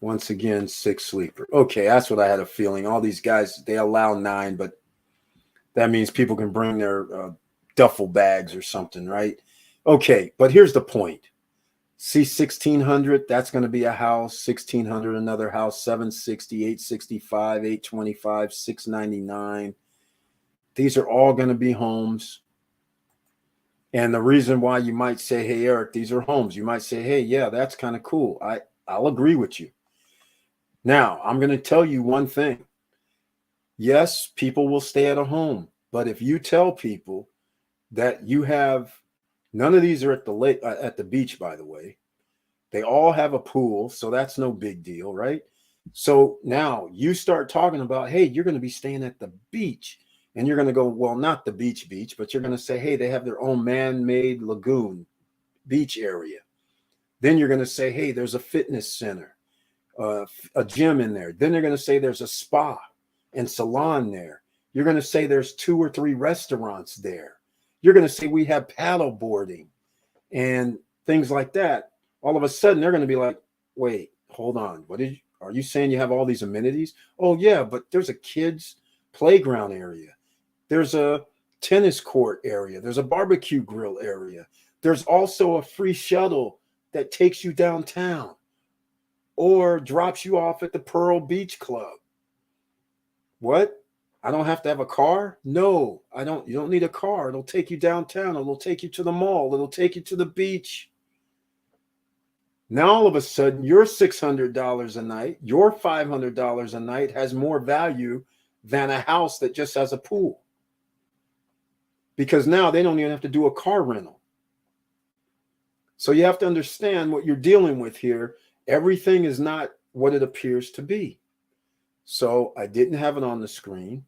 Once again, 6 sleeper. Okay, that's what I had a feeling. All these guys, they allow 9, but that means people can bring their duffel bags or something, right? Okay, but here's the point. See 1,600, that's going to be a house. 1,600, another house. 760, 865, 825, 699. These are all going to be homes. And the reason why you might say, hey, Eric, these are homes. You might say, hey, yeah, that's kind of cool. I'll agree with you. Now, I'm going to tell you one thing. Yes, people will stay at a home, but if you tell people that you have, none of these are at the lake, at the beach, by the way. They all have a pool, so that's no big deal, right? So now you start talking about, hey, you're going to be staying at the beach, and you're going to go, well, not the beach, but you're going to say, hey, they have their own man-made lagoon beach area. Then you're going to say, hey, there's a fitness center. A gym in there. Then they're going to say there's a spa and salon there. You're going to say there's 2 or 3 restaurants there. You're going to say we have paddle boarding and things like that. All of a sudden, they're going to be like, wait, hold on. Are you saying you have all these amenities? Oh, yeah, but there's a kids' playground area. There's a tennis court area. There's a barbecue grill area. There's also a free shuttle that takes you downtown or drops you off at the Pearl Beach Club. What? I don't have to have a car? No, I don't. You don't need a car. It'll take you downtown. It'll take you to the mall. It'll take you to the beach. Now, all of a sudden, your $600 a night, your $500 a night has more value than a house that just has a pool. Because now they don't even have to do a car rental. So you have to understand what you're dealing with here. Everything is not what it appears to be. So I didn't have it on the screen.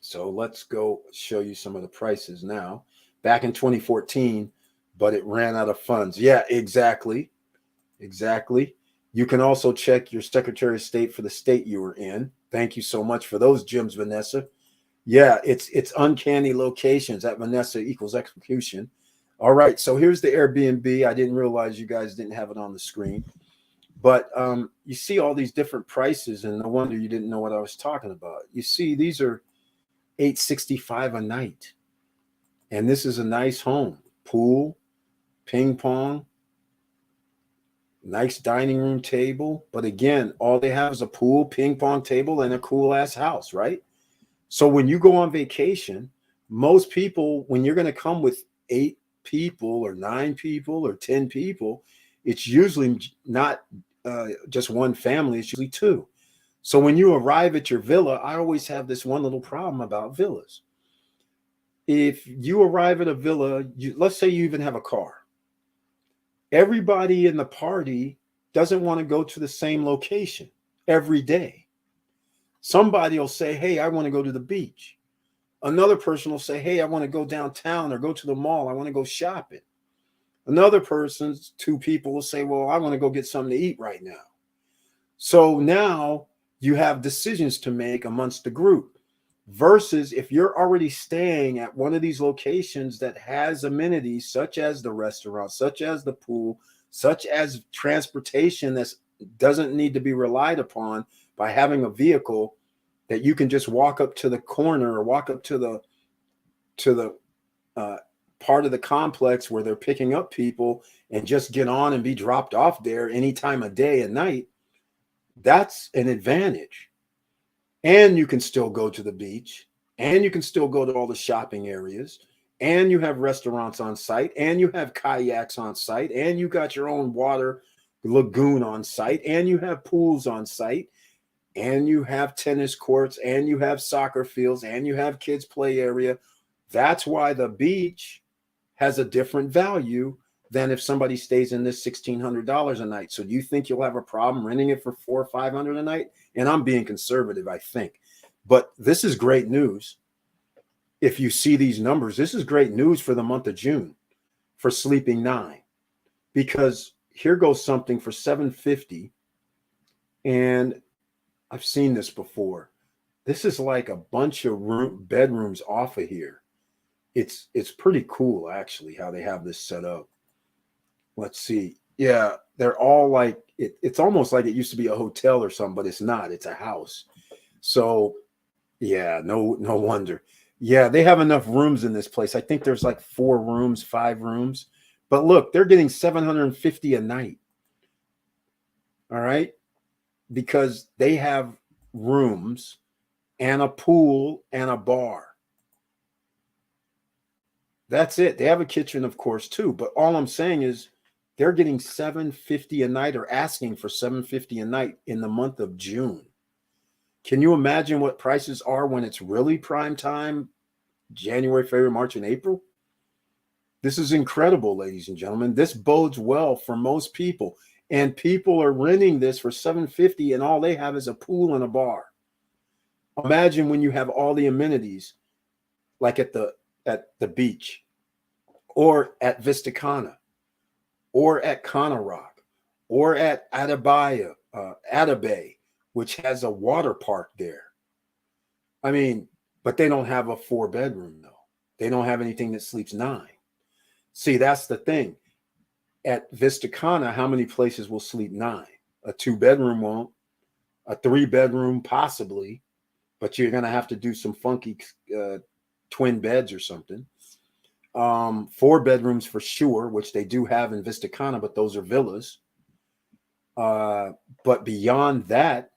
So let's go show you some of the prices now. Back in 2014, but it ran out of funds. Yeah, exactly. Exactly. You can also check your Secretary of State for the state you were in. Thank you so much for those gems, Vanessa. Yeah, it's uncanny locations at Vanessa equals execution. All right, so here's the Airbnb. I didn't realize you guys didn't have it on the screen. But you see all these different prices, and no wonder you didn't know what I was talking about. You see, these are $865 a night. And this is a nice home. pool, ping pong, nice dining room table. But again, all they have is a pool, ping pong table, and a cool ass house, right? So when you go on vacation, most people, when you're going to come with 8 people or 9 people or 10 people, it's usually not just one family, it's usually 2. So when you arrive at your villa, I always have this one little problem about villas. If you arrive at a villa, let's say you even have a car, everybody in the party doesn't want to go to the same location every day. Somebody will say, hey, I want to go to the beach. Another person will say, hey, I want to go downtown or go to the mall. I want to go shopping. Another person's 2 people will say, well, I want to go get something to eat right now. So now you have decisions to make amongst the group versus if you're already staying at one of these locations that has amenities such as the restaurant, such as the pool, such as transportation that doesn't need to be relied upon by having a vehicle that you can just walk up to the corner or walk up to the part of the complex where they're picking up people and just get on and be dropped off there any time of day and night. That's an advantage. And you can still go to the beach, and you can still go to all the shopping areas, and you have restaurants on site, and you have kayaks on site, and you got your own water lagoon on site, and you have pools on site, and you have tennis courts, and you have soccer fields, and you have kids play area. That's why the beach has a different value than if somebody stays in this $1,600 a night. So do you think you'll have a problem renting it for $400 or $500 a night? And I'm being conservative, I think. But this is great news. If you see these numbers, this is great news for the month of June for Sleeping 9. Because here goes something for $750. And I've seen this before. This is like a bunch of bedrooms off of here. It's pretty cool, actually, how they have this set up. Let's see. Yeah, they're all like, it's almost like it used to be a hotel or something, but it's not. It's a house. So, yeah, no wonder. Yeah, they have enough rooms in this place. I think there's like 4 rooms, 5 rooms. But look, they're getting $750 a night. All right? Because they have rooms and a pool and a bar. That's it. They have a kitchen, of course, too. But all I'm saying is they're getting $750 a night or asking for $750 a night in the month of June. Can you imagine what prices are when it's really prime time? January, February, March, and April? This is incredible, ladies and gentlemen. This bodes well for most people. And people are renting this for $750 and all they have is a pool and a bar. Imagine when you have all the amenities like at the beach or at Vista Cana or at Cana Rock or at Atabaya, Atabay, which has a water park there. I mean, but they don't have a 4-bedroom though. They don't have anything that sleeps 9. See, that's the thing. At Vista Cana, how many places will sleep 9? A 2-bedroom won't. A 3-bedroom possibly, but you're going to have to do some funky twin beds or something. 4 bedrooms for sure, which they do have in Vista Cana, but those are villas. But beyond that,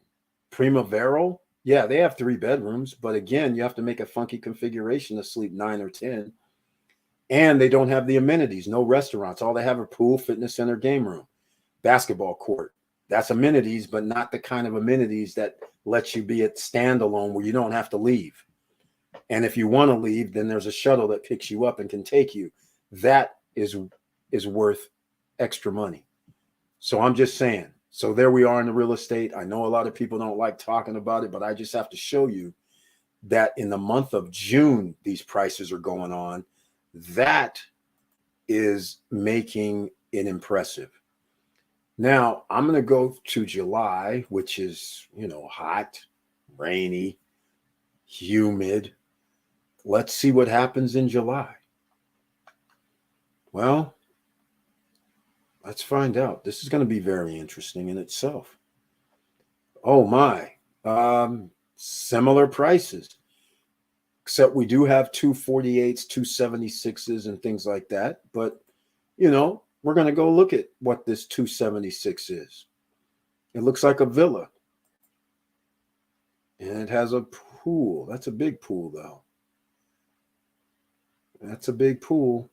Primaveral, yeah, they have 3 bedrooms, but again, you have to make a funky configuration to sleep 9 or 10. And they don't have the amenities, no restaurants. All they have are pool, fitness center, game room, basketball court. That's amenities, but not the kind of amenities that lets you be at standalone where you don't have to leave. And if you want to leave, then there's a shuttle that picks you up and can take you. That is worth extra money. So I'm just saying. So there we are in the real estate. I know a lot of people don't like talking about it, but I just have to show you that in the month of June, these prices are going on. That is making it impressive. Now, I'm going to go to July, which is, hot, rainy, humid. Let's see what happens in July. Well, let's find out. This is going to be very interesting in itself. Oh, my. Similar prices. except we do have 248s, 276s, and things like that. But, you know, we're going to go look at what this 276 is. It looks like a villa. And it has a pool. That's a big pool, though. That's a big pool.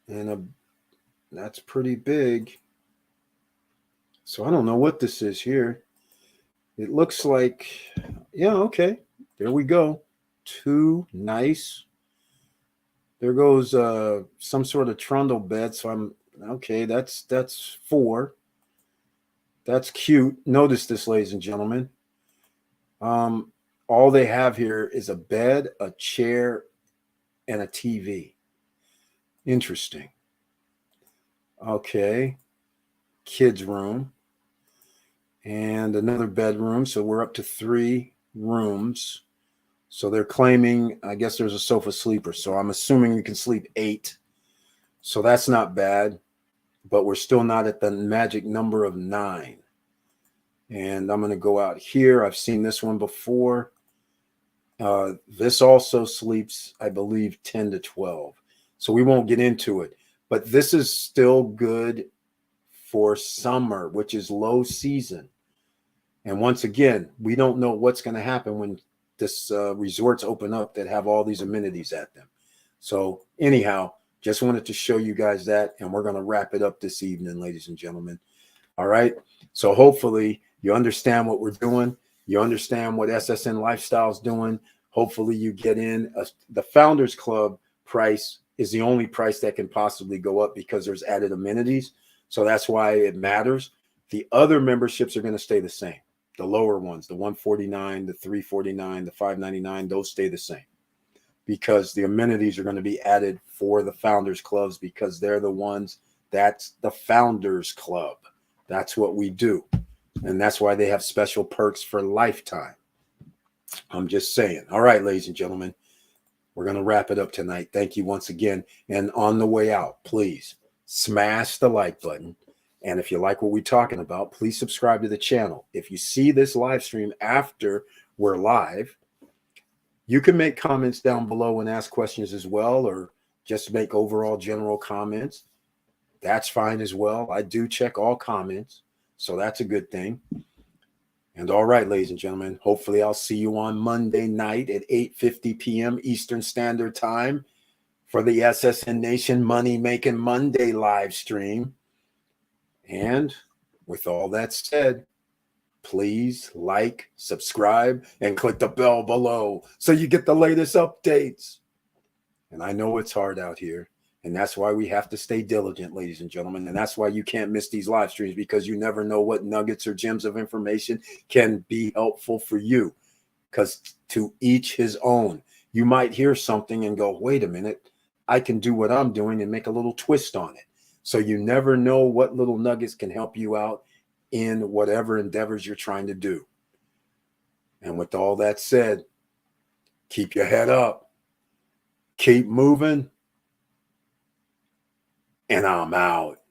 And that's pretty big. So I don't know what this is here. It looks like, yeah, okay. There we go. 2 nice. There goes some sort of trundle bed. So I'm okay. That's 4. That's cute. Notice this, ladies and gentlemen. All they have here is a bed, a chair, and a TV. Interesting. Okay. Kids' room. And another bedroom. So we're up to 3 rooms. So they're claiming, I guess there's a sofa sleeper. So I'm assuming you can sleep 8. So that's not bad. But we're still not at the magic number of 9. And I'm going to go out here. I've seen this one before. This also sleeps, I believe, 10 to 12. So we won't get into it. But this is still good for summer, which is low season. And once again, we don't know what's going to happen when this resorts open up that have all these amenities at them. So anyhow, just wanted to show you guys that. And we're going to wrap it up this evening, ladies and gentlemen. All right. So hopefully you understand what we're doing. You understand what SSN Lifestyle is doing. Hopefully you get in. The Founders Club price is the only price that can possibly go up because there's added amenities. So that's why it matters. The other memberships are going to stay the same. The lower ones, the 149, the 349, the 599, those stay the same because the amenities are going to be added for the Founders Clubs because they're the ones, that's the Founders Club. That's what we do. And that's why they have special perks for lifetime. I'm just saying. All right, ladies and gentlemen, we're going to wrap it up tonight. Thank you once again. And on the way out, please smash the like button. And if you like what we're talking about, please subscribe to the channel. If you see this live stream after we're live, you can make comments down below and ask questions as well, or just make overall general comments. That's fine as well. I do check all comments, so that's a good thing. And all right, ladies and gentlemen, hopefully I'll see you on Monday night at 8:50 p.m. Eastern Standard Time for the SSN Nation Money Making Monday live stream. And with all that said, please like, subscribe, and click the bell below so you get the latest updates. And I know it's hard out here. And that's why we have to stay diligent, ladies and gentlemen. And that's why you can't miss these live streams because you never know what nuggets or gems of information can be helpful for you. Because to each his own. You might hear something and go, wait a minute, I can do what I'm doing and make a little twist on it. So you never know what little nuggets can help you out in whatever endeavors you're trying to do. And with all that said, keep your head up, keep moving, and I'm out.